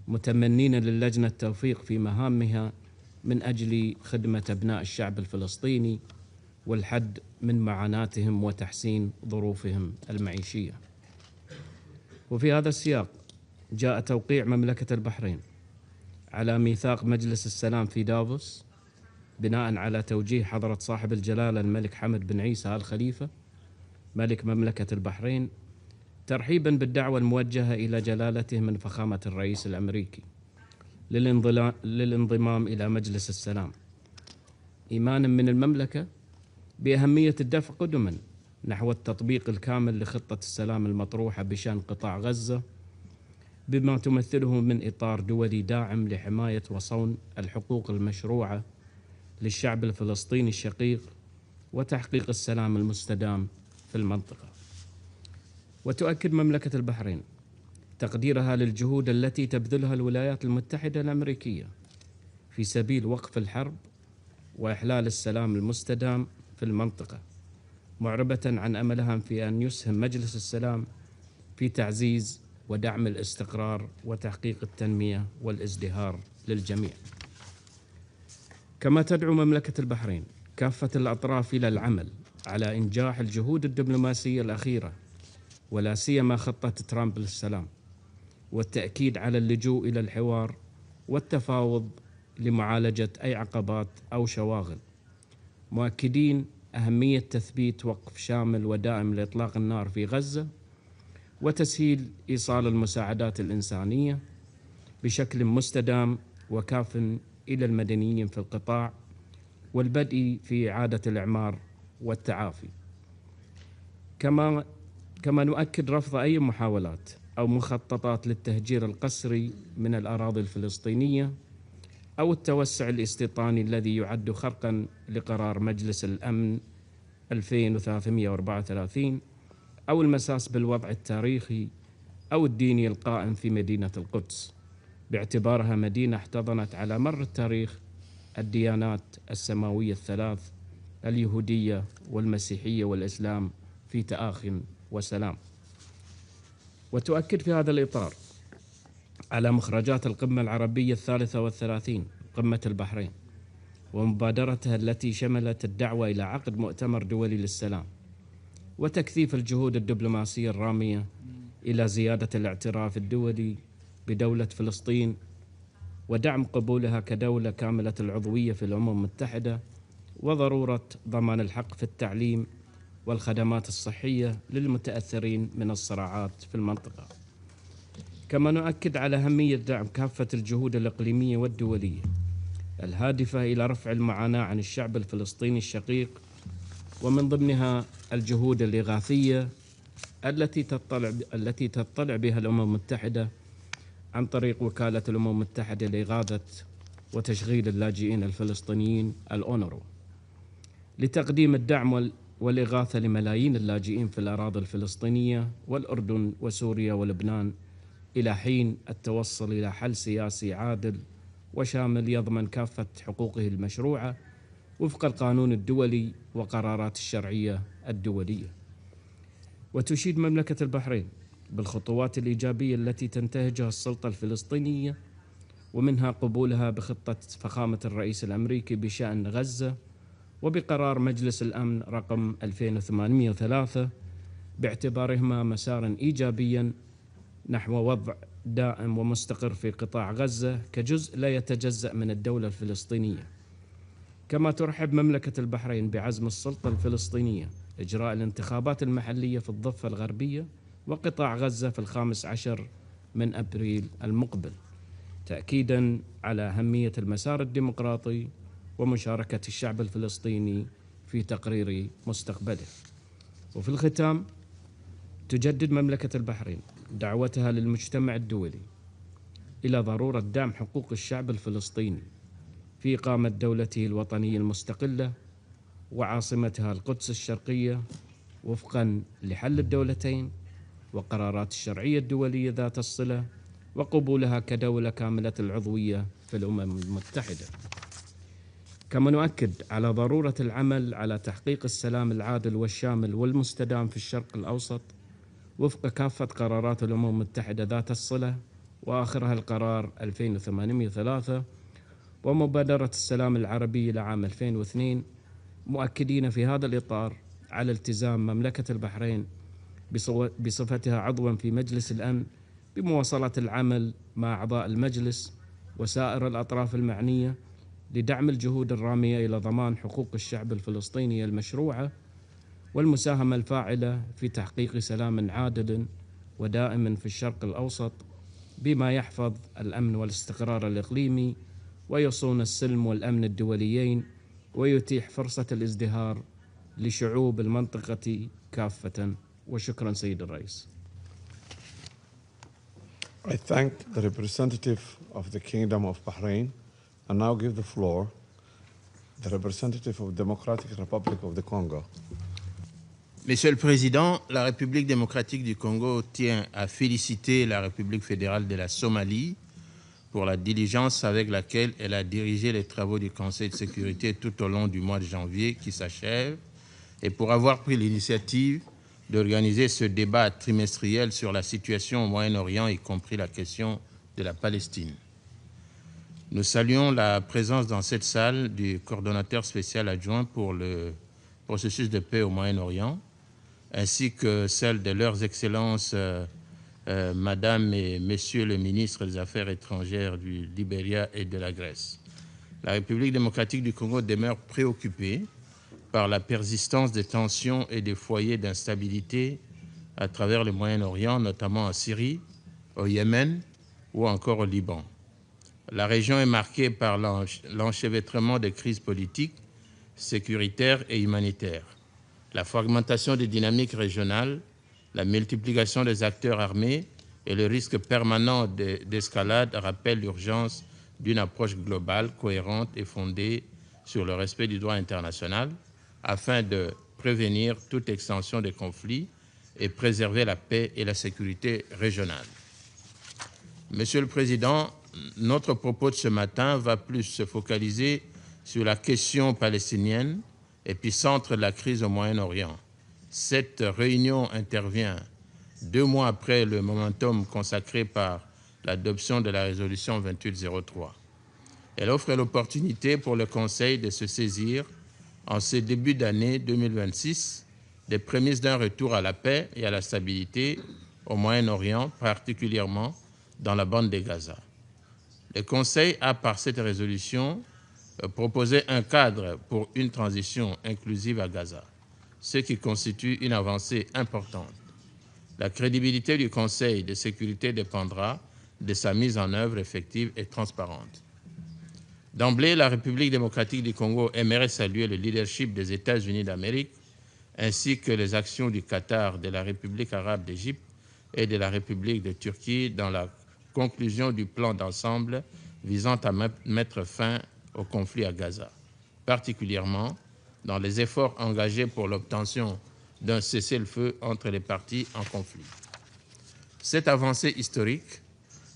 متمنين للجنة التوفيق في مهامها من أجل خدمة أبناء الشعب الفلسطيني والحد من معاناتهم وتحسين ظروفهم المعيشية. وفي هذا السياق جاء توقيع مملكة البحرين على ميثاق مجلس السلام في دافوس بناء على توجيه حضرة صاحب الجلالة الملك حمد بن عيسى آل خليفة ملك مملكة البحرين، ترحيبا بالدعوة الموجهة إلى جلالته من فخامة الرئيس الأمريكي للانضمام إلى مجلس السلام، إيمانا من المملكة بأهمية الدفع قدما نحو التطبيق الكامل لخطة السلام المطروحة بشأن قطاع غزة، بما تمثله من إطار دولي داعم لحماية وصون الحقوق المشروعة للشعب الفلسطيني الشقيق وتحقيق السلام المستدام في المنطقة. وتؤكد مملكة البحرين تقديرها للجهود التي تبذلها الولايات المتحدة الأمريكية في سبيل وقف الحرب وإحلال السلام المستدام في المنطقة، معربة عن أملها في أن يسهم مجلس السلام في تعزيز ودعم الاستقرار وتحقيق التنمية والازدهار للجميع. كما تدعو مملكة البحرين كافة الأطراف إلى العمل على إنجاح الجهود الدبلوماسية الأخيرة ولا سيما خطة ترامب للسلام، والتأكيد على اللجوء إلى الحوار والتفاوض لمعالجة أي عقبات أو شواغل، مؤكدين أهمية تثبيت وقف شامل ودائم لإطلاق النار في غزة وتسهيل إيصال المساعدات الإنسانية بشكل مستدام وكاف إلى المدنيين في القطاع، والبدء في إعادة الإعمار والتعافي. كما نؤكد رفض أي محاولات أو مخططات للتهجير القسري من الأراضي الفلسطينية أو التوسع الاستيطاني الذي يعد خرقا لقرار مجلس الأمن 2334 أو المساس بالوضع التاريخي أو الديني القائم في مدينة القدس، باعتبارها مدينة احتضنت على مر التاريخ الديانات السماوية الثلاث، اليهودية والمسيحية والإسلام، في تآخٍ وسلام. وتؤكد في هذا الإطار على مخرجات القمة العربية 33 قمة البحرين ومبادرتها التي شملت الدعوة إلى عقد مؤتمر دولي للسلام وتكثيف الجهود الدبلوماسية الرامية إلى زيادة الاعتراف الدولي بدولة فلسطين ودعم قبولها كدولة كاملة العضوية في الأمم المتحدة، وضرورة ضمان الحق في التعليم والخدمات الصحية للمتأثرين من الصراعات في المنطقة. كما نؤكد على أهمية دعم كافة الجهود الإقليمية والدولية الهادفة إلى رفع المعاناة عن الشعب الفلسطيني الشقيق، ومن ضمنها الجهود الإغاثية التي تطلع بها الأمم المتحدة عن طريق وكالة الأمم المتحدة لإغاثة وتشغيل اللاجئين الفلسطينيين الأونروا، لتقديم الدعم والإغاثة لملايين اللاجئين في الأراضي الفلسطينية والأردن وسوريا ولبنان، إلى حين التوصل إلى حل سياسي عادل وشامل يضمن كافة حقوقه المشروعة وفق القانون الدولي وقرارات الشرعية الدولية. وتشيد مملكة البحرين بالخطوات الإيجابية التي تنتهجها السلطة الفلسطينية، ومنها قبولها بخطة فخامة الرئيس الأمريكي بشأن غزة، وبقرار مجلس الأمن رقم 2803 باعتبارهما مسارا إيجابيا نحو وضع دائم ومستقر في قطاع غزة كجزء لا يتجزأ من الدولة الفلسطينية. كما ترحب مملكة البحرين بعزم السلطة الفلسطينية إجراء الانتخابات المحلية في الضفة الغربية وقطاع غزة في 15 من أبريل المقبل، تأكيدا على أهمية المسار الديمقراطي ومشاركة الشعب الفلسطيني في تقرير مستقبله. وفي الختام تجدد مملكة البحرين دعوتها للمجتمع الدولي إلى ضرورة دعم حقوق الشعب الفلسطيني في إقامة دولته الوطنية المستقلة وعاصمتها القدس الشرقية وفقا لحل الدولتين وقرارات الشرعية الدولية ذات الصلة وقبولها كدولة كاملة العضوية في الأمم المتحدة. كما نؤكد على ضرورة العمل على تحقيق السلام العادل والشامل والمستدام في الشرق الأوسط وفق كافة قرارات الأمم المتحدة ذات الصلة وآخرها القرار 2803 ومبادرة السلام العربي لعام 2002، مؤكدين في هذا الإطار على التزام مملكة البحرين بصفتها عضوا في مجلس الأمن بمواصلة العمل مع أعضاء المجلس وسائر الأطراف المعنية لدعم الجهود الرامية إلى ضمان حقوق الشعب الفلسطيني المشروعة والمساهمة الفاعلة في تحقيق سلام عادل ودائم في الشرق الأوسط بما يحفظ الأمن والاستقرار الإقليمي ويصون السلم والأمن الدوليين ويتيح فرصة الازدهار لشعوب المنطقة كافة. وشكرا سيد الرئيس. I thank the representative of the Kingdom of Bahrain and now give the floor to the representative of the Democratic Republic of the Congo. Monsieur le Président, la République démocratique du Congo tient à féliciter la République fédérale de la Somalie pour la diligence avec laquelle elle a dirigé les travaux du Conseil de sécurité tout au long du mois de janvier qui s'achève et pour avoir pris l'initiative d'organiser ce débat trimestriel sur la situation au Moyen-Orient, y compris la question de la Palestine. Nous saluons la présence dans cette salle du coordonnateur spécial adjoint pour le processus de paix au Moyen-Orient, ainsi que celle de leurs excellences Madame et Messieurs les ministres des Affaires étrangères du Libéria et de la Grèce. La République démocratique du Congo demeure préoccupée par la persistance des tensions et des foyers d'instabilité à travers le Moyen-Orient, notamment en Syrie, au Yémen ou encore au Liban. La région est marquée par l'enchevêtrement des crises politiques, sécuritaires et humanitaires, la fragmentation des dynamiques régionales, la multiplication des acteurs armés et le risque permanent d'escalade rappellent l'urgence d'une approche globale, cohérente et fondée sur le respect du droit international, afin de prévenir toute extension des conflits et préserver la paix et la sécurité régionale. Monsieur le Président, notre propos de ce matin va plus se focaliser sur la question palestinienne, épicentre de la crise au Moyen-Orient. Cette réunion intervient 2 mois après le momentum consacré par l'adoption de la résolution 2803. Elle offre l'opportunité pour le Conseil de se saisir en ce début d'année 2026 des prémices d'un retour à la paix et à la stabilité au Moyen-Orient, particulièrement dans la bande de Gaza. Le Conseil a, par cette résolution, proposé un cadre pour une transition inclusive à Gaza, ce qui constitue une avancée importante. La crédibilité du Conseil de sécurité dépendra de sa mise en œuvre effective et transparente. D'emblée, la République démocratique du Congo aimerait saluer le leadership des États-Unis d'Amérique ainsi que les actions du Qatar, de la République arabe d'Égypte et de la République de Turquie dans la conclusion du plan d'ensemble visant à mettre fin au conflit à Gaza, particulièrement dans les efforts engagés pour l'obtention d'un cessez-le-feu entre les parties en conflit. Cette avancée historique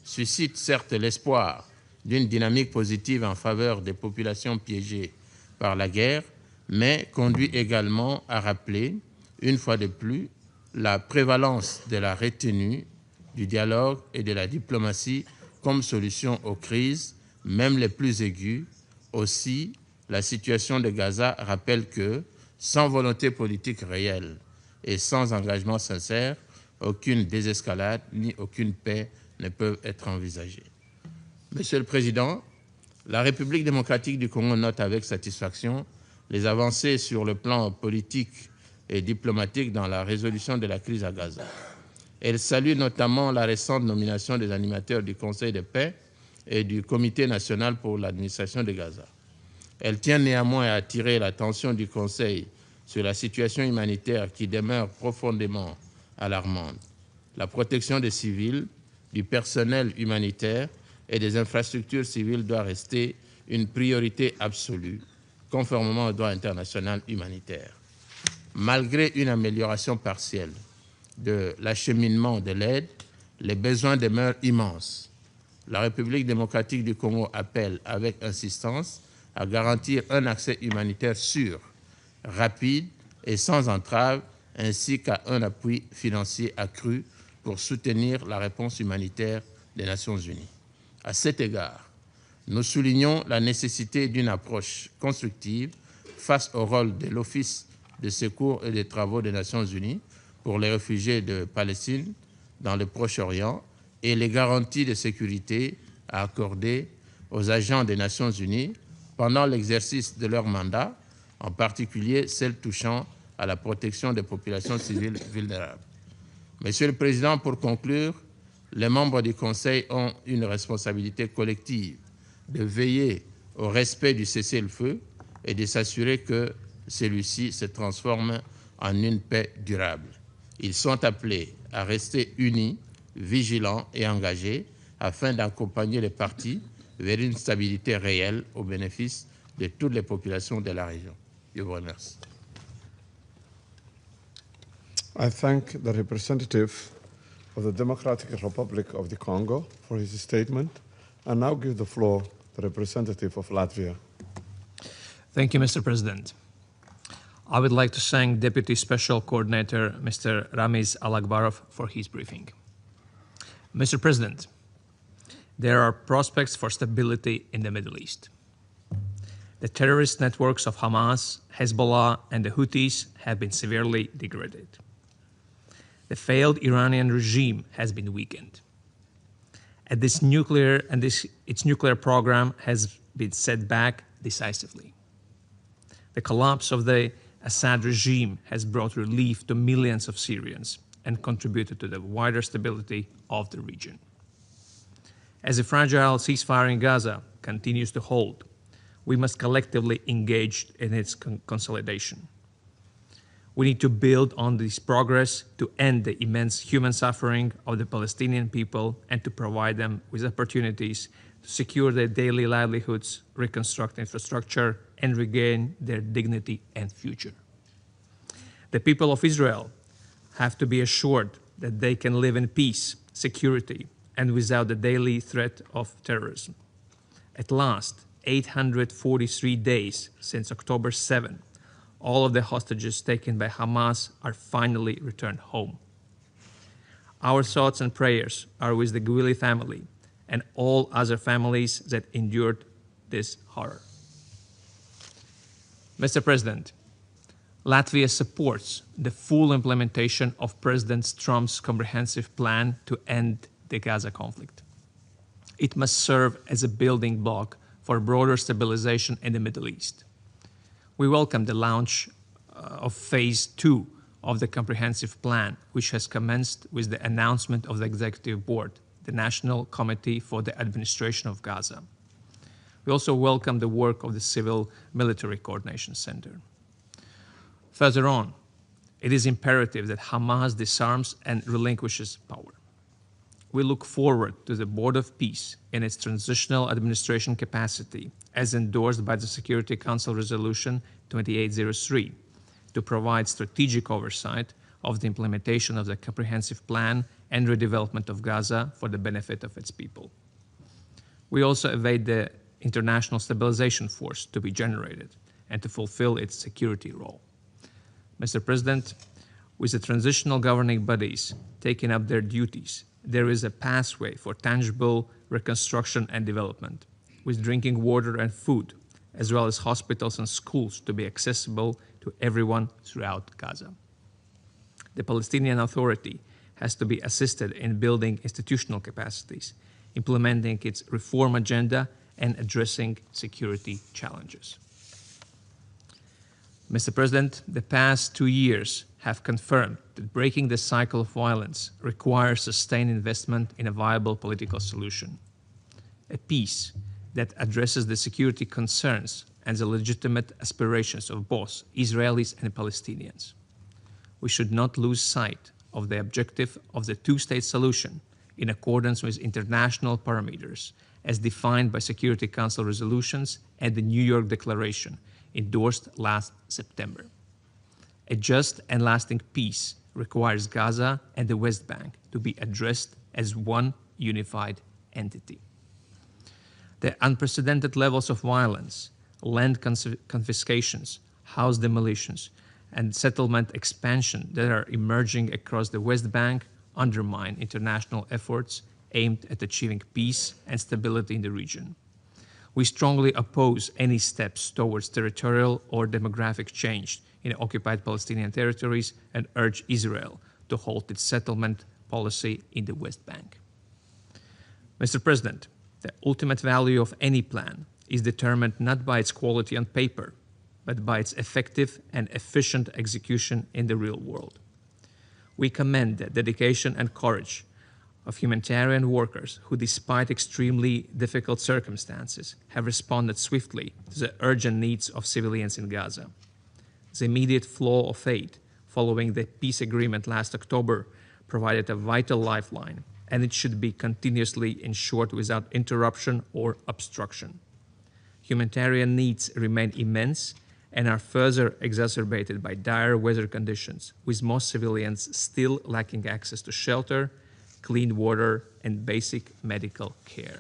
suscite certes l'espoir d'une dynamique positive en faveur des populations piégées par la guerre, mais conduit également à rappeler, une fois de plus, la prévalence de la retenue, du dialogue et de la diplomatie comme solution aux crises, même les plus aiguës. Aussi, la situation de Gaza rappelle que, sans volonté politique réelle et sans engagement sincère, aucune désescalade ni aucune paix ne peuvent être envisagées. Monsieur le Président, la République démocratique du Congo note avec satisfaction les avancées sur le plan politique et diplomatique dans la résolution de la crise à Gaza. Elle salue notamment la récente nomination des animateurs du Conseil de paix et du Comité national pour l'administration de Gaza. Elle tient néanmoins à attirer l'attention du Conseil sur la situation humanitaire qui demeure profondément alarmante. La protection des civils, du personnel humanitaire et des infrastructures civiles doit rester une priorité absolue, conformément au droit international humanitaire. Malgré une amélioration partielle de l'acheminement de l'aide, les besoins demeurent immenses. La République démocratique du Congo appelle avec insistance à garantir un accès humanitaire sûr, rapide et sans entrave, ainsi qu'à un appui financier accru pour soutenir la réponse humanitaire des Nations unies. À cet égard, nous soulignons la nécessité d'une approche constructive face au rôle de l'Office de secours et des travaux des Nations unies pour les réfugiés de Palestine dans le Proche-Orient et les garanties de sécurité à accorder aux agents des Nations unies pendant l'exercice de leur mandat, en particulier celles touchant à la protection des populations civiles vulnérables. Monsieur le Président, pour conclure, les membres du Conseil ont une responsabilité collective de veiller au respect du cessez-le-feu et de s'assurer que celui-ci se transforme en une paix durable. Ils sont appelés à rester unis, vigilants et engagés afin d'accompagner les parties vers une stabilité réelle au bénéfice de toutes les populations de la région. Je vous remercie. I thank the representative of the Democratic Republic of the Congo for his statement, and now give the floor to the representative of Latvia. Thank you, Mr. President. I would like to thank Deputy Special Coordinator Mr. Ramiz Alakbarov for his briefing. Mr. President, there are prospects for stability in the Middle East. The terrorist networks of Hamas, Hezbollah, and the Houthis have been severely degraded. The failed Iranian regime has been weakened. And its nuclear program has been set back decisively. The collapse of the Assad regime has brought relief to millions of Syrians and contributed to the wider stability of the region. As a fragile ceasefire in Gaza continues to hold, we must collectively engage in its consolidation. We need to build on this progress to end the immense human suffering of the Palestinian people and to provide them with opportunities to secure their daily livelihoods, reconstruct infrastructure, and regain their dignity and future. The people of Israel have to be assured that they can live in peace, security, and without the daily threat of terrorism. At last, 843 days since October 7, all of the hostages taken by Hamas are finally returned home. Our thoughts and prayers are with the Gwili family and all other families that endured this horror. Mr. President, Latvia supports the full implementation of President Trump's comprehensive plan to end the Gaza conflict. It must serve as a building block for broader stabilization in the Middle East. We welcome the launch of Phase 2 of the comprehensive plan, which has commenced with the announcement of the Executive Board, the National Committee for the Administration of Gaza. We also welcome the work of the Civil Military Coordination Center. Further on, it is imperative that Hamas disarms and relinquishes power. We look forward to the Board of Peace in its transitional administration capacity, as endorsed by the Security Council Resolution 2803, to provide strategic oversight of the implementation of the comprehensive plan and redevelopment of Gaza for the benefit of its people. We also await the International Stabilization Force to be generated and to fulfill its security role. Mr. President, with the transitional governing bodies taking up their duties, there is a pathway for tangible reconstruction and development, with drinking water and food, as well as hospitals and schools to be accessible to everyone throughout Gaza. The Palestinian Authority has to be assisted in building institutional capacities, implementing its reform agenda, and addressing security challenges. Mr. President, the past 2 years have confirmed that breaking the cycle of violence requires sustained investment in a viable political solution, a peace that addresses the security concerns and the legitimate aspirations of both Israelis and Palestinians. We should not lose sight of the objective of the two-state solution in accordance with international parameters as defined by Security Council resolutions and the New York Declaration endorsed last September. A just and lasting peace requires Gaza and the West Bank to be addressed as one unified entity. The unprecedented levels of violence, land confiscations, house demolitions, and settlement expansion that are emerging across the West Bank undermine international efforts aimed at achieving peace and stability in the region. We strongly oppose any steps towards territorial or demographic change in occupied Palestinian territories and urge Israel to halt its settlement policy in the West Bank. Mr. President, the ultimate value of any plan is determined not by its quality on paper, but by its effective and efficient execution in the real world. We commend the dedication and courage of humanitarian workers who, despite extremely difficult circumstances, have responded swiftly to the urgent needs of civilians in Gaza. The immediate flow of aid following the peace agreement last October provided a vital lifeline, and it should be continuously ensured without interruption or obstruction. Humanitarian needs remain immense and are further exacerbated by dire weather conditions, with most civilians still lacking access to shelter, clean water, and basic medical care.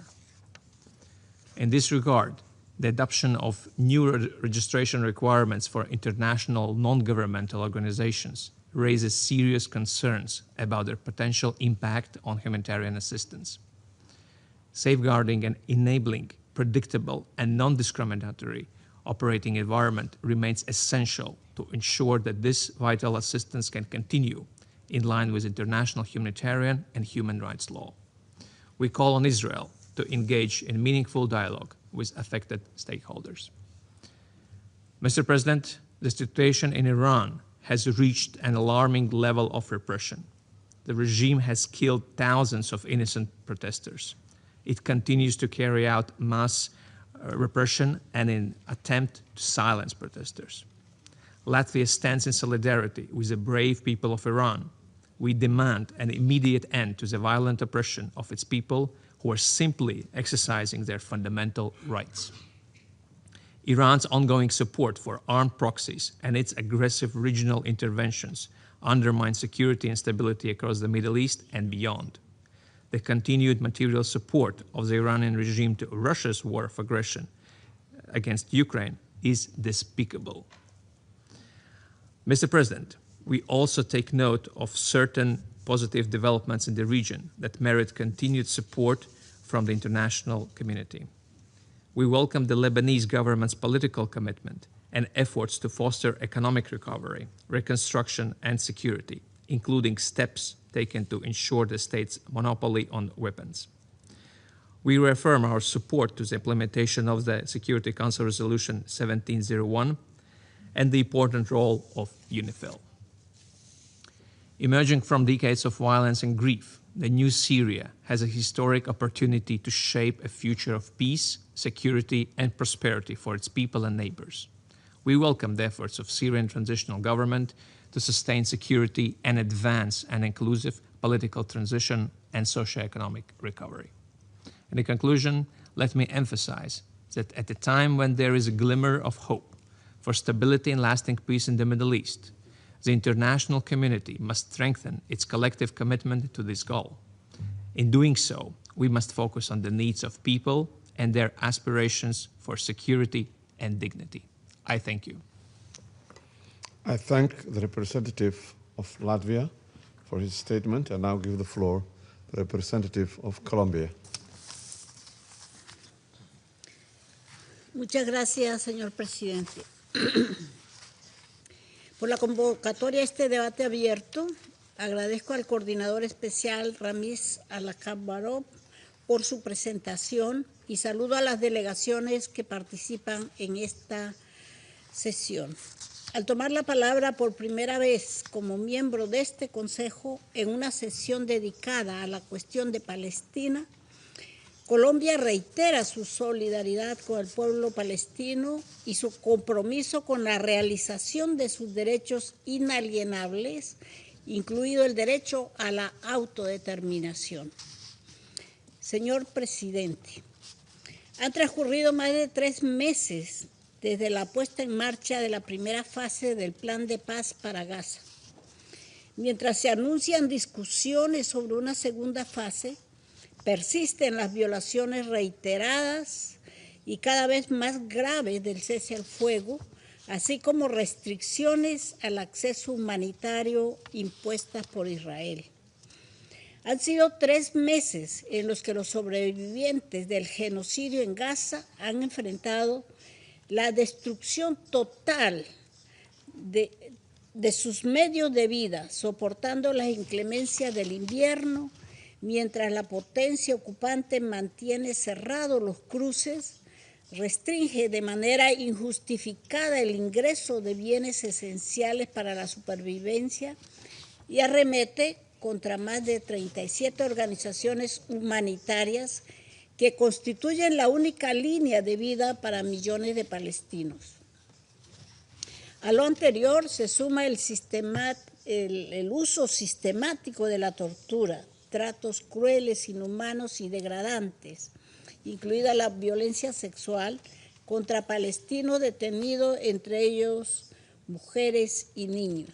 In this regard, the adoption of new registration requirements for international non-governmental organizations raises serious concerns about their potential impact on humanitarian assistance. Safeguarding and enabling predictable and non-discriminatory operating environment remains essential to ensure that this vital assistance can continue in line with international humanitarian and human rights law. We call on Israel to engage in meaningful dialogue with affected stakeholders. Mr. President, the situation in Iran has reached an alarming level of repression. The regime has killed thousands of innocent protesters. It continues to carry out mass repression and an attempt to silence protesters. Latvia stands in solidarity with the brave people of Iran. We demand an immediate end to the violent oppression of its people who are simply exercising their fundamental rights. Iran's ongoing support for armed proxies and its aggressive regional interventions undermine security and stability across the Middle East and beyond. The continued material support of the Iranian regime to Russia's war of aggression against Ukraine is despicable. Mr. President, we also take note of certain positive developments in the region that merit continued support from the international community. We welcome the Lebanese government's political commitment and efforts to foster economic recovery, reconstruction, and security, including steps taken to ensure the state's monopoly on weapons. We reaffirm our support to the implementation of the Security Council Resolution 1701 and the important role of UNIFIL. Emerging from decades of violence and grief, the new Syria has a historic opportunity to shape a future of peace, security, and prosperity for its people and neighbors. We welcome the efforts of Syrian transitional government to sustain security and advance an inclusive political transition and socioeconomic recovery. In conclusion, let me emphasize that at a time when there is a glimmer of hope for stability and lasting peace in the Middle East, the international community must strengthen its collective commitment to this goal. In doing so, we must focus on the needs of people and their aspirations for security and dignity. I thank you. I thank the representative of Latvia for his statement and now give the floor to the representative of Colombia. Muchas gracias, señor presidente. Por la convocatoria a este debate abierto, agradezco al coordinador especial Ramiz Alakbarov por su presentación y saludo a las delegaciones que participan en esta sesión. Al tomar la palabra por primera vez como miembro de este Consejo en una sesión dedicada a la cuestión de Palestina, Colombia reitera su solidaridad con el pueblo palestino y su compromiso con la realización de sus derechos inalienables, incluido el derecho a la autodeterminación. Señor presidente, han transcurrido más de 3 meses desde la puesta en marcha de la primera fase del Plan de Paz para Gaza. Mientras se anuncian discusiones sobre una segunda fase, persisten las violaciones reiteradas y cada vez más graves del cese al fuego, así como restricciones al acceso humanitario impuestas por Israel. Han sido 3 meses en los que los sobrevivientes del genocidio en Gaza han enfrentado la destrucción total de sus medios de vida, soportando las inclemencias del invierno, mientras la potencia ocupante mantiene cerrados los cruces, restringe de manera injustificada el ingreso de bienes esenciales para la supervivencia y arremete contra más de 37 organizaciones humanitarias que constituyen la única línea de vida para millones de palestinos. A lo anterior se suma el uso sistemático de la tortura, tratos crueles, inhumanos y degradantes, incluida la violencia sexual contra palestinos detenidos, entre ellos mujeres y niños.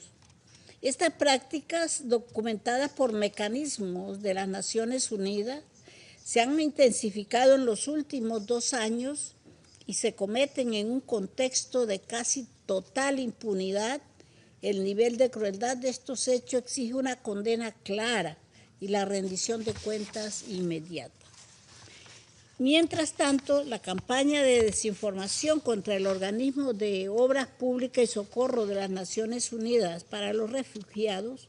Estas prácticas, documentadas por mecanismos de las Naciones Unidas, se han intensificado en los últimos 2 años y se cometen en un contexto de casi total impunidad. El nivel de crueldad de estos hechos exige una condena clara y la rendición de cuentas inmediata. Mientras tanto, la campaña de desinformación contra el Organismo de Obras Públicas y Socorro de las Naciones Unidas para los Refugiados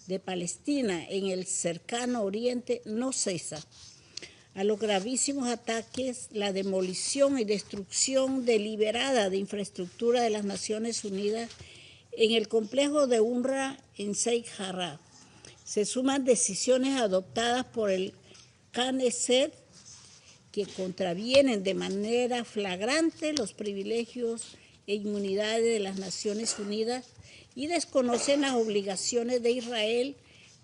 de Palestina en el cercano Oriente no cesa. A los gravísimos ataques, la demolición y destrucción deliberada de infraestructura de las Naciones Unidas en el complejo de UNRWA en Sheikh Jarrah, se suman decisiones adoptadas por el Knesset que contravienen de manera flagrante los privilegios e inmunidades de las Naciones Unidas y desconocen las obligaciones de Israel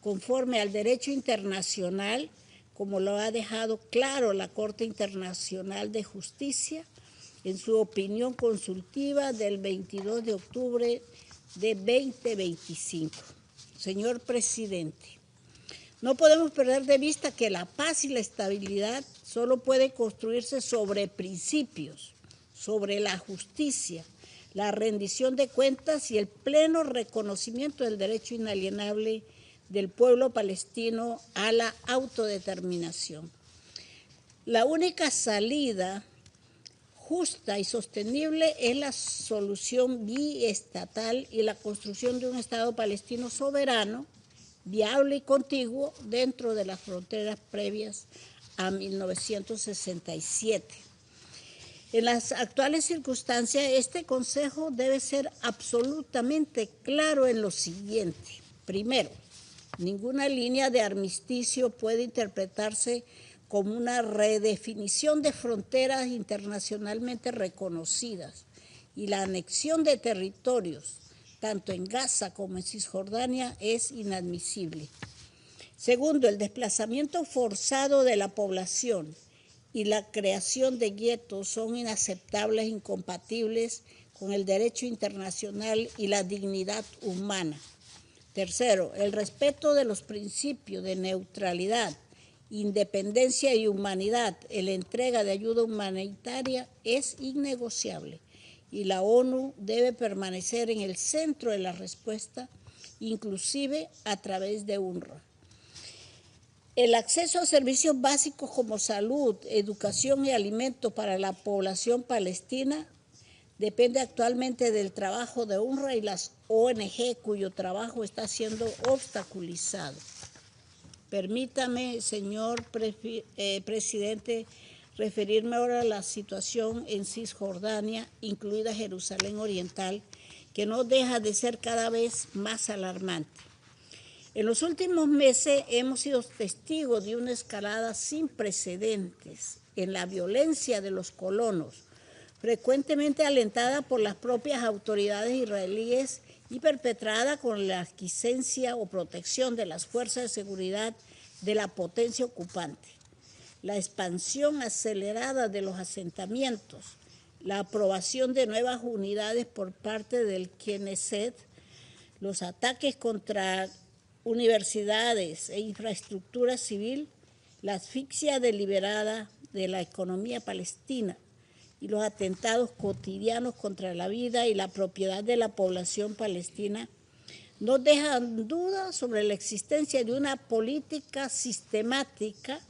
conforme al derecho internacional, como lo ha dejado claro la Corte Internacional de Justicia en su opinión consultiva del 22 de octubre de 2025. Señor presidente, no podemos perder de vista que la paz y la estabilidad solo puede construirse sobre principios, sobre la justicia, la rendición de cuentas y el pleno reconocimiento del derecho inalienable del pueblo palestino a la autodeterminación. La única salida justa y sostenible es la solución biestatal y la construcción de un Estado palestino soberano, viable y contiguo dentro de las fronteras previas a 1967. En las actuales circunstancias, este Consejo debe ser absolutamente claro en lo siguiente. Primero, ninguna línea de armisticio puede interpretarse como una redefinición de fronteras internacionalmente reconocidas y la anexión de territorios, tanto en Gaza como en Cisjordania, es inadmisible. Segundo, el desplazamiento forzado de la población y la creación de guetos son inaceptables e incompatibles con el derecho internacional y la dignidad humana. Tercero, el respeto de los principios de neutralidad, independencia y humanidad en la entrega de ayuda humanitaria es innegociable y la ONU debe permanecer en el centro de la respuesta, inclusive a través de UNRWA. El acceso a servicios básicos como salud, educación y alimentos para la población palestina depende actualmente del trabajo de UNRWA y las ONG cuyo trabajo está siendo obstaculizado. Permítame, señor presidente, referirme ahora a la situación en Cisjordania, incluida Jerusalén Oriental, que no deja de ser cada vez más alarmante. En los últimos meses hemos sido testigos de una escalada sin precedentes en la violencia de los colonos, frecuentemente alentada por las propias autoridades israelíes y perpetrada con la aquiescencia o protección de las fuerzas de seguridad de la potencia ocupante. La expansión acelerada de los asentamientos, la aprobación de nuevas unidades por parte del Knesset, los ataques contra universidades e infraestructura civil, la asfixia deliberada de la economía palestina y los atentados cotidianos contra la vida y la propiedad de la población palestina no dejan duda sobre la existencia de una política sistemática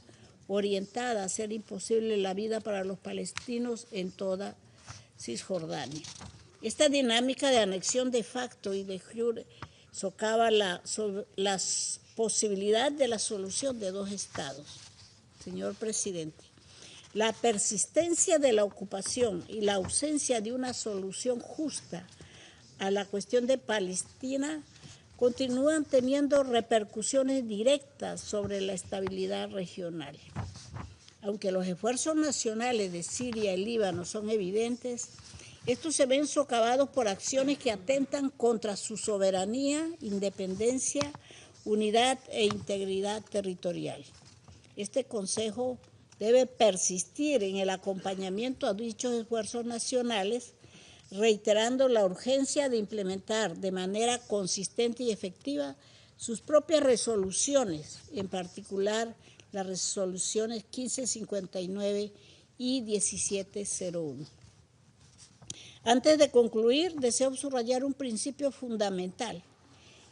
orientada a hacer imposible la vida para los palestinos en toda Cisjordania. Esta dinámica de anexión de facto y de jure socava la posibilidad de la solución de dos estados. Señor presidente, la persistencia de la ocupación y la ausencia de una solución justa a la cuestión de Palestina continúan teniendo repercusiones directas sobre la estabilidad regional. Aunque los esfuerzos nacionales de Siria y Líbano son evidentes, estos se ven socavados por acciones que atentan contra su soberanía, independencia, unidad e integridad territorial. Este Consejo debe persistir en el acompañamiento a dichos esfuerzos nacionales, reiterando la urgencia de implementar de manera consistente y efectiva sus propias resoluciones, en particular las resoluciones 1559 y 1701. Antes de concluir, deseo subrayar un principio fundamental.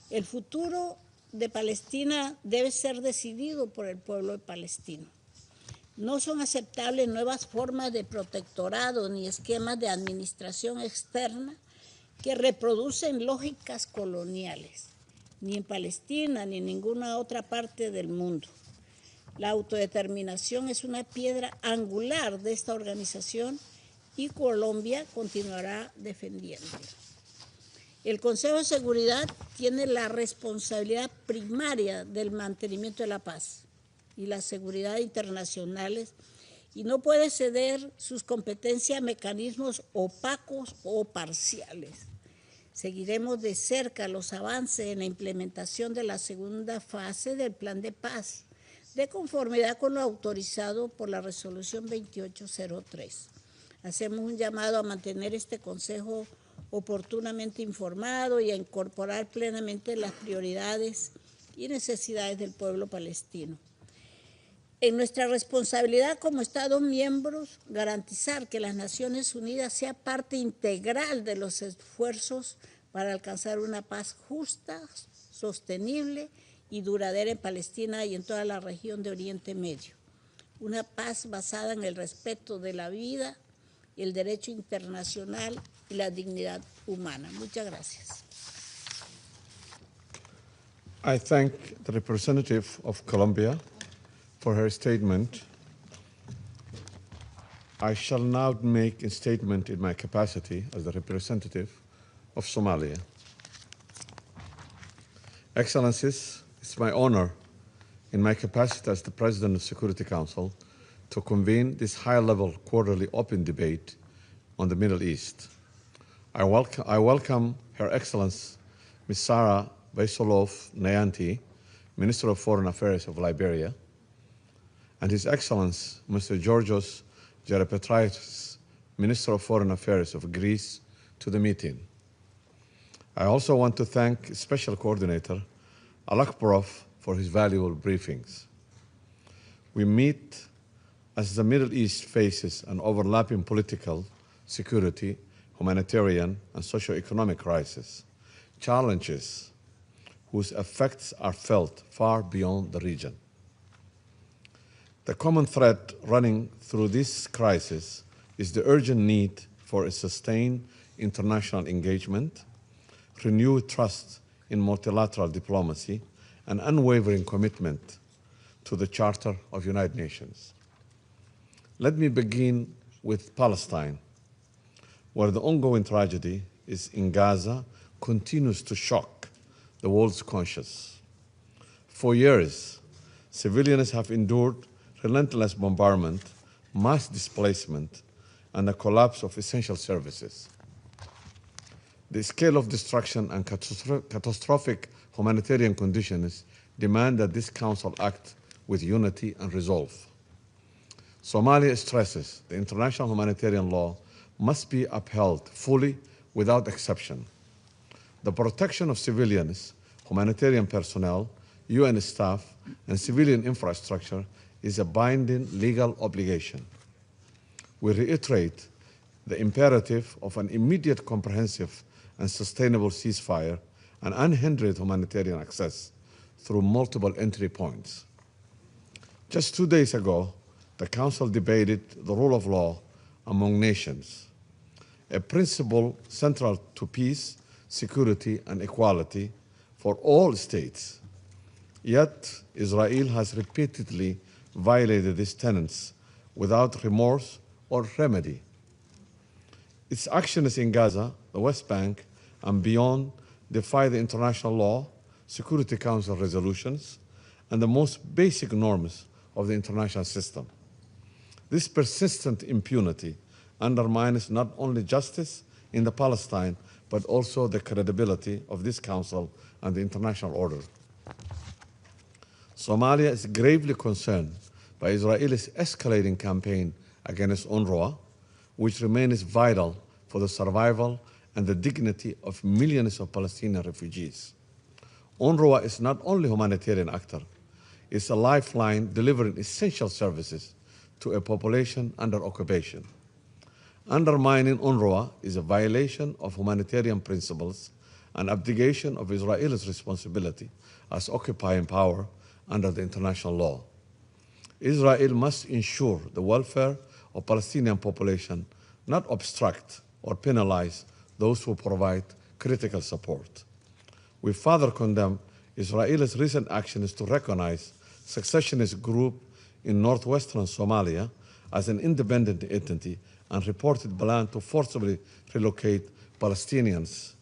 El futuro de Palestina debe ser decidido por el pueblo palestino. No son aceptables nuevas formas de protectorado ni esquemas de administración externa que reproducen lógicas coloniales, ni en Palestina ni en ninguna otra parte del mundo. La autodeterminación es una piedra angular de esta organización y Colombia continuará defendiéndola. El Consejo de Seguridad tiene la responsabilidad primaria del mantenimiento de la paz y la seguridad internacionales y no puede ceder sus competencias a mecanismos opacos o parciales. Seguiremos de cerca los avances en la implementación de la segunda fase del Plan de Paz, de conformidad con lo autorizado por la Resolución 2803. Hacemos un llamado a mantener este Consejo oportunamente informado y a incorporar plenamente las prioridades y necesidades del pueblo palestino. En nuestra responsabilidad como Estados miembros, garantizar que las Naciones Unidas sea parte integral de los esfuerzos para alcanzar una paz justa, sostenible y duradera en Palestina y en toda la región de Oriente Medio. Una paz basada en el respeto de la vida, el derecho internacional y la dignidad humana. Muchas gracias. I thank the representative of Colombia for her statement. I shall now make a statement in my capacity as the representative of Somalia. Excellencies, it's my honor in my capacity as the President of the Security Council to convene this high-level quarterly open debate on the Middle East. I welcome Her Excellency Ms. Sarah Baisolov Nayanti, Minister of Foreign Affairs of Liberia, and His Excellency Mr. Georgios Geropetraitis, Minister of Foreign Affairs of Greece, to the meeting. I also want to thank Special Coordinator Alakbarov for his valuable briefings. We meet as the Middle East faces an overlapping political, security, humanitarian, and socio-economic crisis, challenges whose effects are felt far beyond the region. The common thread running through this crisis is the urgent need for a sustained international engagement, renewed trust in multilateral diplomacy, and unwavering commitment to the Charter of United Nations. Let me begin with Palestine, where the ongoing tragedy in Gaza continues to shock the world's conscience. For years, civilians have endured relentless bombardment, mass displacement, and the collapse of essential services. The scale of destruction and catastrophic humanitarian conditions demand that this Council act with unity and resolve. Somalia stresses the international humanitarian law must be upheld fully without exception. The protection of civilians, humanitarian personnel, UN staff, and civilian infrastructure is a binding legal obligation. We reiterate the imperative of an immediate, comprehensive, and sustainable ceasefire and unhindered humanitarian access through multiple entry points. Just 2 days ago, the Council debated the rule of law among nations, a principle central to peace, security, and equality for all states. Yet, Israel has repeatedly violated these tenets without remorse or remedy. Its actions in Gaza, the West Bank, and beyond defy the international law, Security Council resolutions, and the most basic norms of the international system. This persistent impunity undermines not only justice in the Palestine, but also the credibility of this Council and the international order. Somalia is gravely concerned by Israel's escalating campaign against UNRWA, which remains vital for the survival and the dignity of millions of Palestinian refugees. UNRWA is not only a humanitarian actor, it's a lifeline delivering essential services to a population under occupation. Undermining UNRWA is a violation of humanitarian principles and abdication of Israel's responsibility as occupying power under the international law. Israel must ensure the welfare of Palestinian population, not obstruct or penalize those who provide critical support. We further condemn Israel's recent actions to recognize secessionist group in northwestern Somalia as an independent entity and reported plan to forcibly relocate Palestinians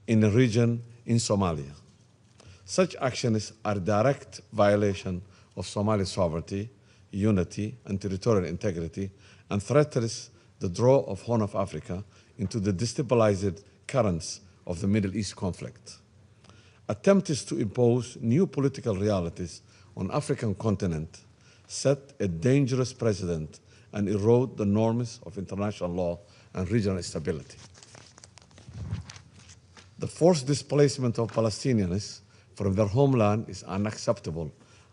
in the region in Somalia. Such actions are direct violation of Somali sovereignty, unity, and territorial integrity, and threatens the draw of Horn of Africa into the destabilized currents of the Middle East conflict. Attempts to impose new political realities on the African continent set a dangerous precedent and erode the norms of international law and regional stability. The forced displacement of Palestinians from their homeland is unacceptable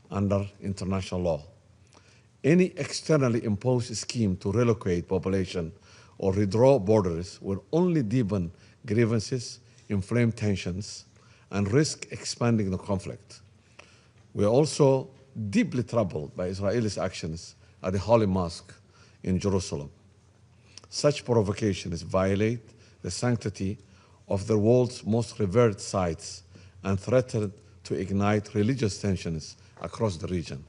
under international law. Any externally imposed scheme to relocate population or redraw borders will only deepen grievances, inflame tensions, and risk expanding the conflict. We are also deeply troubled by Israel's actions at the Holy Mosque in Jerusalem. Such provocations violate the sanctity of the world's most revered sites and threaten to ignite religious tensions across the region.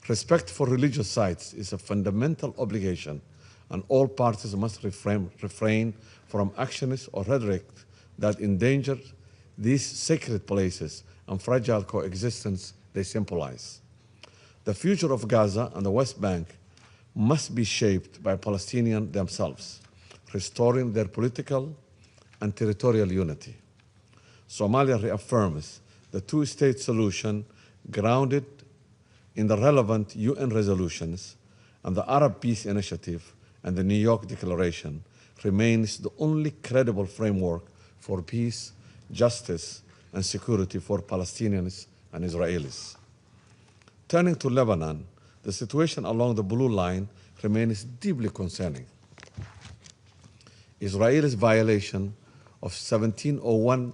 Respect for religious sites is a fundamental obligation, and all parties must refrain from actions or rhetoric that endanger these sacred places and fragile coexistence they symbolize. The future of Gaza and the West Bank must be shaped by Palestinians themselves, restoring their political and territorial unity. Somalia reaffirms the two-state solution grounded in the relevant UN resolutions, and the Arab Peace Initiative and the New York Declaration remains the only credible framework for peace, justice, and security for Palestinians and Israelis. Turning to Lebanon, the situation along the Blue Line remains deeply concerning. Israel's violation of 1701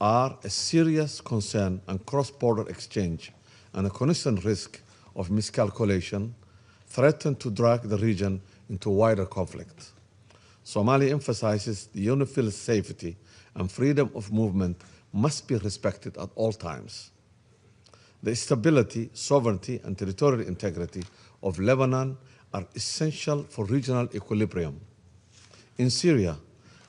are a serious concern and cross-border exchange and a constant risk of miscalculation threaten to drag the region into wider conflict. Somalia emphasizes the UNIFIL safety and freedom of movement must be respected at all times. The stability, sovereignty, and territorial integrity of Lebanon are essential for regional equilibrium. In Syria,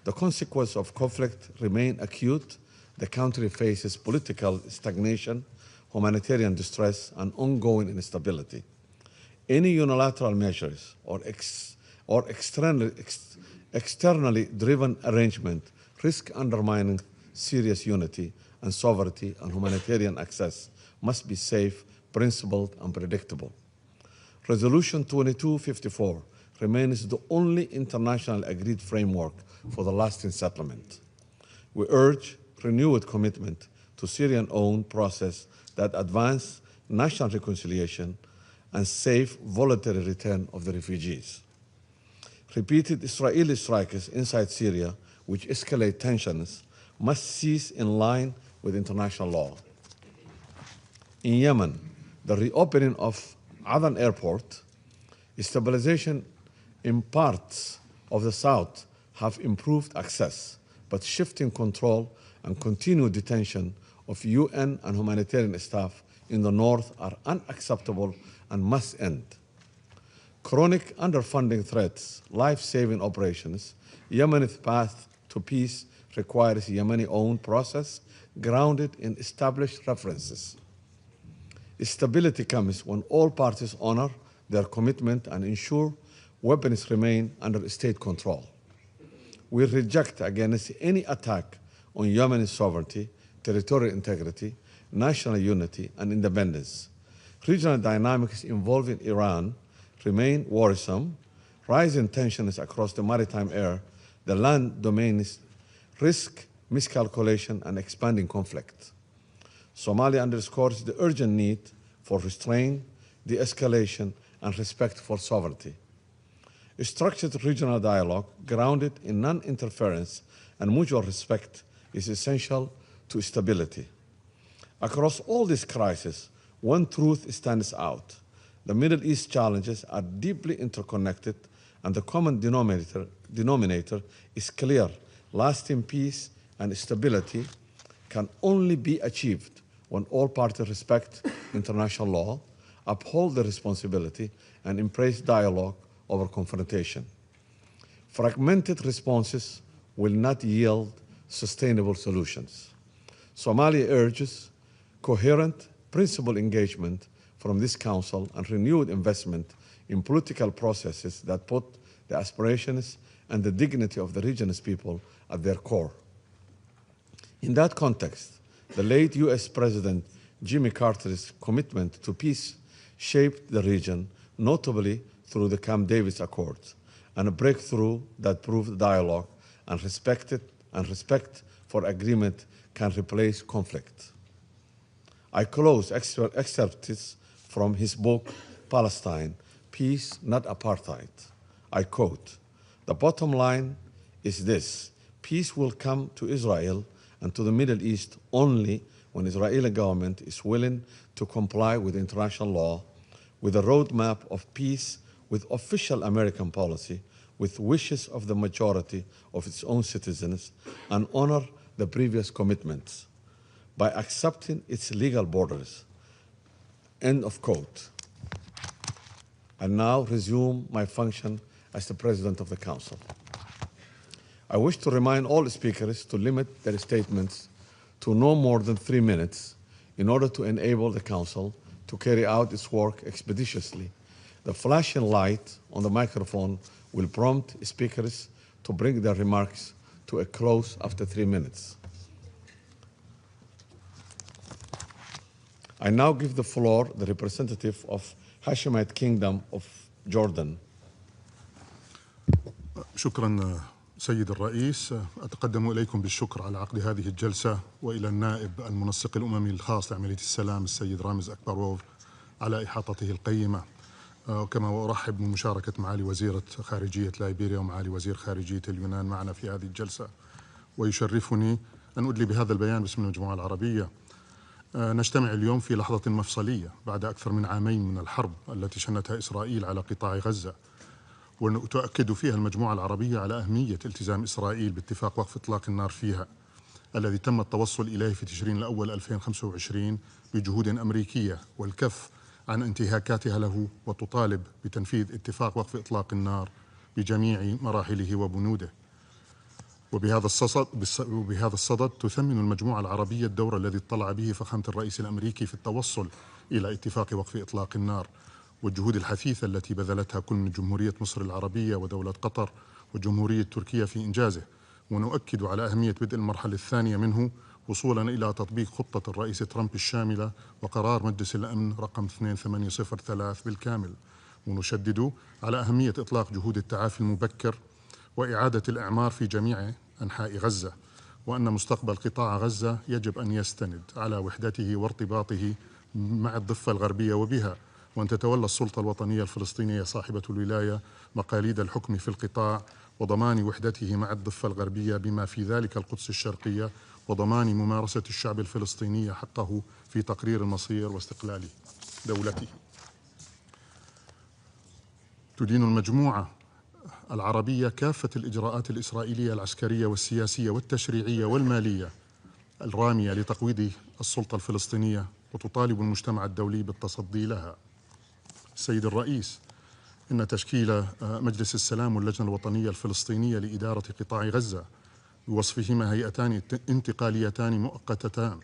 the consequences of conflict remain acute. The country faces political stagnation, humanitarian distress, and ongoing instability. Any unilateral measures or externally driven arrangement risk undermining Syria's unity and sovereignty, and humanitarian access must be safe, principled, and predictable. Resolution 2254 remains the only international agreed framework for the lasting settlement. We urge renewed commitment to Syrian-owned process that advance national reconciliation and safe voluntary return of the refugees. Repeated Israeli strikes inside Syria, which escalate tensions, must cease in line with international law. In Yemen, the reopening of Aden Airport, stabilization in parts of the south have improved access, but shifting control and continued detention of UN and humanitarian staff in the north are unacceptable and must end. Chronic underfunding threats, life-saving operations, Yemeni's path to peace requires Yemeni-owned process grounded in established references. Stability comes when all parties honor their commitment and ensure weapons remain under state control. We reject against any attack on Yemeni sovereignty, territorial integrity, national unity, and independence. Regional dynamics involving Iran remain worrisome. Rising tensions across the maritime area, the land domains risk miscalculation and expanding conflict. Somalia underscores the urgent need for restraint, de-escalation, and respect for sovereignty. A structured regional dialogue grounded in non-interference and mutual respect is essential to stability. Across all these crises, one truth stands out. The Middle East challenges are deeply interconnected, and the common denominator is clear. Lasting peace and stability can only be achieved when all parties respect international law, uphold the responsibility, and embrace dialogue over confrontation. Fragmented responses will not yield sustainable solutions. Somalia urges coherent, principled engagement from this Council and renewed investment in political processes that put the aspirations and the dignity of the region's people at their core. In that context, the late US President Jimmy Carter's commitment to peace shaped the region, notably through the Camp David Accords, and a breakthrough that proved dialogue and respect for agreement can replace conflict. I close excerpts from his book, Palestine, Peace, Not Apartheid. I quote, "The bottom line is this: peace will come to Israel and to the Middle East only when the Israeli government is willing to comply with international law, with a roadmap of peace, with official American policy, with wishes of the majority of its own citizens, and honor the previous commitments by accepting its legal borders." End of quote. I now resume my function as the President of the Council. I wish to remind all speakers to limit their statements to no more than 3 minutes in order to enable the Council to carry out its work expeditiously. The flashing light on the microphone will prompt speakers to bring their remarks to a close after 3 minutes. I now give the floor to the representative of Hashemite Kingdom of Jordan. شكرا سيد الرئيس. أتقدم إليكم بالشكر على عقد هذه الجلسة، وإلى النائب المنسق الأممي الخاص لعملية السلام السيد رامز أكبروف على إحاطته القيمة. كما أرحب بمشاركة معالي وزيرة خارجية ليبيريا ومعالي وزير خارجية اليونان معنا في هذه الجلسة. ويشرفني أن أدلي بهذا البيان باسم المجموعة العربية. نجتمع اليوم في لحظة مفصلية بعد أكثر من عامين من الحرب التي شنتها إسرائيل على قطاع غزة، وتؤكد فيها المجموعة العربية على أهمية التزام إسرائيل باتفاق وقف إطلاق النار فيها الذي تم التوصل إليه في تشرين الأول 2025 بجهود أمريكية، والكف عن انتهاكاتها له، وتطالب بتنفيذ اتفاق وقف إطلاق النار بجميع مراحله وبنوده. وبهذا الصدد تثمن المجموعة العربية الدور الذي اطلع به فخامة الرئيس الأمريكي في التوصل إلى اتفاق وقف إطلاق النار، والجهود الحثيثة التي بذلتها كل من جمهورية مصر العربية ودولة قطر وجمهورية تركيا في إنجازه. ونؤكد على أهمية بدء المرحلة الثانية منه وصولا إلى تطبيق خطة الرئيس ترامب الشاملة وقرار مجلس الأمن رقم 2803 بالكامل. ونشدد على أهمية إطلاق جهود التعافي المبكر وإعادة الإعمار في جميع أنحاء غزة، وأن مستقبل قطاع غزة يجب أن يستند على وحدته وارتباطه مع الضفة الغربية وبها، وأن تتولى السلطة الوطنية الفلسطينية صاحبة الولاية مقاليد الحكم في القطاع وضمان وحدته مع الضفة الغربية بما في ذلك القدس الشرقية، وضمان ممارسة الشعب الفلسطيني حقه في تقرير المصير واستقلال دولته. تدين المجموعة العربية كافة الإجراءات الإسرائيلية العسكرية والسياسية والتشريعية والمالية الرامية لتقويض السلطة الفلسطينية، وتطالب المجتمع الدولي بالتصدي لها. السيد الرئيس، إن تشكيل مجلس السلام واللجنة الوطنية الفلسطينية لإدارة قطاع غزة بوصفهما هيئتان انتقاليتان مؤقتتان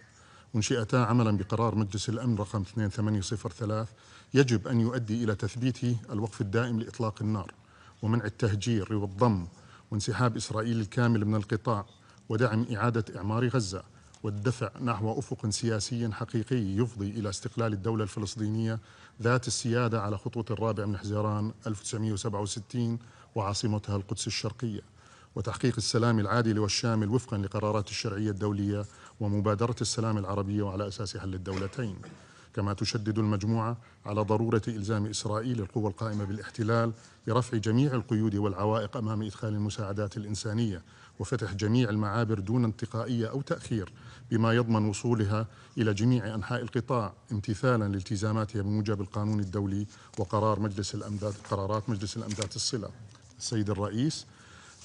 أنشئتا عملا بقرار مجلس الأمن رقم 2803 يجب أن يؤدي إلى تثبيت الوقف الدائم لإطلاق النار ومنع التهجير والضم وانسحاب إسرائيل الكامل من القطاع ودعم إعادة إعمار غزة والدفع نحو أفق سياسي حقيقي يفضي إلى استقلال الدولة الفلسطينية ذات السيادة على خطوط 4 من حزيران 1967 وعاصمتها القدس الشرقية، وتحقيق السلام العادل والشامل وفقا لقرارات الشرعية الدولية ومبادرة السلام العربية وعلى أساس حل الدولتين. كما تشدد المجموعة على ضرورة إلزام إسرائيل القوى القائمة بالاحتلال برفع جميع القيود والعوائق أمام إدخال المساعدات الإنسانية وفتح جميع المعابر دون انتقائية أو تأخير بما يضمن وصولها إلى جميع أنحاء القطاع امتثالا لالتزاماتها بموجب القانون الدولي وقرارات مجلس الأمداد الصلة. السيد الرئيس،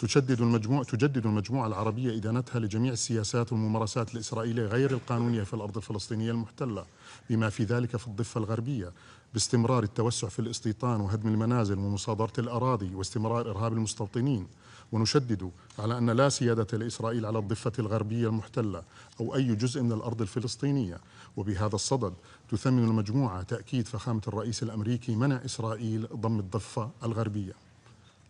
تجدد المجموعة العربية إدانتها لجميع السياسات والممارسات الإسرائيلية غير القانونية في الأرض الفلسطينية المحتلة بما في ذلك في الضفة الغربية، باستمرار التوسع في الاستيطان وهدم المنازل ومصادرة الأراضي واستمرار إرهاب المستوطنين. ونشدد على أن لا سيادة لإسرائيل على الضفة الغربية المحتلة أو أي جزء من الأرض الفلسطينية. وبهذا الصدد تثمن المجموعة تأكيد فخامة الرئيس الأمريكي منع إسرائيل ضم الضفة الغربية.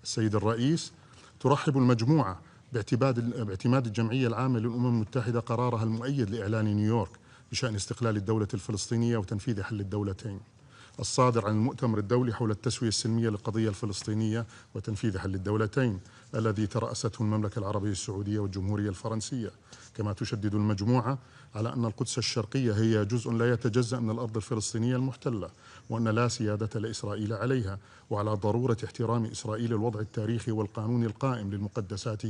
السيد الرئيس، ترحب المجموعة باعتماد الجمعية العامة للأمم المتحدة قرارها المؤيد لإعلان نيويورك بشأن استقلال الدولة الفلسطينية وتنفيذ حل الدولتين الصادر عن المؤتمر الدولي حول التسوية السلمية للقضية الفلسطينية وتنفيذ حل الدولتين الذي ترأسته المملكة العربية السعودية والجمهورية الفرنسية. كما تشدد المجموعة على أن القدس الشرقية هي جزء لا يتجزأ من الأرض الفلسطينية المحتلة وأن لا سيادة لإسرائيل عليها، وعلى ضرورة احترام إسرائيل الوضع التاريخي والقانوني القائم للمقدسات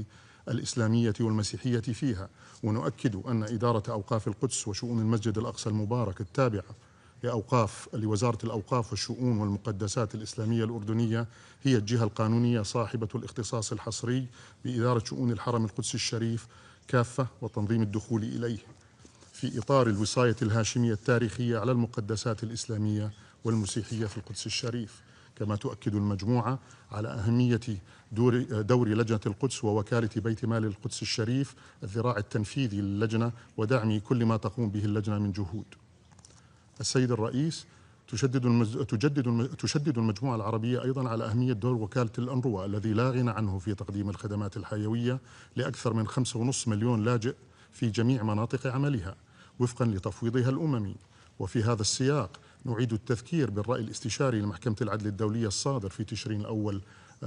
الإسلامية والمسيحية فيها. ونؤكد أن إدارة أوقاف القدس وشؤون المسجد الأقصى المبارك التابعة لوزارة الأوقاف والشؤون والمقدسات الإسلامية الأردنية هي الجهة القانونية صاحبة الاختصاص الحصري بإدارة شؤون الحرم القدس الشريف كافة وتنظيم الدخول إليه في إطار الوصاية الهاشمية التاريخية على المقدسات الإسلامية والمسيحية في القدس الشريف. كما تؤكد المجموعة على أهمية دور لجنة القدس ووكالة بيت مال القدس الشريف الذراع التنفيذي للجنة ودعم كل ما تقوم به اللجنة من جهود. السيد الرئيس، تشدد المجموعة العربية أيضا على أهمية دور وكالة الأنروا الذي لا غنى عنه في تقديم الخدمات الحيوية لأكثر من 5.5 مليون لاجئ في جميع مناطق عملها وفقا لتفويضها الأممي. وفي هذا السياق نعيد التذكير بالرأي الاستشاري لمحكمة العدل الدولية الصادر في تشرين الأول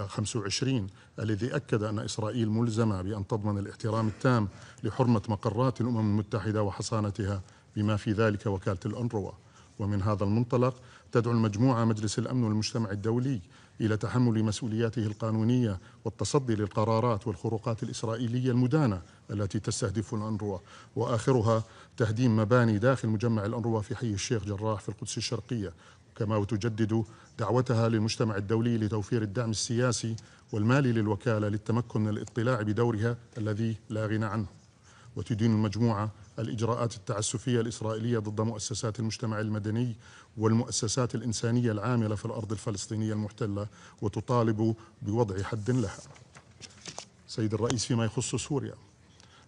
25 الذي أكد أن إسرائيل ملزمة بأن تضمن الاحترام التام لحرمة مقرات الأمم المتحدة وحصانتها بما في ذلك وكالة الأنروا. ومن هذا المنطلق تدعو المجموعة مجلس الأمن والمجتمع الدولي إلى تحمل مسؤولياته القانونية والتصدي للقرارات والخروقات الإسرائيلية المدانة التي تستهدف الأنروا، وآخرها تهديم مباني داخل مجمع الأنروا في حي الشيخ جراح في القدس الشرقية، كما وتجدد دعوتها للمجتمع الدولي لتوفير الدعم السياسي والمالي للوكالة للتمكن من الاطلاع بدورها الذي لا غنى عنه. وتدين المجموعة الإجراءات التعسفية الإسرائيلية ضد مؤسسات المجتمع المدني والمؤسسات الإنسانية العاملة في الأرض الفلسطينية المحتلة، وتطالب بوضع حد لها. سيد الرئيس، فيما يخص سوريا،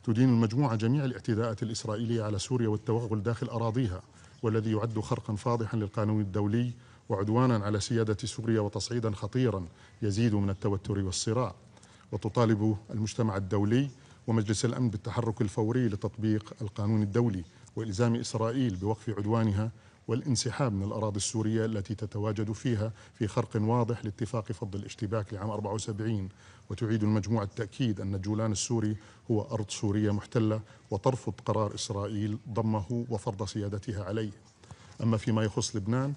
تدين المجموعة جميع الاعتداءات الإسرائيلية على سوريا والتوغل داخل أراضيها، والذي يعد خرقا فاضحا للقانون الدولي وعدوانا على سيادة سوريا وتصعيدا خطيرا يزيد من التوتر والصراع. وتطالب المجتمع الدولي ومجلس الأمن بالتحرك الفوري لتطبيق القانون الدولي وإلزام إسرائيل بوقف عدوانها والانسحاب من الأراضي السورية التي تتواجد فيها في خرق واضح لاتفاق فض الاشتباك لعام 74. وتعيد المجموعة التأكيد أن الجولان السوري هو أرض سورية محتلة، وترفض قرار إسرائيل ضمه وفرض سيادتها عليه. أما فيما يخص لبنان،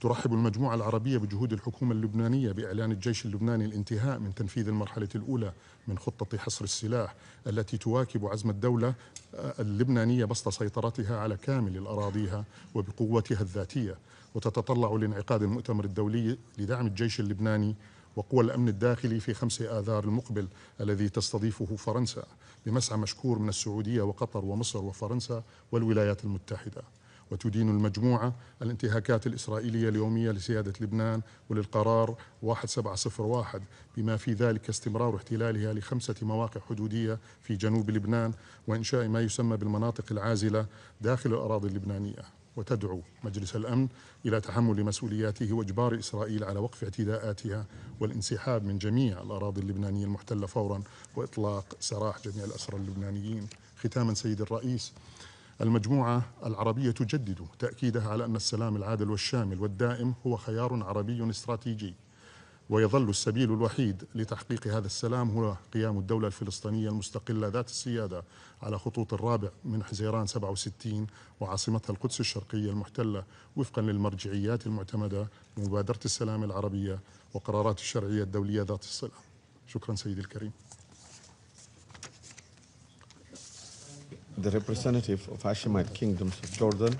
ترحب المجموعة العربية بجهود الحكومة اللبنانية بإعلان الجيش اللبناني الانتهاء من تنفيذ المرحلة الأولى من خطة حصر السلاح التي تواكب عزم الدولة اللبنانية بسط سيطرتها على كامل الأراضيها وبقوتها الذاتية، وتتطلع لانعقاد المؤتمر الدولي لدعم الجيش اللبناني وقوى الأمن الداخلي في 5 آذار المقبل الذي تستضيفه فرنسا، بمسعى مشكور من السعودية وقطر ومصر وفرنسا والولايات المتحدة. وتدين المجموعة الانتهاكات الإسرائيلية اليومية لسيادة لبنان وللقرار 1701 بما في ذلك استمرار احتلالها ل5 مواقع حدودية في جنوب لبنان وإنشاء ما يسمى بالمناطق العازلة داخل الأراضي اللبنانية. وتدعو مجلس الأمن إلى تحمل مسؤولياته وإجبار إسرائيل على وقف اعتداءاتها والانسحاب من جميع الأراضي اللبنانية المحتلة فورا، وإطلاق سراح جميع الأسرى اللبنانيين. ختاما سيد الرئيس، المجموعة العربية تجدد تأكيدها على أن السلام العادل والشامل والدائم هو خيار عربي استراتيجي، ويظل السبيل الوحيد لتحقيق هذا السلام هو قيام الدولة الفلسطينية المستقلة ذات السيادة على خطوط الرابع من حزيران 67 وعاصمتها القدس الشرقية المحتلة وفقا للمرجعيات المعتمدة لمبادرة السلام العربية وقرارات الشرعية الدولية ذات الصلة. شكرا سيدي الكريم. The representative of Hashemite Kingdoms of Jordan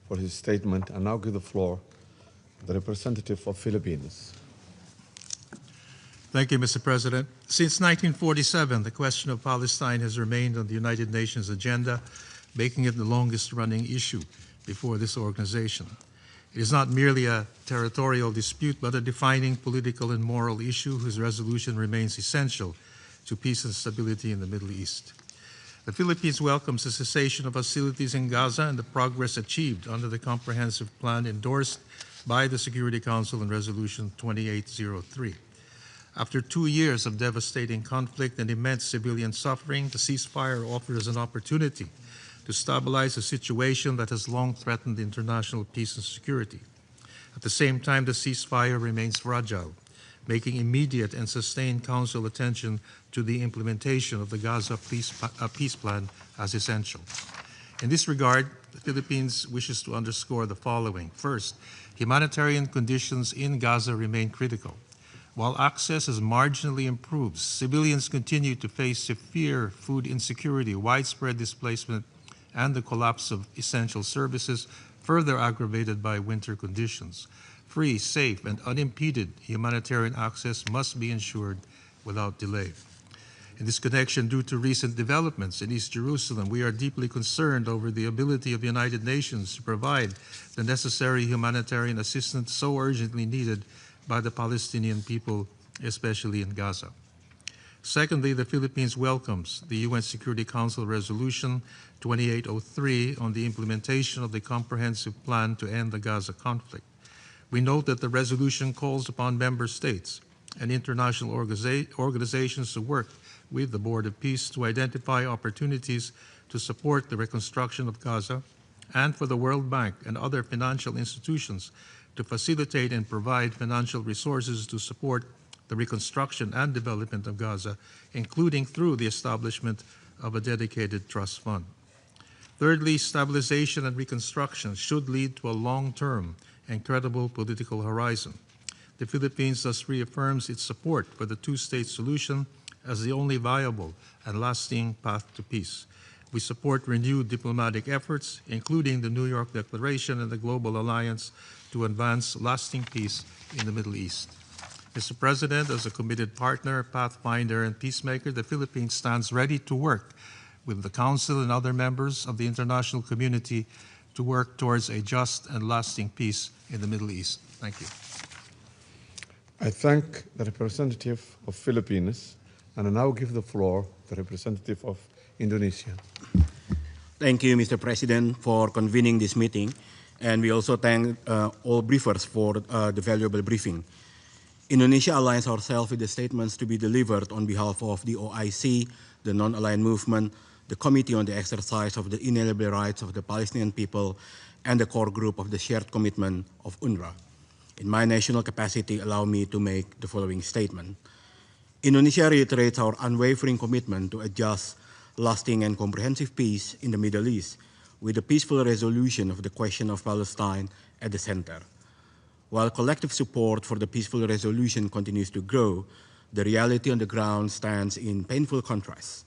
for his statement, and now give the floor to the representative of Philippines. Thank you, Mr. President. Since 1947, the question of Palestine has remained on the United Nations agenda, making it the longest-running issue before this organization. It is not merely a territorial dispute, but a defining political and moral issue whose resolution remains essential to peace and stability in the Middle East. The Philippines welcomes the cessation of hostilities in Gaza and the progress achieved under the comprehensive plan endorsed by the Security Council in Resolution 2803. After 2 years of devastating conflict and immense civilian suffering, the ceasefire offers an opportunity to stabilize a situation that has long threatened international peace and security. At the same time, the ceasefire remains fragile, making immediate and sustained Council attention to the implementation of the Gaza peace plan as essential. In this regard, the Philippines wishes to underscore the following. First, humanitarian conditions in Gaza remain critical. While access has marginally improved, civilians continue to face severe food insecurity, widespread displacement, and the collapse of essential services, further aggravated by winter conditions. Free, safe, and unimpeded humanitarian access must be ensured without delay. In this connection, due to recent developments in East Jerusalem, we are deeply concerned over the ability of the United Nations to provide the necessary humanitarian assistance so urgently needed by the Palestinian people, especially in Gaza. Secondly, the Philippines welcomes the UN Security Council Resolution 2803 on the implementation of the comprehensive plan to end the Gaza conflict. We note that the resolution calls upon member states and international organizations to work with the Board of Peace to identify opportunities to support the reconstruction of Gaza, and for the World Bank and other financial institutions to facilitate and provide financial resources to support the reconstruction and development of Gaza, including through the establishment of a dedicated trust fund. Thirdly, stabilization and reconstruction should lead to a long-term and credible political horizon. The Philippines thus reaffirms its support for the two-state solution as the only viable and lasting path to peace. We support renewed diplomatic efforts, including the New York Declaration and the Global Alliance to advance lasting peace in the Middle East. Mr. President, as a committed partner, pathfinder, and peacemaker, the Philippines stands ready to work with the Council and other members of the international community to work towards a just and lasting peace in the Middle East. Thank you. I thank the representative of Philippines, and I now give the floor to the representative of Indonesia. Thank you, Mr. President, for convening this meeting, and we also thank all briefers for the valuable briefing. Indonesia aligns ourselves with the statements to be delivered on behalf of the OIC, the Non-Aligned Movement, the Committee on the Exercise of the Inalienable Rights of the Palestinian People, and the core group of the Shared Commitment of UNRWA. In my national capacity, allow me to make the following statement. Indonesia reiterates our unwavering commitment to a just, lasting, and comprehensive peace in the Middle East, with the peaceful resolution of the question of Palestine at the center. While collective support for the peaceful resolution continues to grow, the reality on the ground stands in painful contrast.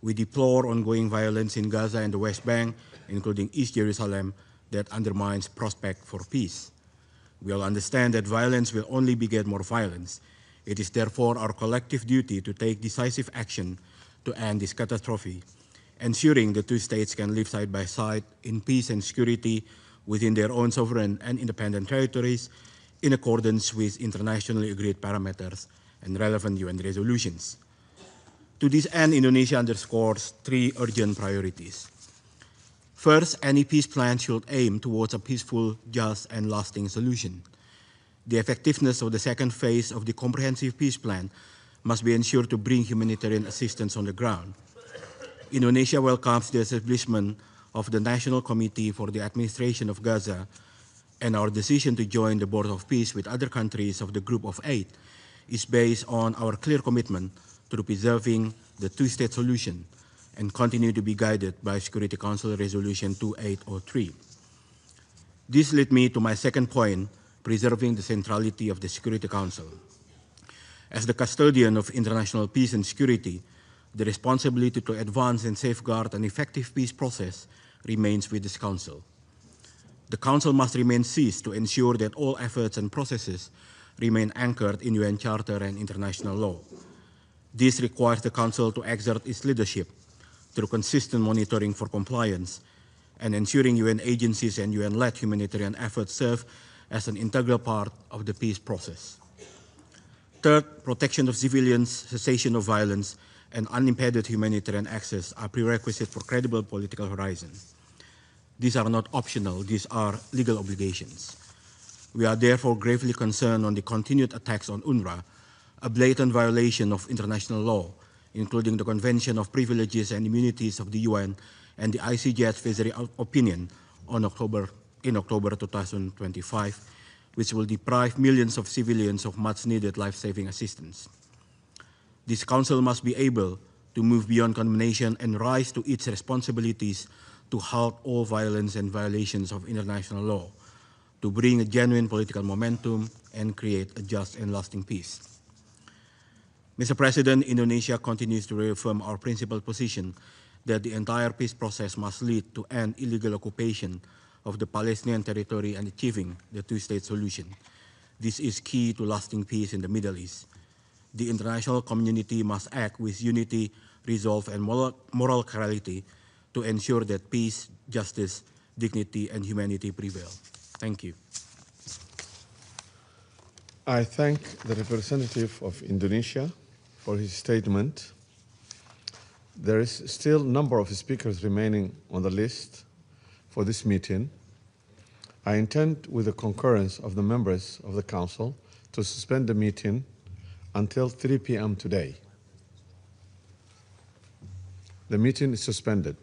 We deplore ongoing violence in Gaza and the West Bank, including East Jerusalem, that undermines prospect for peace. We all understand that violence will only beget more violence. It is therefore our collective duty to take decisive action to end this catastrophe, ensuring the two states can live side by side in peace and security within their own sovereign and independent territories in accordance with internationally agreed parameters and relevant UN resolutions. To this end, Indonesia underscores three urgent priorities. First, any peace plan should aim towards a peaceful, just, and lasting solution. The effectiveness of the second phase of the comprehensive peace plan must be ensured to bring humanitarian assistance on the ground. Indonesia welcomes the establishment of the National Committee for the Administration of Gaza, and our decision to join the Board of Peace with other countries of the Group of Eight is based on our clear commitment to preserving the two-state solution and continue to be guided by Security Council Resolution 2803. This led me to my second point, preserving the centrality of the Security Council. As the custodian of international peace and security, the responsibility to advance and safeguard an effective peace process remains with this Council. The Council must remain seized to ensure that all efforts and processes remain anchored in UN Charter and international law. This requires the Council to exert its leadership through consistent monitoring for compliance and ensuring UN agencies and UN-led humanitarian efforts serve as an integral part of the peace process. Third, protection of civilians, cessation of violence, and unimpeded humanitarian access are prerequisites for credible political horizon. These are not optional, these are legal obligations. We are therefore gravely concerned on the continued attacks on UNRWA, a blatant violation of international law, including the Convention of Privileges and Immunities of the UN and the ICJ advisory opinion in October 2025, which will deprive millions of civilians of much-needed life-saving assistance. This Council must be able to move beyond condemnation and rise to its responsibilities to halt all violence and violations of international law, to bring a genuine political momentum and create a just and lasting peace. Mr. President, Indonesia continues to reaffirm our principled position that the entire peace process must lead to end illegal occupation of the Palestinian territory and achieving the two-state solution. This is key to lasting peace in the Middle East. The international community must act with unity, resolve, and moral clarity to ensure that peace, justice, dignity, and humanity prevail. Thank you. I thank the representative of Indonesia for his statement. There is still a number of speakers remaining on the list for this meeting. I intend, with the concurrence of the members of the Council, to suspend the meeting until 3 p.m. today. The meeting is suspended.